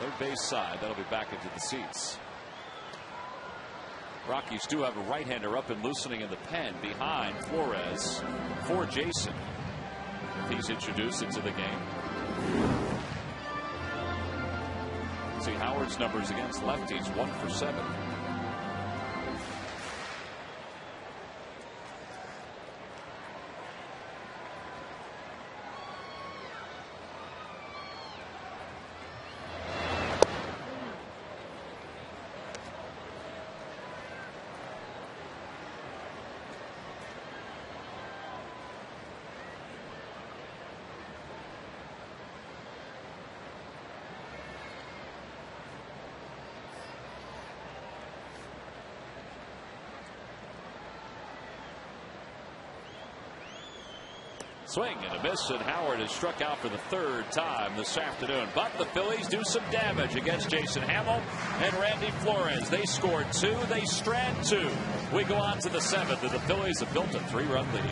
Third base side. That'll be back into the seats. Rockies do have a right-hander up and loosening in the pen behind Flores for Jason. If he's introduced into the game. See Howard's numbers against lefties, 1 for 7. Swing and a miss, and Howard has struck out for the 3rd time this afternoon. But the Phillies do some damage against Jason Hamill and Randy Flores. They scored 2, they strand 2. We go on to the 7th, and the Phillies have built a 3-run lead.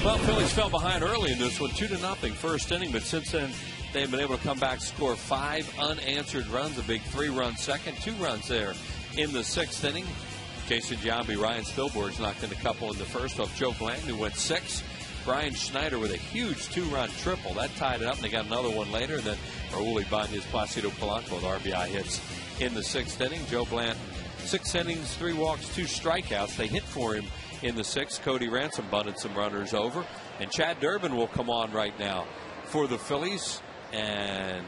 Well, Phillies fell behind early in this one, 2-0 first inning, but since then they've been able to come back, score 5 unanswered runs, a big 3-run second, 2 runs there in the 6th inning. Jason Giambi, Ryan Spilborgh's knocked in a couple in the first off Joe Blanton, who went 6. Brian Schneider with a huge 2-run triple. That tied it up, and they got another one later. Then Raul Ibanez, Placido Polanco with RBI hits in the 6th inning. Joe Blanton, 6 innings, 3 walks, 2 strikeouts. They hit for him in the 6th. Cody Ransom bunted some runners over. And Chad Durbin will come on right now for the Phillies. And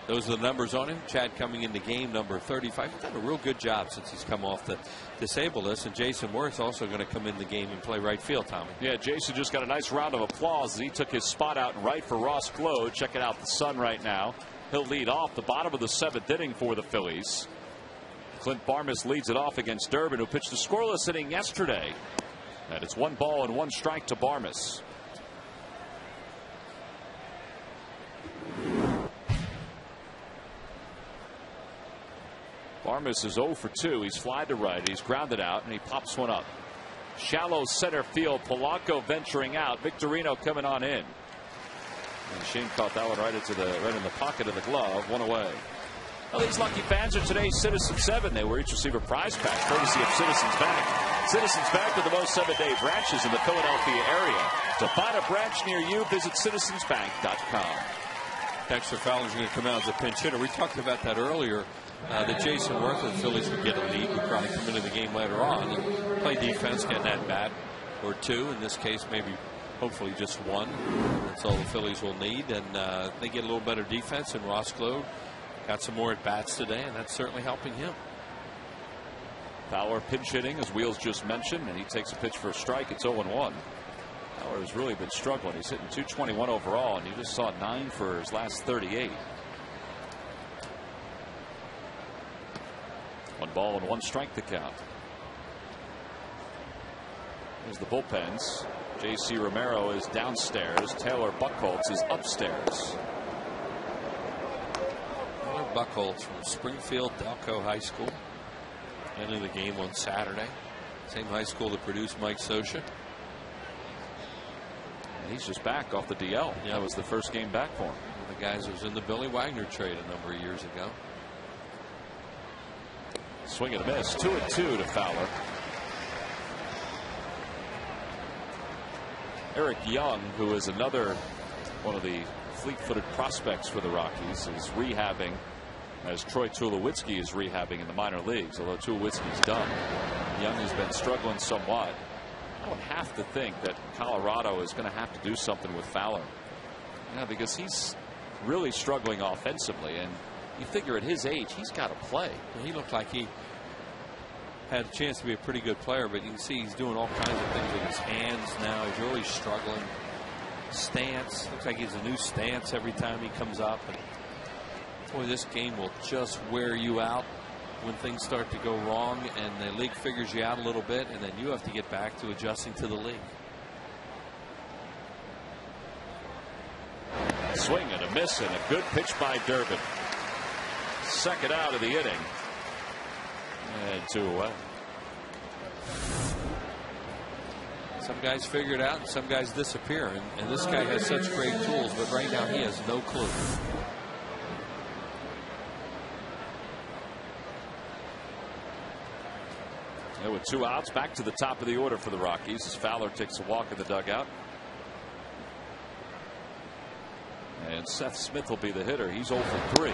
those are the numbers on him. Chad coming into game number 35. He's done a real good job since he's come off the disabled list. And Jason Worth also going to come in the game and play right field, Tommy. Yeah, Jason just got a nice round of applause as he took his spot out in right for Ross Glow. Checking out the sun right now. He'll lead off the bottom of the 7th inning for the Phillies. Clint Barmes leads it off against Durbin, who pitched a scoreless inning yesterday. And it's 1 ball and 1 strike to Barmes. Barmes is 0 for 2. He's flied to right. He's grounded out, and he pops one up. Shallow center field. Polanco venturing out. Victorino coming on in. And Shane caught that one right in the pocket of the glove. 1 away. Well, these lucky fans are today's Citizen 7. They will each receive a prize pack courtesy of Citizens Bank. Citizens Bank with the most 7-day branches in the Philadelphia area. To find a branch near you, visit citizensbank.com. Dexter Fowler's going to come out as a pinch hitter. We talked about that earlier. That Jason Worth of the Phillies would get a lead. Would probably come into the game later on and play defense, get that bat or 2. In this case, maybe hopefully just 1. That's all the Phillies will need. And they get a little better defense. And Ross Glow got some more at bats today, and that's certainly helping him. Fowler pinch hitting, as Wheels just mentioned, and he takes a pitch for a strike. It's 0-1. Fowler has really been struggling. He's hitting .221 overall, and he just saw 9 for his last 38. 1 ball and 1 strike to count. There's the bullpens. J.C. Romero is downstairs. Taylor Buchholz is upstairs. Taylor Buchholz from Springfield Delco High School. Ended the game on Saturday. Same high school that produced Mike Scioscia. And he's just back off the DL. Yeah. That was the first game back for him. One of the guys who was in the Billy Wagner trade a number of years ago. Swing and a miss. 2-2 to Fowler. Eric Young, who is another one of the fleet-footed prospects for the Rockies, is rehabbing as Troy Tulowitzki is rehabbing in the minor leagues. Although Tulowitzki's done, Young has been struggling somewhat. I would have to think that Colorado is going to have to do something with Fowler. Yeah, because he's really struggling offensively, and you figure at his age he's got to play. Well, he looked like he had a chance to be a pretty good player, but you can see he's doing all kinds of things with his hands now. He's really struggling. Stance, looks like he has a new stance every time he comes up. And boy, this game will just wear you out when things start to go wrong and the league figures you out a little bit, and then you have to get back to adjusting to the league. Swing and a miss, and a good pitch by Durbin. Second out of the inning. And 2 away. Some guys figure it out and some guys disappear, and this guy has such great tools, but right now he has no clue. And with 2 outs, back to the top of the order for the Rockies as Fowler takes a walk in the dugout. And Seth Smith will be the hitter. He's 0 for 3.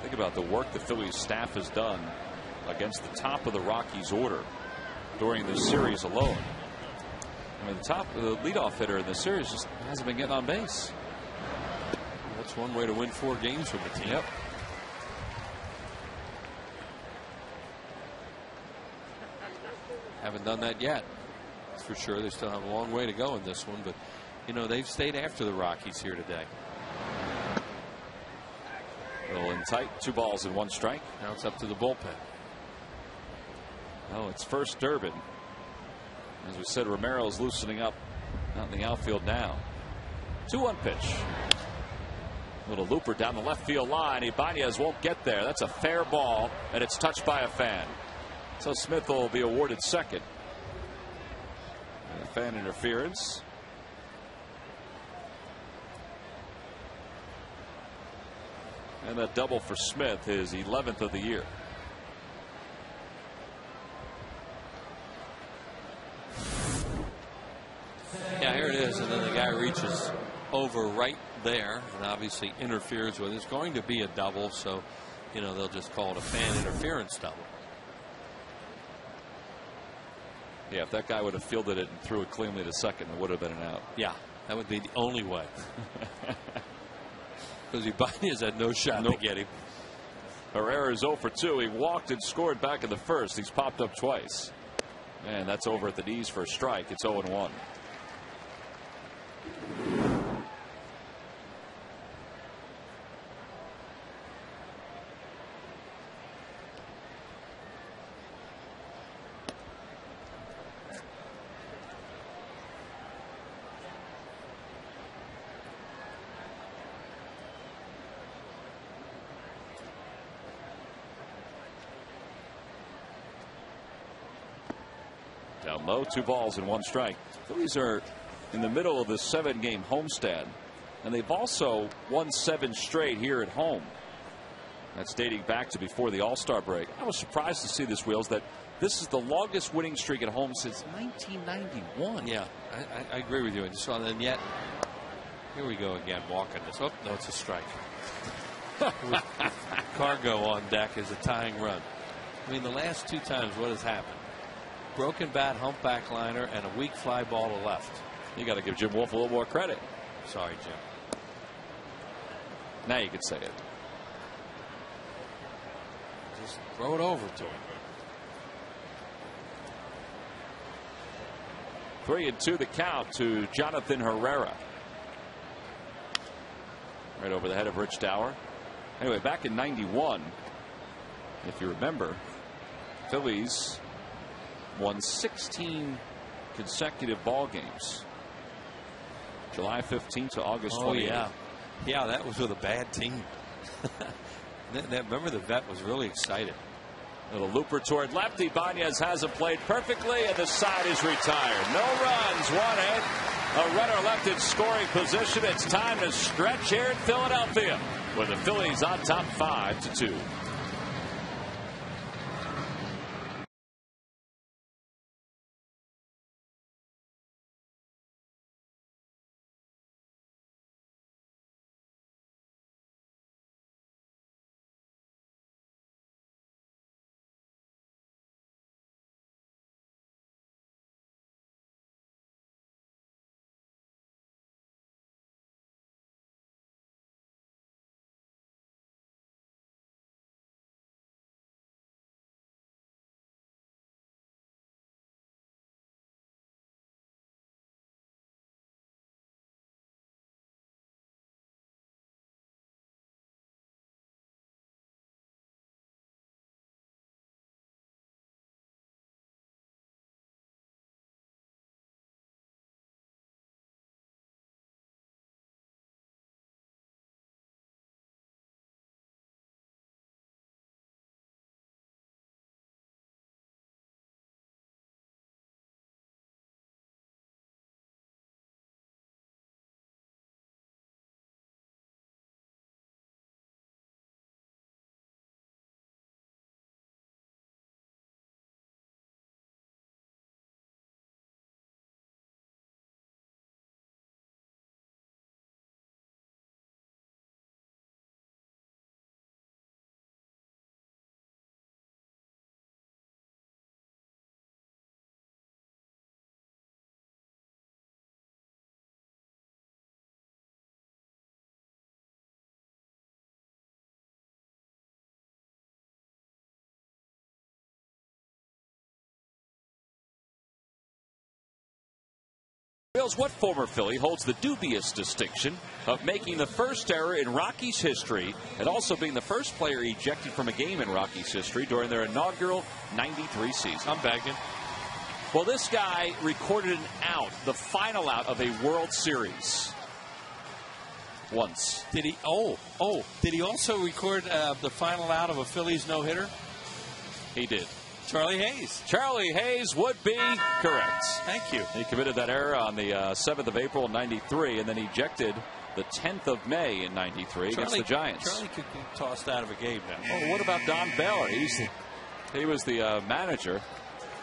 Think about the work the Phillies staff has done against the top of the Rockies order during this series alone. I mean, the leadoff hitter in the series just hasn't been getting on base. That's one way to win 4 games from the team. Yep. Haven't done that yet. That's for sure. They still have a long way to go in this one, but you know, they've stayed after the Rockies here today. Little in tight. 2 balls and 1 strike. Now it's up to the bullpen. Oh, it's first Durbin. As we said, Romero's loosening up out in the outfield now. 2-1 pitch. Little looper down the left field line. Ibanez won't get there. That's a fair ball, and it's touched by a fan. So Smith will be awarded second. And fan interference. And that double for Smith, his 11th of the year. Yeah, here it is, and then the guy reaches over right there and obviously interferes with it. It's going to be a double, so you know they'll just call it a fan interference double. Yeah, if that guy would have fielded it and threw it cleanly to second, it would have been an out. Yeah, that would be the only way. Because Ibanez had no shot to get him. Herrera is 0 for 2. He walked and scored back in the first. He's popped up twice. And that's over at the knees for a strike. It's 0-1. Down low, 2 balls and 1 strike. Phillies are in the middle of the 7-game homestand, and they've also won 7 straight here at home. That's dating back to before the All-Star break. I was surprised to see this, Wheels, that this is the longest winning streak at home since 1991. Yeah, I agree with you. And yet, here we go again, walking this. Oh, no, it's a strike. Cargo on deck is a tying run. I mean, the last 2 times, what has happened? Broken bat, humpback liner, and a weak fly ball to left. You got to give Jim Wolf a little more credit. Sorry, Jim. Now you can say it. Just throw it over to him. 3-2 the count to Jonathan Herrera. Right over the head of Rich Dower. Anyway, back in '91, if you remember, Phillies won 16 consecutive ball games. July 15th to August 28th. Yeah. Yeah, that was with a bad team. Remember, the vet was really excited. Little looper toward left. Ibanez hasn't played perfectly, and the side is retired. No runs, 1 hit. A runner left in scoring position. It's time to stretch here in Philadelphia, with the Phillies on top 5-2. What former Philly holds the dubious distinction of making the first error in Rockies history and also being the first player ejected from a game in Rockies history during their inaugural '93 season? I'm begging. Well, this guy recorded an out, the final out of a World Series. Once. Did he? Did he also record the final out of a Phillies no-hitter? He did. Charlie Hayes. Charlie Hayes would be correct. Thank you. He committed that error on the 7th of April, '93, and then ejected the 10th of May in '93 against the Giants. Charlie could be tossed out of a game now. Oh, what about Don Baylor? He was the manager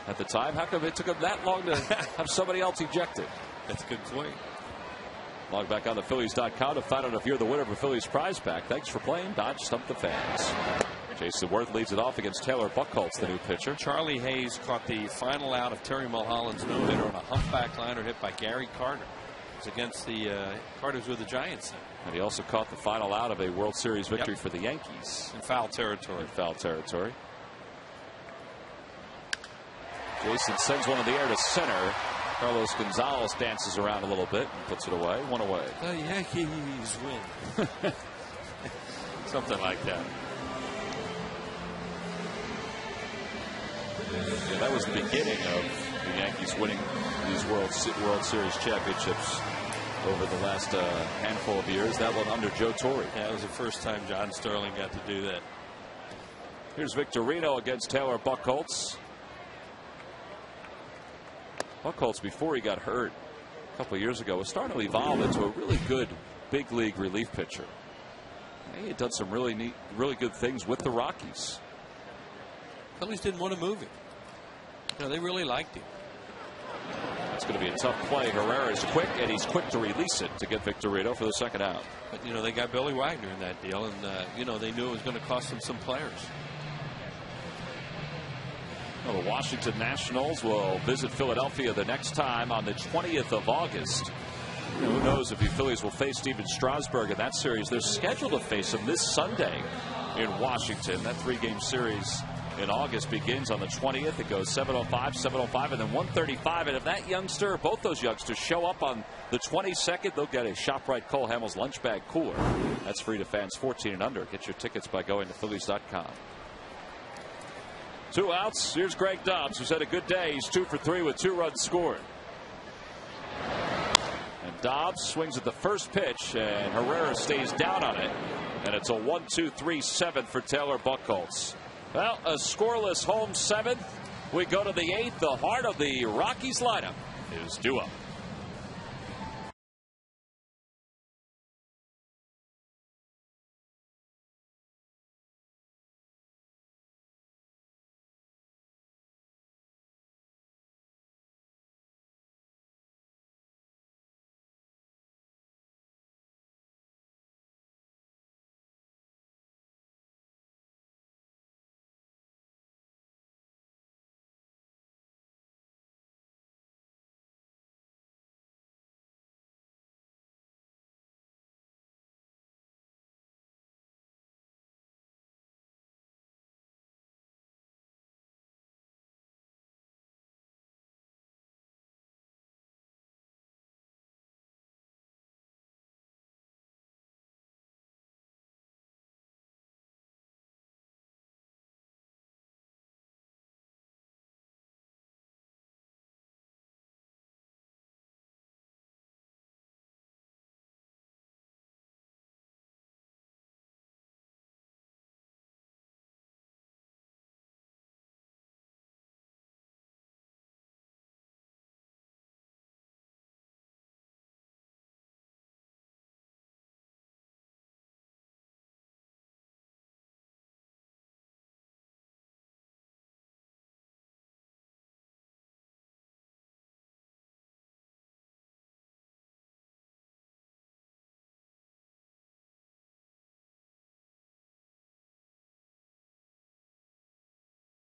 at the time. How come it took him that long to have somebody else ejected? That's a good point. Log back on the Phillies.com to find out if you're the winner of a Phillies prize pack. Thanks for playing Dodge Stump the Fans. Jason Worth leads it off against Taylor Buchholz, the new pitcher. Charlie Hayes caught the final out of Terry Mulholland's no-hitter on a humpback liner hit by Gary Carter. It was against the Carters with the Giants. And he also caught the final out of a World Series victory for the Yankees. In foul territory. Jason sends one in the air to center. Carlos Gonzalez dances around a little bit and puts it away. One away. The Yankees win. Something like that. Yeah, that was the beginning of the Yankees winning these World Series championships over the last handful of years. That one under Joe Torre. Yeah, that was the first time John Sterling got to do that. Here's Victorino against Taylor Buchholz. Buchholz, before he got hurt a couple of years ago, was starting to evolve into a really good big league relief pitcher. He had done some really neat, really good things with the Rockies. Phillies didn't want to move him. You know, they really liked him. It's going to be a tough play. Herrera is quick, and he's quick to release it to get Victorino for the second out. But, you know, they got Billy Wagner in that deal, and, you know, they knew it was going to cost them some players. Well, the Washington Nationals will visit Philadelphia the next time on the 20th of August. You know, who knows if the Phillies will face Steven Strasburg in that series. They're scheduled to face him this Sunday in Washington. That 3-game series in August begins on the 20th. It goes 7:05, 7:05, and then 1:35. And if that youngster, both those youngsters, show up on the 22nd, they'll get a ShopRite Cole Hamels lunch bag cooler. That's free to fans 14 and under. Get your tickets by going to Phillies.com. 2 outs. Here's Greg Dobbs, who's had a good day. He's 2 for 3 with 2 runs scored. And Dobbs swings at the first pitch, and Herrera stays down on it. And it's a 1-2-3 7th for Taylor Buchholz. Well, a scoreless home 7th. We go to the 8th. The heart of the Rockies lineup is due up.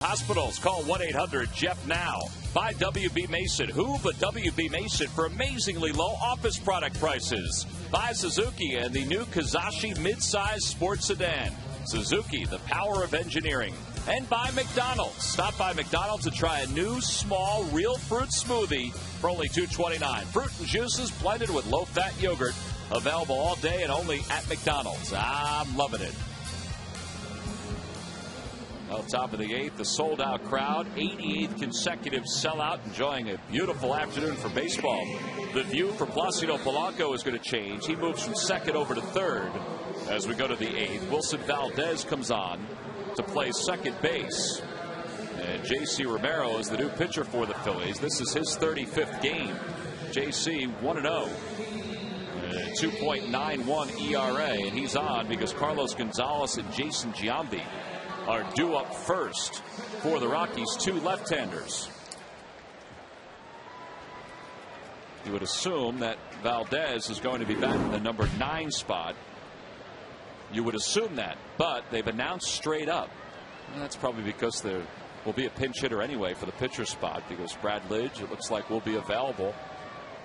Hospitals, call 1-800-JEF now. Buy WB Mason. Who but WB Mason for amazingly low office product prices. Buy Suzuki and the new Kazashi midsize sports sedan. Suzuki, the power of engineering. And buy McDonald's. Stop by McDonald's to try a new small real fruit smoothie for only $2.29. Fruit and juices blended with low-fat yogurt. Available all day and only at McDonald's. I'm loving it. Well, top of the 8th, the sold-out crowd, 88th consecutive sellout, enjoying a beautiful afternoon for baseball. The view for Placido Polanco is going to change. He moves from 2nd over to 3rd as we go to the 8th. Wilson Valdez comes on to play second base. And J.C. Romero is the new pitcher for the Phillies. This is his 35th game. J.C. 1-0. 2.91 ERA, and he's on because Carlos Gonzalez and Jason Giambi are due up first for the Rockies, two left-handers. You would assume that Valdez is going to be back in the number 9 spot. You would assume that, but they've announced straight up. And that's probably because there will be a pinch hitter anyway for the pitcher spot, because Brad Lidge, it looks like, will be available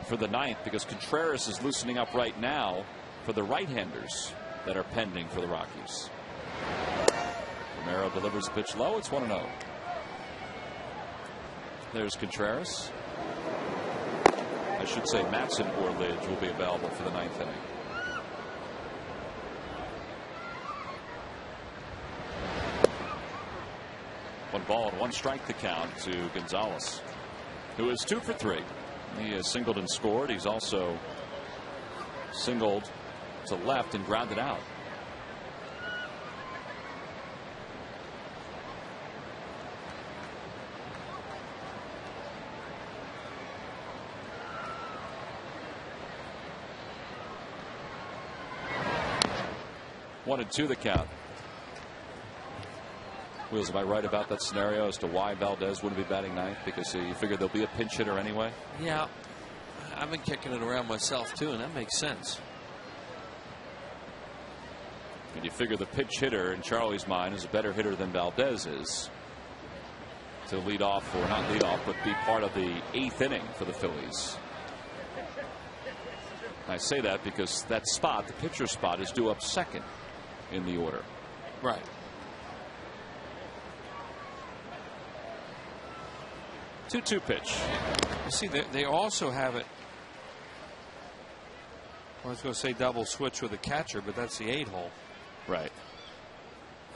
for the 9th, because Contreras is loosening up right now for the right-handers that are pending for the Rockies. Romero delivers a pitch low. It's 1-0. There's Contreras. I should say Matson or Lidge will be available for the 9th inning. One ball and one strike to count to Gonzalez, who is 2 for 3. He has singled and scored. He's also singled to left and grounded out. One and 2 the count. Wheels, am I right about that scenario as to why Valdez wouldn't be batting 9th? Because you figure there'll be a pinch hitter anyway? Yeah. I've been kicking it around myself, too, and that makes sense. And you figure the pinch hitter, in Charlie's mind, is a better hitter than Valdez is to lead off, or not lead off, but be part of the 8th inning for the Phillies. I say that because that spot, the pitcher spot, is due up second in the order. Right. 2-2 pitch. You see, they also have it. I was going to say double switch with the catcher, but that's the 8-hole. Right.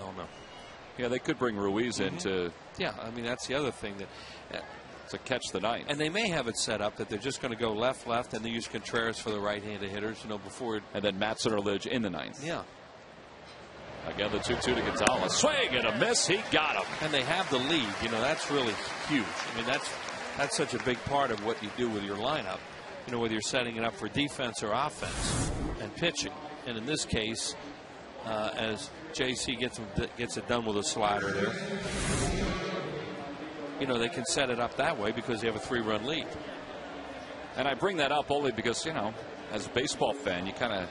Oh, no. Yeah, they could bring Ruiz in to. Yeah, I mean, that's the other thing that. To catch the 9th. And they may have it set up that they're just going to go left, and they use Contreras for the right-handed hitters, before. And then Matson or Lidge in the 9th. Yeah. Again, the 2-2 to Gonzalez. Swing and a miss. He got him. And they have the lead. That's really huge. I mean, that's such a big part of what you do with your lineup. Whether you're setting it up for defense or offense and pitching. And in this case, as JC gets it done with a slider there, they can set it up that way because they have a 3-run lead. And I bring that up only because, as a baseball fan, you kind of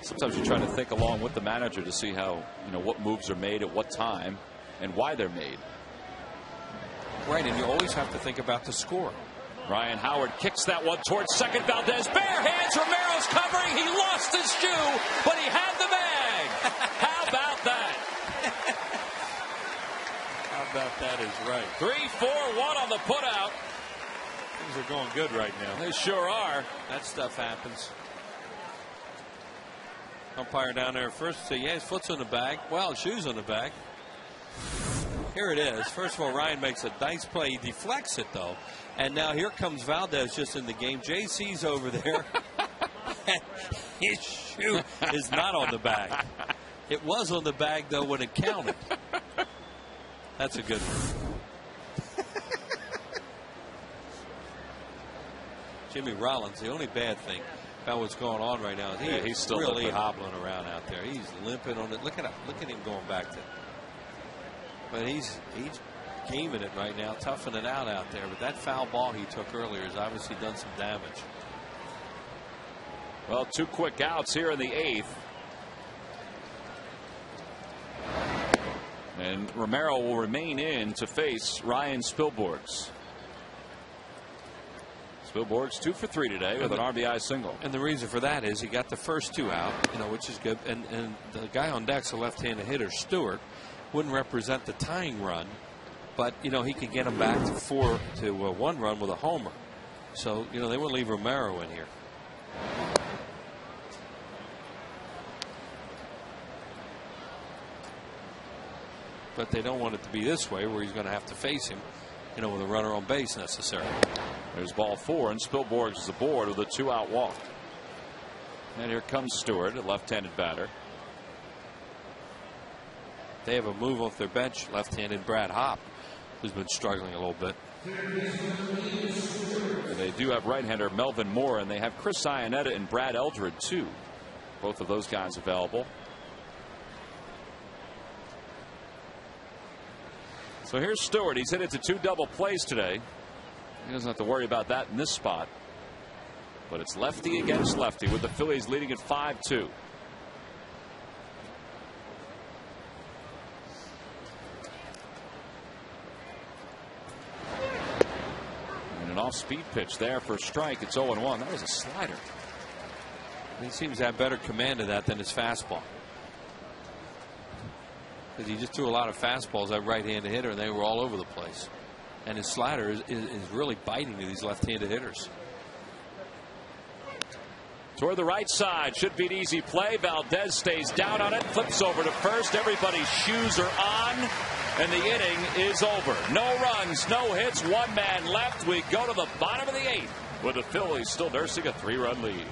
sometimes you're trying to think along with the manager to see how, what moves are made at what time and why they're made. Right, and you always have to think about the score. Ryan Howard kicks that one towards second. Valdez, bare hands. Romero's covering. He lost his shoe, but he had the bag. How about that? How about that is right. 3-4-1 on the putout. Things are going good right now. They sure are. That stuff happens. Umpire down there first say, yeah, his foot's on the bag. Well, his shoe's on the bag. Here it is. First of all, Ryan makes a nice play. He deflects it, though. And now here comes Valdez just in the game. JC's over there. His shoe is not on the bag. It was on the bag, though, when it counted. That's a good one. Jimmy Rollins, the only bad thing about what's going on right now is he's still really hobbling around out there. He's limping on it. Look at him going back to. But he's gaming it right now, toughing it out there. But that foul ball he took earlier has obviously done some damage. Well, 2 quick outs here in the 8th. And Romero will remain in to face Ryan Spilborghs. Spilborghs 2 for 3 today with an RBI single. And the reason for that is he got the first 2 out, which is good. And the guy on deck's a left-handed hitter, Stewart, wouldn't represent the tying run, but he could get him back to 1 run with a homer. So they wouldn't leave Romero in here. But they don't want it to be this way, where he's going to have to face him, with a runner on base necessarily. There's ball 4, and Spilborghs is aboard with a 2-out walk. And here comes Stewart, a left-handed batter. They have a move off their bench, left-handed Brad Hopp, who's been struggling a little bit. And They do have right-hander Melvin Moore, and they have Chris Iannetta and Brad Eldred too. Both of those guys available. So here's Stewart. He's hit it to 2 double plays today. He doesn't have to worry about that in this spot. But it's lefty against lefty with the Phillies leading at 5-2. And an off-speed pitch there for a strike. It's 0-1. That was a slider. He seems to have better command of that than his fastball. Because he just threw a lot of fastballs, that right-handed hitter, and they were all over the place. And his slider is really biting to these left-handed hitters. Toward the right side, should be an easy play. Valdez stays down on it, flips over to first. Everybody's shoes are on, and the inning is over. No runs, no hits, 1 man left. We go to the bottom of the 8th with the Phillies still nursing a 3-run lead.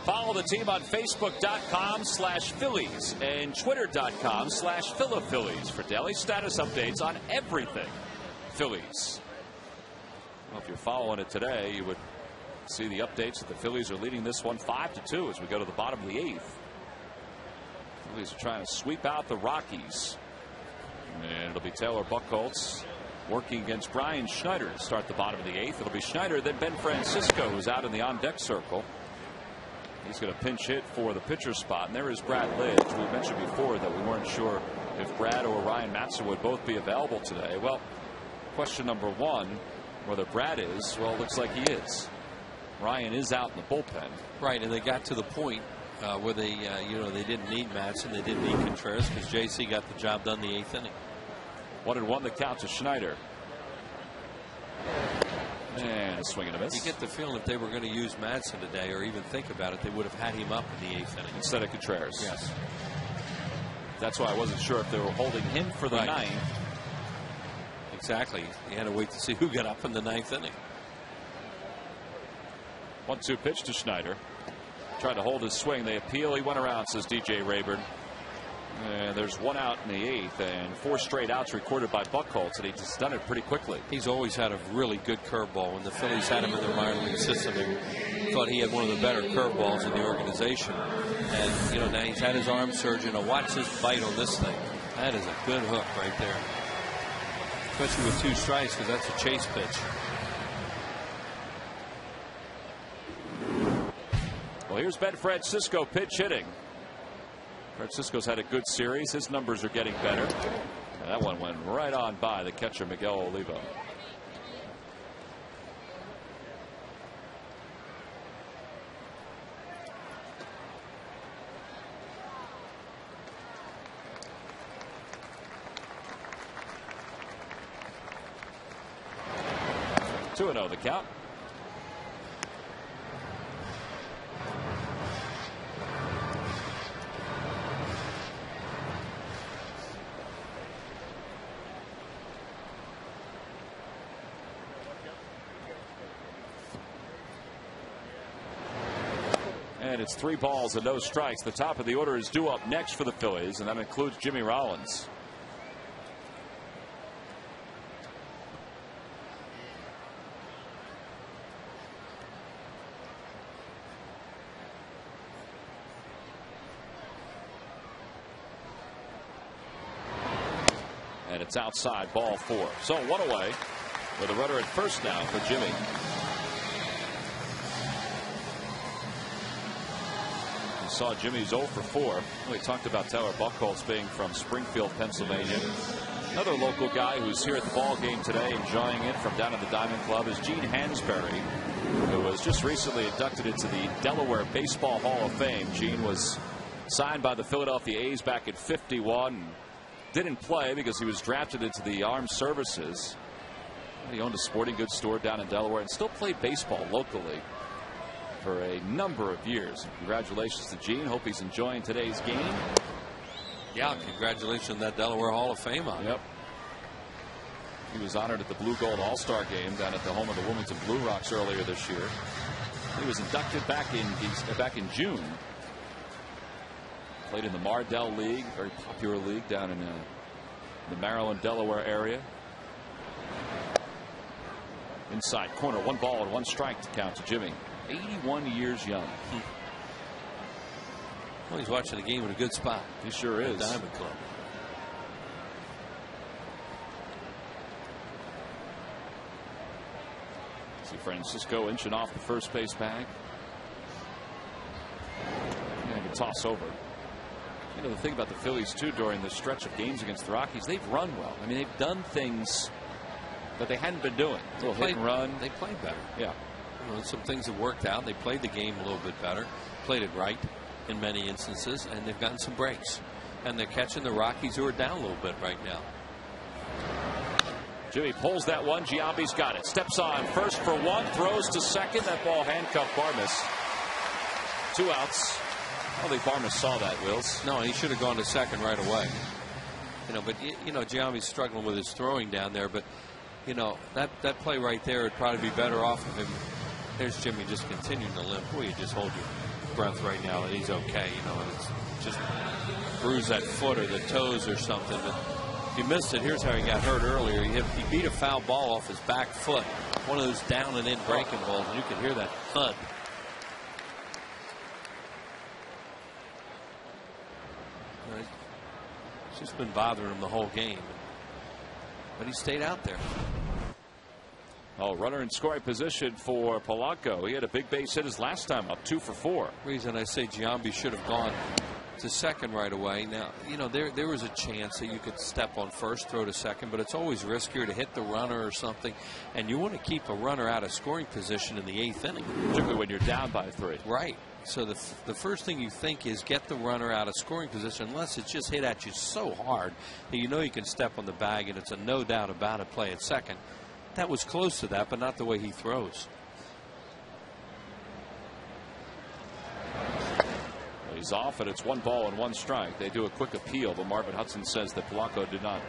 Follow the team on Facebook.com/Phillies and Twitter.com/Philaphillies for daily status updates on everything Phillies. Well, if you're following it today, you would see the updates that the Phillies are leading this one 5-2 as we go to the bottom of the 8th. Phillies are trying to sweep out the Rockies. And it'll be Taylor Buchholz working against Brian Schneider to start the bottom of the 8th. It'll be Schneider, then Ben Francisco, who's out in the on-deck circle. He's going to pinch hit for the pitcher spot. And there is Brad Lidge. We mentioned before that we weren't sure if Brad or Ryan Matson would both be available today. Well, question number 1, whether Brad is, well, it looks like he is. Ryan is out in the bullpen. Right, and they got to the point where they, they didn't need Matson, they didn't need Contreras because JC got the job done the 8th inning. 1-1 the count to Schneider. And a swing and a miss. You get the feeling if they were going to use Matson today or even think about it, they would have had him up in the 8th inning. Instead of Contreras. Yes. That's why I wasn't sure if they were holding him for the 9th. Exactly. You had to wait to see who got up in the 9th inning. 1-2 pitch to Schneider. Tried to hold his swing. They appeal. He went around, says DJ Rayburn. And there's 1 out in the 8th and 4 straight outs recorded by Buchholz, and he's done it pretty quickly. He's always had a really good curveball. When the Phillies had him in their minor league system, they thought he had one of the better curveballs in the organization. And now he's had his arm surgery. Now watch his bite on this thing. That is a good hook right there, especially with 2 strikes, because that's a chase pitch. Well, here's Ben Francisco pitch hitting. Francisco's had a good series. His numbers are getting better. And that one went right on by the catcher, Miguel Olivo. 2-0 the count. And it's 3 balls and no strikes. The top of the order is due up next for the Phillies, and that includes Jimmy Rollins. And it's outside, ball 4. So 1 away with a runner at first now for Jimmy. Saw Jimmy's 0 for 4. We talked about Taylor Buchholz being from Springfield, Pennsylvania. Another local guy who's here at the ball game today enjoying it from down at the Diamond Club is Gene Hansberry, who was just recently inducted into the Delaware Baseball Hall of Fame. Gene was signed by the Philadelphia A's back in '51. Didn't play because he was drafted into the armed services. He owned a sporting goods store down in Delaware and still played baseball locally for a number of years. Congratulations to Gene. Hope he's enjoying today's game. Yeah, congratulations on that Delaware Hall of Fame honor. Yep. He was honored at the Blue Gold All-Star Game down at the home of the Wilmington Blue Rocks earlier this year. He was inducted back in June. Played in the Mardell League, very popular league down in the Maryland, Delaware area. Inside corner, 1 ball and 1 strike to count to Jimmy. 81 years young. Well, he's watching the game in a good spot. He sure is. Diamond Club. See Francisco inching off the first base bag. And a toss over. You know, the thing about the Phillies too during this stretch of games against the Rockies, they've run well. I mean, they've done things that they hadn't been doing. A little hit and run. They played better. Yeah. You know, some things have worked out. They played the game a little bit better, played it right in many instances, and they've gotten some breaks. And they're catching the Rockies, who are down a little bit right now. Jimmy pulls that one. Giambi's got it. Steps on first for 1, throws to second. That ball handcuffed Barmes. 2 outs. I don't think Barmes saw that, Wills. No, he should have gone to second right away. You know, but you know, Giambi's struggling with his throwing down there, but you know, that play right there would probably be better off of him. There's Jimmy just continuing to limp. Boy, you just hold your breath right now and he's okay. You know, it's just bruise that foot or the toes or something. But if he missed it, here's how he got hurt earlier. He beat a foul ball off his back foot. One of those down and in breaking balls, and you can hear that thud. It's just been bothering him the whole game. But he stayed out there. Oh, runner in scoring position for Polanco. He had a big base hit his last time up, 2 for 4. Reason I say Giambi should have gone to second right away. Now, you know, there was a chance that you could step on first, throw to second, but it's always riskier to hit the runner or something. And you want to keep a runner out of scoring position in the 8th inning. Particularly when you're down by 3. Right. So the first thing you think is get the runner out of scoring position, unless it's just hit at you so hard that you know you can step on the bag and it's a no doubt about it play at second. That was close to that, but not the way he throws. He's off, and it's 1 ball and 1 strike. They do a quick appeal, but Marvin Hudson says that Polanco did not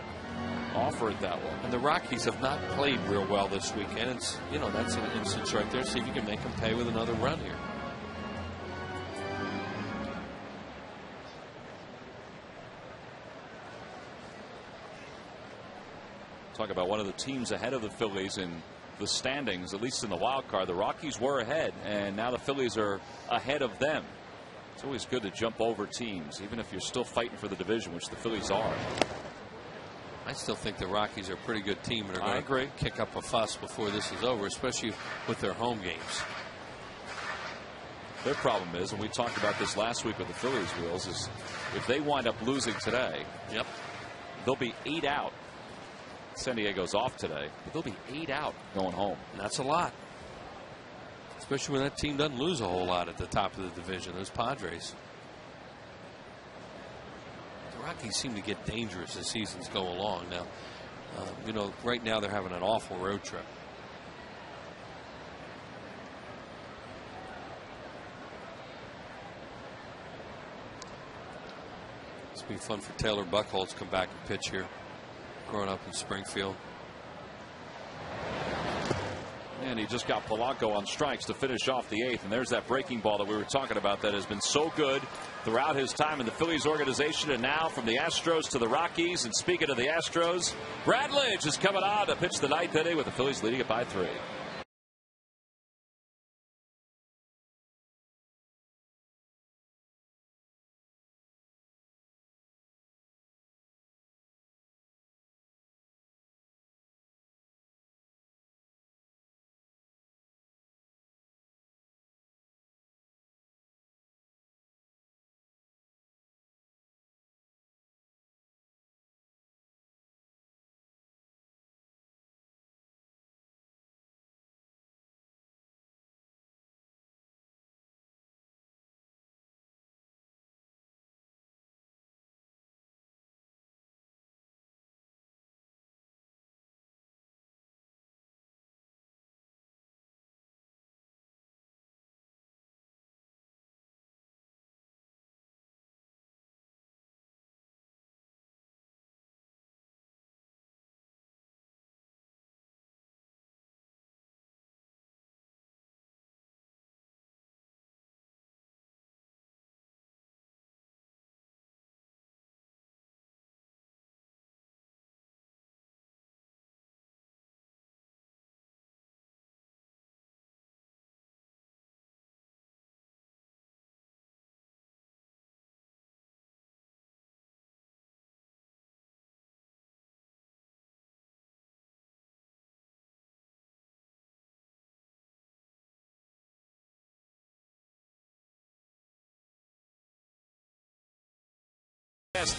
offer it that one. And the Rockies have not played real well this weekend. It's, you know, that's an instance right there. See if you can make them pay with another run here. Talk about one of the teams ahead of the Phillies in the standings, at least in the wild card. The Rockies were ahead, and now the Phillies are ahead of them. It's always good to jump over teams, even if you're still fighting for the division, which the Phillies are. I still think the Rockies are a pretty good team and are I going agree. to kick up a fuss before this is over, especially with their home games. Their problem is, and we talked about this last week with the Phillies, Wills, is if they wind up losing today, yep, they'll be 8 out. San Diego's off today, but they'll be 8 out going home. And that's a lot, especially when that team doesn't lose a whole lot at the top of the division. Those Padres. The Rockies seem to get dangerous as seasons go along. Now, you know, right now they're having an awful road trip. Must be fun for Taylor Buckholz to come back and pitch here. Growing up in Springfield. And he just got Polanco on strikes to finish off the 8th. And there's that breaking ball that we were talking about that has been so good throughout his time in the Phillies organization. And now from the Astros to the Rockies. And speaking of the Astros, Brad Lidge is coming on to pitch the 9th inning with the Phillies leading it by 3.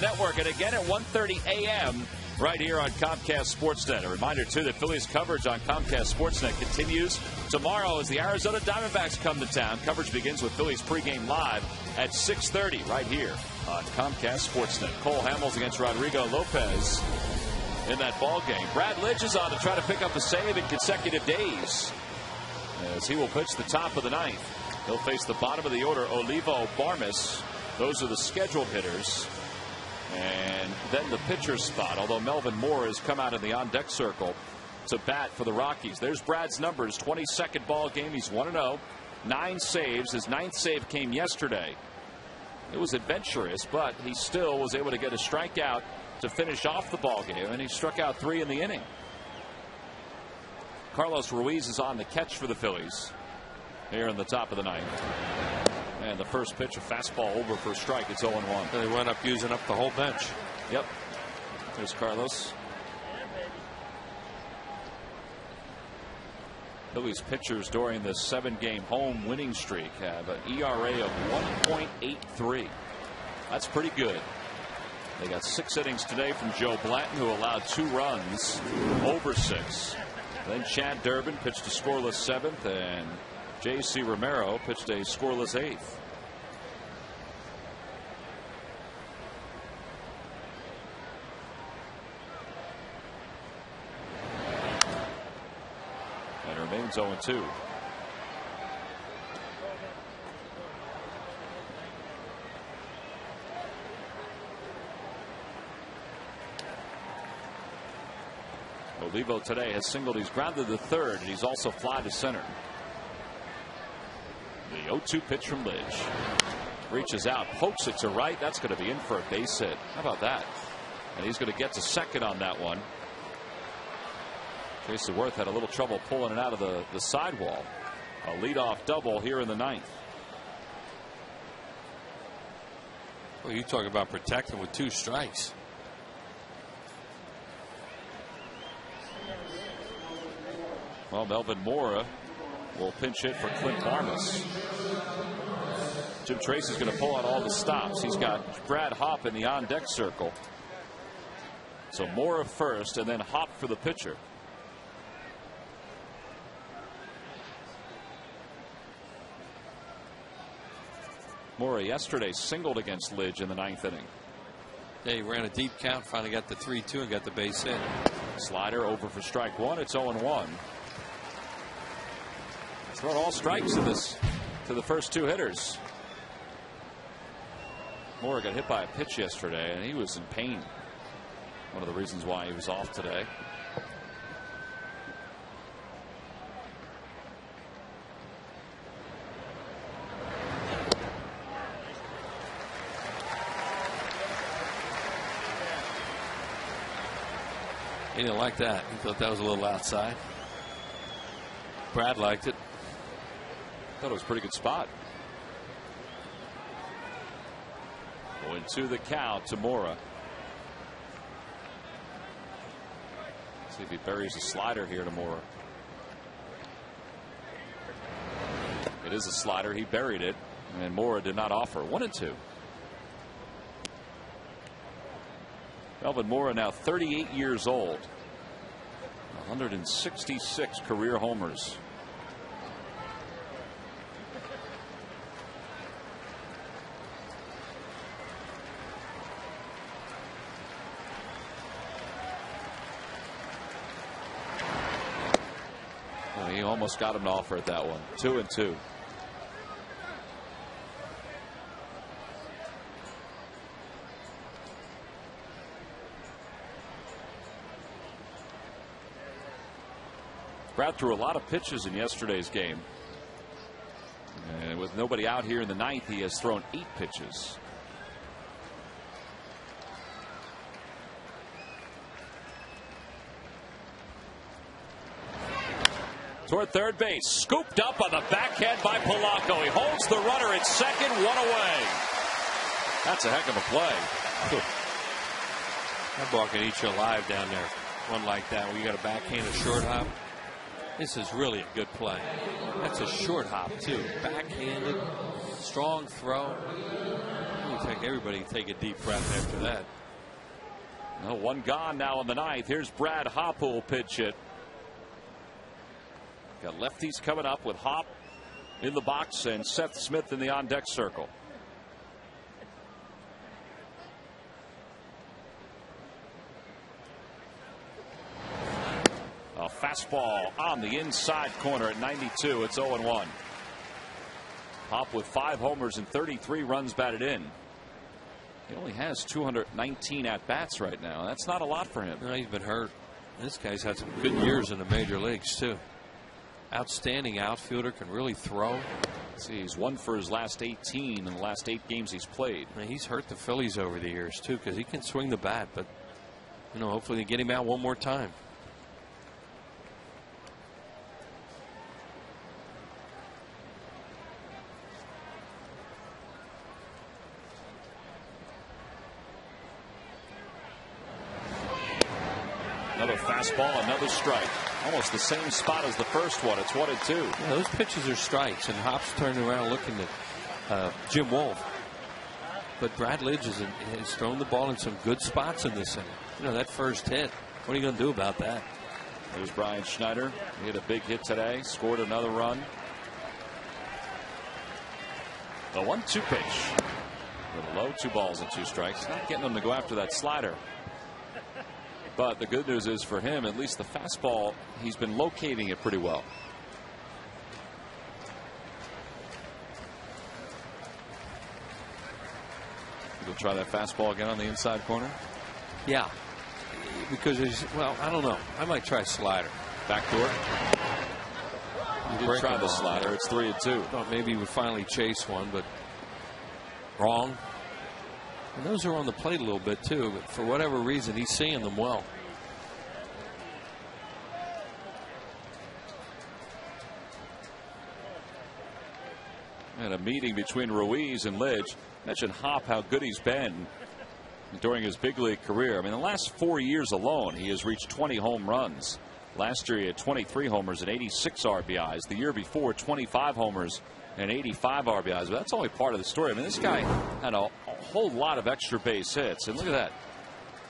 Network, and again at 1:30 a.m. right here on Comcast Sportsnet. A reminder, too, that Phillies coverage on Comcast Sportsnet continues tomorrow as the Arizona Diamondbacks come to town. Coverage begins with Phillies pregame live at 6:30 right here on Comcast Sportsnet. Cole Hamels against Rodrigo Lopez in that ball game. Brad Lidge is on to try to pick up a save in consecutive days as he will pitch the top of the 9th. He'll face the bottom of the order, Olivo Barmes. Those are the scheduled hitters. And then the pitcher spot, although Melvin Moore has come out in the on-deck circle to bat for the Rockies. There's Brad's numbers. 22nd ball game. He's 1-0. 9 saves. His 9th save came yesterday. It was adventurous, but he still was able to get a strikeout to finish off the ball game, and he struck out 3 in the inning. Carlos Ruiz is on the catch for the Phillies here in the top of the 9th. And the first pitch, a fastball over for a strike. It's 0-1. They went up using up the whole bench. Yep. There's Carlos. Phillies pitchers during this 7-game home winning streak have an ERA of 1.83. That's pretty good. They got 6 innings today from Joe Blanton, who allowed 2 runs over 6. Then Chad Durbin pitched a scoreless 7th, and J.C. Romero pitched a scoreless 8th. And remains 0-2. Olivo today has singled. He's grounded to third, and he's also fly to center. The 0-2 pitch from Lidge. Reaches out, pokes it to right. That's going to be in for a base hit. How about that? And he's going to get to second on that one. Jason Worth had a little trouble pulling it out of the sidewall. A leadoff double here in the 9th. Well, you talk about protecting with 2 strikes. Well, Melvin Mora will pinch hit for Clint Barmes. Jim Tracy's going to pull out all the stops. He's got Brad Hopp in the on-deck circle. So Mora first, and then Hopp for the pitcher. Mora yesterday singled against Lidge in the 9th inning. Yeah, he ran a deep count, finally got the 3-2 and got the base hit. Slider over for strike 1. It's 0-1. Thrown all strikes to the first 2 hitters. Mora got hit by a pitch yesterday, and he was in pain. One of the reasons why he was off today. He didn't like that. He thought that was a little outside. Brad liked it. Thought it was a pretty good spot. 0-2 the count to Mora. See if he buries a slider here to Mora. It is a slider. He buried it, and Mora did not offer. 1-2. Melvin Mora now 38 years old. 166 career homers. Well, he almost got him to offer at that one. 2-2. Brad threw a lot of pitches in yesterday's game. And with nobody out here in the ninth, he has thrown 8 pitches. Toward third base. Scooped up on the backhand by Polanco. He holds the runner at second, 1 away. That's a heck of a play. That ball can eat you alive down there. One like that where you got a backhand, a short hop. This is really a good play. That's a short hop too. Backhanded, strong throw. Everybody take a deep breath after that. Well, one gone now in the ninth. Here's Brad Hopp who will pitch it. Got lefties coming up with Hopp in the box and Seth Smith in the on deck circle. A fastball on the inside corner at 92. It's 0-1. Hopp with 5 homers and 33 runs batted in. He only has 219 at bats right now. That's not a lot for him. No, he's been hurt. This guy's had some good years in the major leagues too. Outstanding outfielder, can really throw. See, he's won for his last 18 in the last 8 games he's played. I mean, he's hurt the Phillies over the years too, because he can swing the bat. But hopefully they get him out one more time. Another fastball, another strike. Almost the same spot as the first one. It's 1-2. Yeah, those pitches are strikes, and Hopp's turning around looking at Jim Wolf. But Brad Lidge has thrown the ball in some good spots in this inning. That first hit. What are you going to do about that? There's Brian Schneider. He had a big hit today. Scored another run. The 1-2 pitch. A little low. 2 balls and 2 strikes. Not getting him to go after that slider. But the good news is for him, at least the fastball, he's been locating it pretty well. You'll try that fastball again on the inside corner? Yeah. Because I don't know. I might try slider. Backdoor. You did try the slider. It's 3-2. Thought maybe he would finally chase one, but wrong. And those are on the plate a little bit too, but for whatever reason he's seeing them well. And a meeting between Ruiz and Lidge. Mentioned Hopp, how good he's been during his big league career. I mean, the last 4 years alone, he has reached 20 home runs. Last year, he had 23 homers and 86 RBIs. The year before, 25 homers and 85 RBIs. But that's only part of the story. I mean, this guy had a whole lot of extra base hits. And look at that.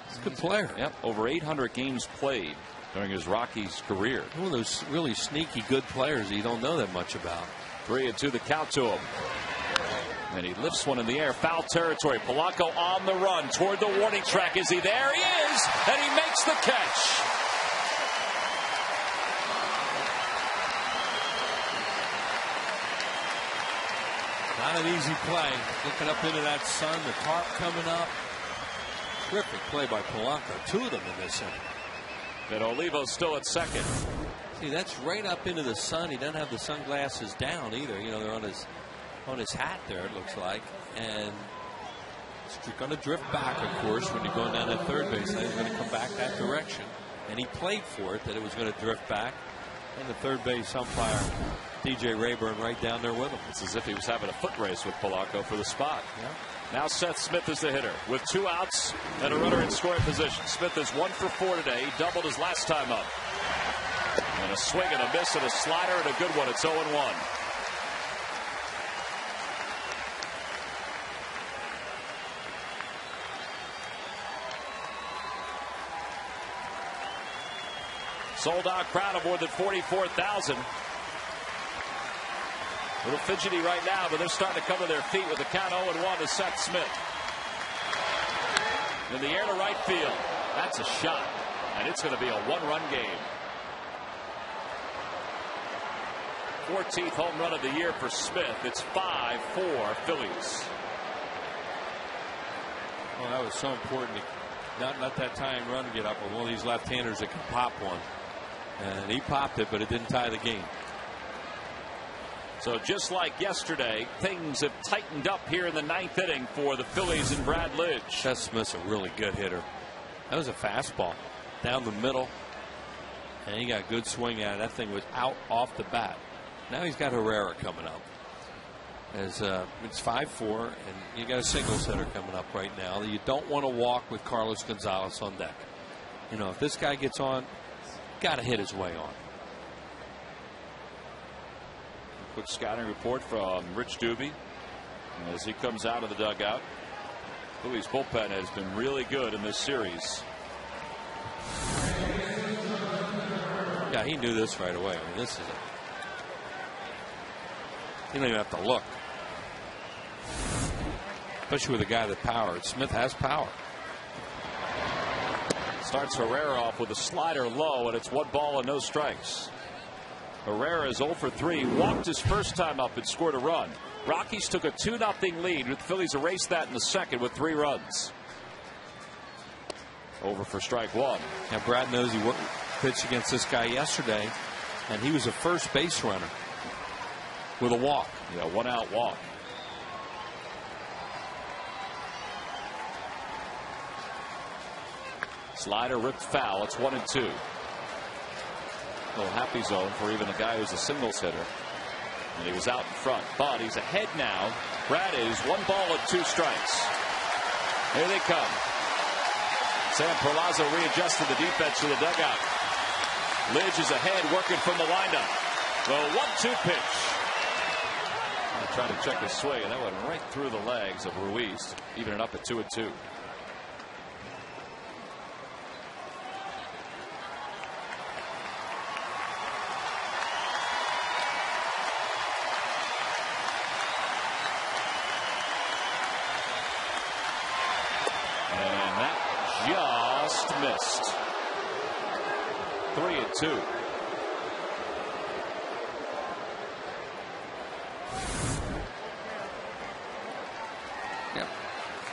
He's a good player. Yep, over 800 games played during his Rockies career. One of those really sneaky good players that you don't know that much about. 3-2 the count to him. And he lifts one in the air. Foul territory. Polanco on the run toward the warning track. Is he there? He is. And he makes the catch. Not an easy play. Looking up into that sun, the tarp coming up. Terrific play by Polanco. Two of them in this inning. And Olivo's still at second. See, that's right up into the sun. He doesn't have the sunglasses down either. You know, they're on his hat there, it looks like. And it's going to drift back, of course, when you're going down that third base. Then he's going to come back that direction. And he played for it, that it was going to drift back. And the third base umpire, DJ Rayburn, right down there with him. It's as if he was having a foot race with Polanco for the spot. Yeah. Now Seth Smith is the hitter with 2 outs and a runner in scoring position. Smith is 1 for 4 today. He doubled his last time up. And a swing and a miss and a slider and a good one. It's 0-1. Sold out crowd of more than 44,000. A little fidgety right now, but they're starting to come to their feet with the count 0-1 to Seth Smith. In the air to right field. That's a shot. And it's going to be a 1-run game. 14th home run of the year for Smith. It's 5-4 Phillies. Well, that was so important to not let that tying run get up with one of these left-handers that can pop one. And he popped it, but it didn't tie the game. So just like yesterday, things have tightened up here in the 9th inning for the Phillies and Brad Lidge. Seth Smith's a really good hitter. That was a fastball down the middle, and he got a good swing at it. That thing was out off the bat. Now he's got Herrera coming up. As it's 5-4, and you got a singles hitter coming up right now. You don't want to walk with Carlos Gonzalez on deck. You know, if this guy gets on, got to hit his way on. Quick scouting report from Rich Doobie as he comes out of the dugout. Phillies bullpen has been really good in this series. Yeah, he knew this right away. I mean, this is it. You don't even have to look. Especially with a guy that powered. Smith has power. Starts Herrera off with a slider low, and it's 1 ball and no strikes. Herrera is 0 for 3, walked his first time up and scored a run. Rockies took a 2-0 lead, with the Phillies erased that in the second with 3 runs. Over for strike 1. Now Brad knows he pitched against this guy yesterday, and he was a first base runner with a walk. Yeah, 1-out walk. Slider ripped foul. It's 1-2. Little happy zone for even a guy who's a singles hitter. And he was out in front, but he's ahead now. Brad is 1 ball and 2 strikes. Here they come. Sam Perlaza readjusted the defense to the dugout. Lidge is ahead, working from the windup. The 1-2 pitch. Trying to check his swing, and that went right through the legs of Ruiz, even it up at 2-2. And that just missed. 3-2. Yep.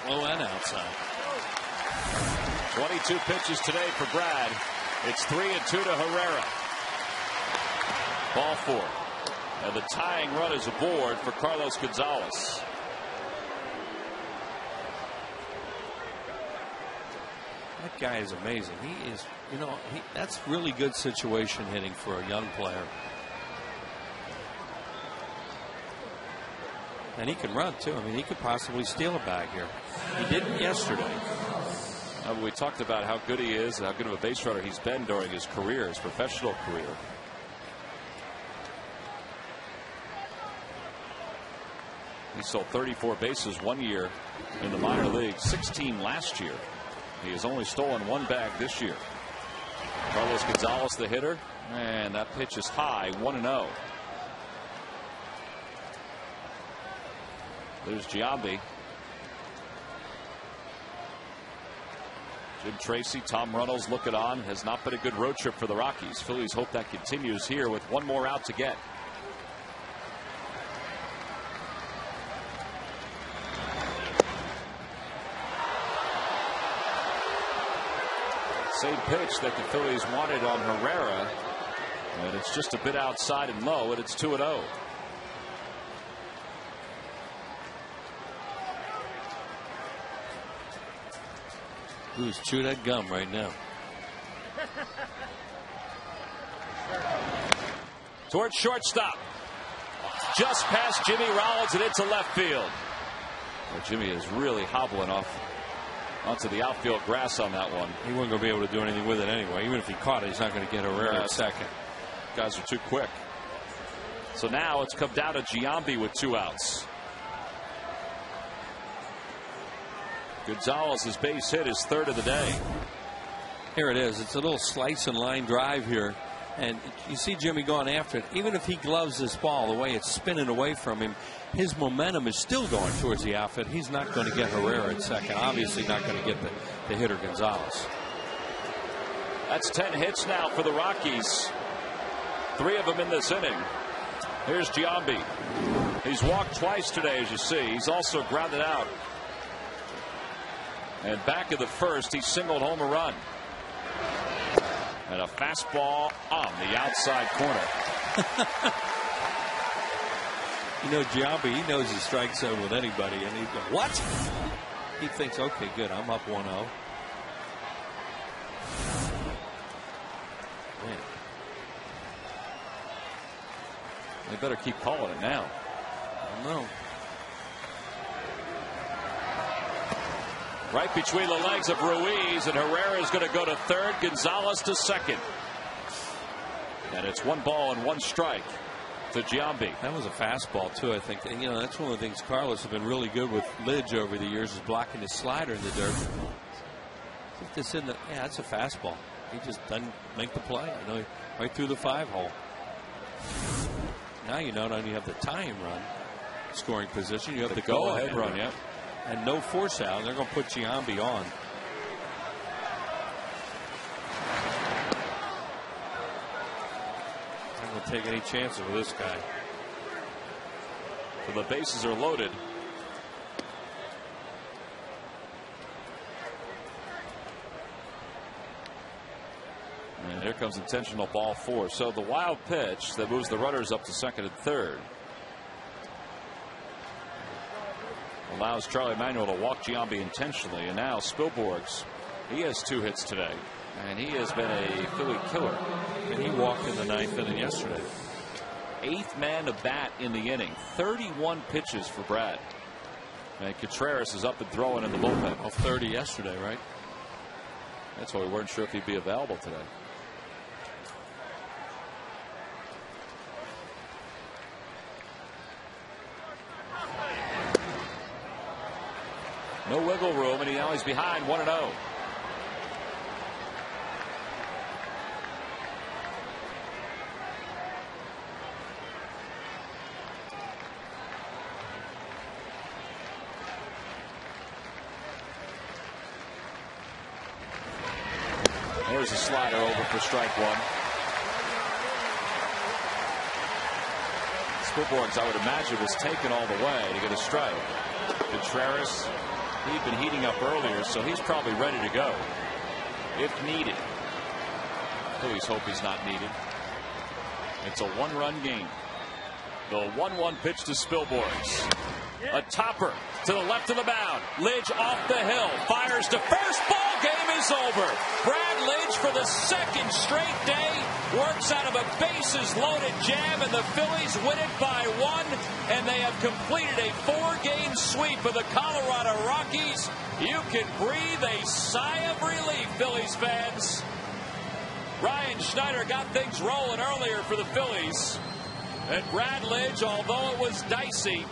Low and outside. 22 pitches today for Brad. It's 3-2 to Herrera. Ball 4. And the tying run is aboard for Carlos Gonzalez. That guy is amazing. He is, you know, that's really good situation hitting for a young player. And he can run too. I mean, he could possibly steal a bag here. He didn't yesterday. We talked about how good he is and how good of a base runner he's been during his career, his professional career. He stole 34 bases 1 year in the minor leagues, 16 last year. He has only stolen 1 bag this year. Carlos Gonzalez, the hitter, and that pitch is high, 1-0. There's Giambi. Jim Tracy, Tom Runnels looking on. Has not been a good road trip for the Rockies. Phillies hope that continues here with 1 more out to get. same pitch that the Phillies wanted on Herrera. And it's just a bit outside and low, and it's 2-0. Who's chew that gum right now? Towards shortstop. Just past Jimmy Rollins and into left field. Well, Jimmy is really hobbling off onto the outfield grass on that one. He wasn't going to be able to do anything with it anyway. Even if he caught it, he's not going to get Herrera at second. Guys are too quick. So now it's come down to Giambi with 2 outs. Gonzalez's base hit is 3rd of the day. Here it is. It's a little slice and line drive here. And you see Jimmy going after it. Even if he gloves this ball, the way it's spinning away from him, his momentum is still going towards the outfield. He's not going to get Herrera at second. Obviously not going to get the hitter Gonzalez. That's 10 hits now for the Rockies. 3 of them in this inning. Here's Giambi. He's walked twice today, as you see. He's also grounded out. And back in the first, he singled home a run. And a fastball on the outside corner. You know, Giambi, he knows he strikes out with anybody, and he's going, what? He thinks, okay, good, I'm up 1-0. Man. They better keep calling it now. I don't know. Right between the legs of Ruiz, and Herrera is going to go to third. Gonzalez to second. And it's 1 ball and 1 strike to Giambi. That was a fastball, too, I think. And, you know, that's one of the things Carlos has been really good with Lidge over the years, is blocking his slider in the dirt. Put this in the, yeah, that's a fastball. He just doesn't make the play. You know, right through the 5-hole. Now you not only have the tying run, scoring position, you have the go-ahead run. Yeah. And no force out. They're going to put Giambi on. I'm going to take any chances with this guy. So the bases are loaded. And here comes intentional ball 4. So the wild pitch that moves the runners up to second and third allows Charlie Manuel to walk Giambi intentionally. And now Spilborghs, he has 2 hits today, and he has been a Philly killer. And he walked in the 9th inning yesterday. 8th man to bat in the inning. 31 pitches for Brad. And Contreras is up and throwing in the bullpen. Well, 30 yesterday, right? That's why we weren't sure if he'd be available today. No wiggle room, and now he's behind 1-0. There's a slider over for strike 1. Spilborghs, I would imagine, was taken all the way to get a strike. Contreras, he'd been heating up earlier, so he's probably ready to go if needed. Phillies hope he's not needed. It's a 1-run game. The 1-1 pitch to Spilborghs. A topper to the left of the mound. Lidge off the hill. Fires to first. Ball game is over. Brad Lidge, for the 2nd straight day, works out of a bases-loaded jam, and the Phillies win it by 1, and they have completed a 4-game sweep of the Colorado Rockies. You can breathe a sigh of relief, Phillies fans. Ryan Schneider got things rolling earlier for the Phillies, and Brad Lidge, although it was dicey,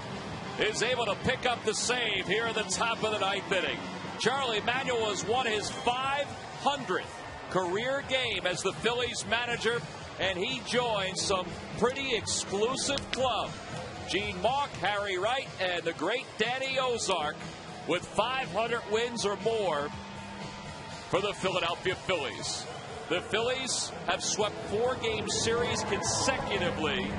is able to pick up the save here at the top of the 9th inning. Charlie Manuel has won his 500th career game as the Phillies manager, and he joins some pretty exclusive club. Gene Mauch, Harry Wright, and the great Danny Ozark with 500 wins or more for the Philadelphia Phillies. The Phillies have swept 4-game series consecutively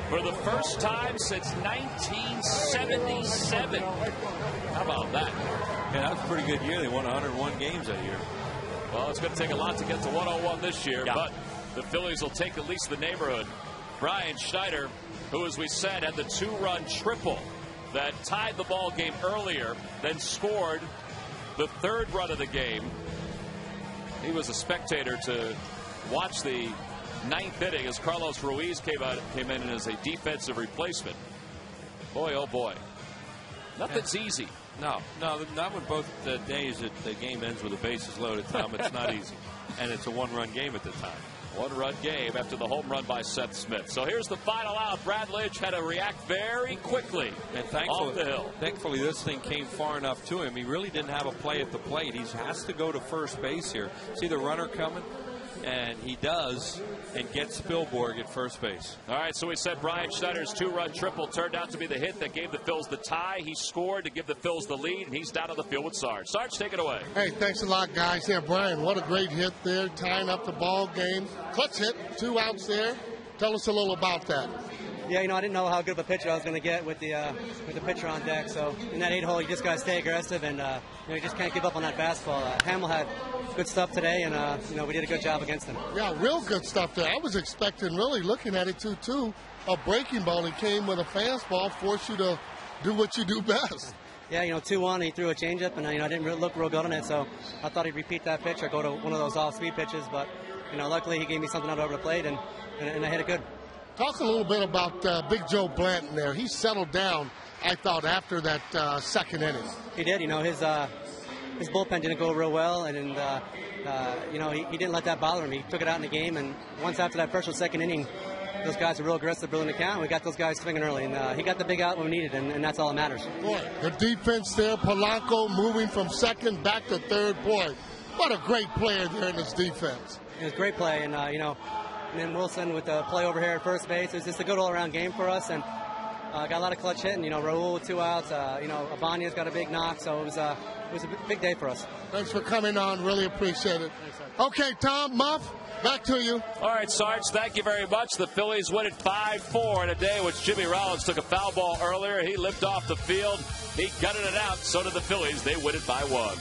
for the first time since 1977. How about that? Yeah, that was a pretty good year. They won 101 games that year. Well, it's going to take a lot to get to 101 this year, but the Phillies will take at least the neighborhood. Brian Schneider, who, as we said, had the 2-run triple that tied the ball game earlier, then scored the 3rd run of the game. He was a spectator to watch the 9th inning as Carlos Ruiz came in as a defensive replacement. Boy, oh boy. Nothing's easy. No, not when both the days that the game ends with the bases loaded, Tom. It's not easy. And it's a 1-run game at the time. 1-run game after the home run by Seth Smith. So here's the final out. Brad Lidge had to react very quickly and off the hill. Thankfully, this thing came far enough to him. He really didn't have a play at the plate. He has to go to first base here. See the runner coming? And he does, and gets Spielborg at first base. All right, so we said Brian Schneider's 2-run triple turned out to be the hit that gave the Phils the tie. He scored to give the Phils the lead, and he's down on the field with Sarge. Sarge, take it away. Hey, thanks a lot, guys. Yeah, Brian, what a great hit there, tying up the ball game. Clutch hit, 2 outs there. Tell us a little about that. Yeah, I didn't know how good of a pitcher I was going to get with the pitcher on deck. So in that 8-hole, you just got to stay aggressive, and you just can't give up on that fastball. Hamill had good stuff today, and we did a good job against him. Yeah, real good stuff there. I was expecting, really looking at it too, a breaking ball. He came with a fastball, forced you to do what you do best. Yeah, 2-1, he threw a changeup, and I didn't look real good on it, so I thought he'd repeat that pitch or go to one of those off-speed pitches. But luckily he gave me something out over the plate, and I hit it good. Talk a little bit about Big Joe Blanton there. He settled down, I thought, after that 2nd inning. He did. His bullpen didn't go real well, and he didn't let that bother him. He took it out in the game, and once after that 1st or 2nd inning, those guys are real aggressive, building the count. We got those guys swinging early, and he got the big out when we needed, and that's all that matters. Boy, the defense there, Polanco moving from 2nd back to 3rd. Boy, what a great player there in this defense. It was a great play, and and then Wilson with the play over here at first base. It was just a good all-around game for us, and got a lot of clutch hitting. Raul with 2 outs. Abanya's got a big knock, so it was a big day for us. Thanks for coming on. Really appreciate it. Okay, Tom, Muff, back to you. All right, Sarge, thank you very much. The Phillies win it 5-4 in a day in which Jimmy Rollins took a foul ball earlier. He limped off the field. He gutted it out. So did the Phillies. They win it by 1.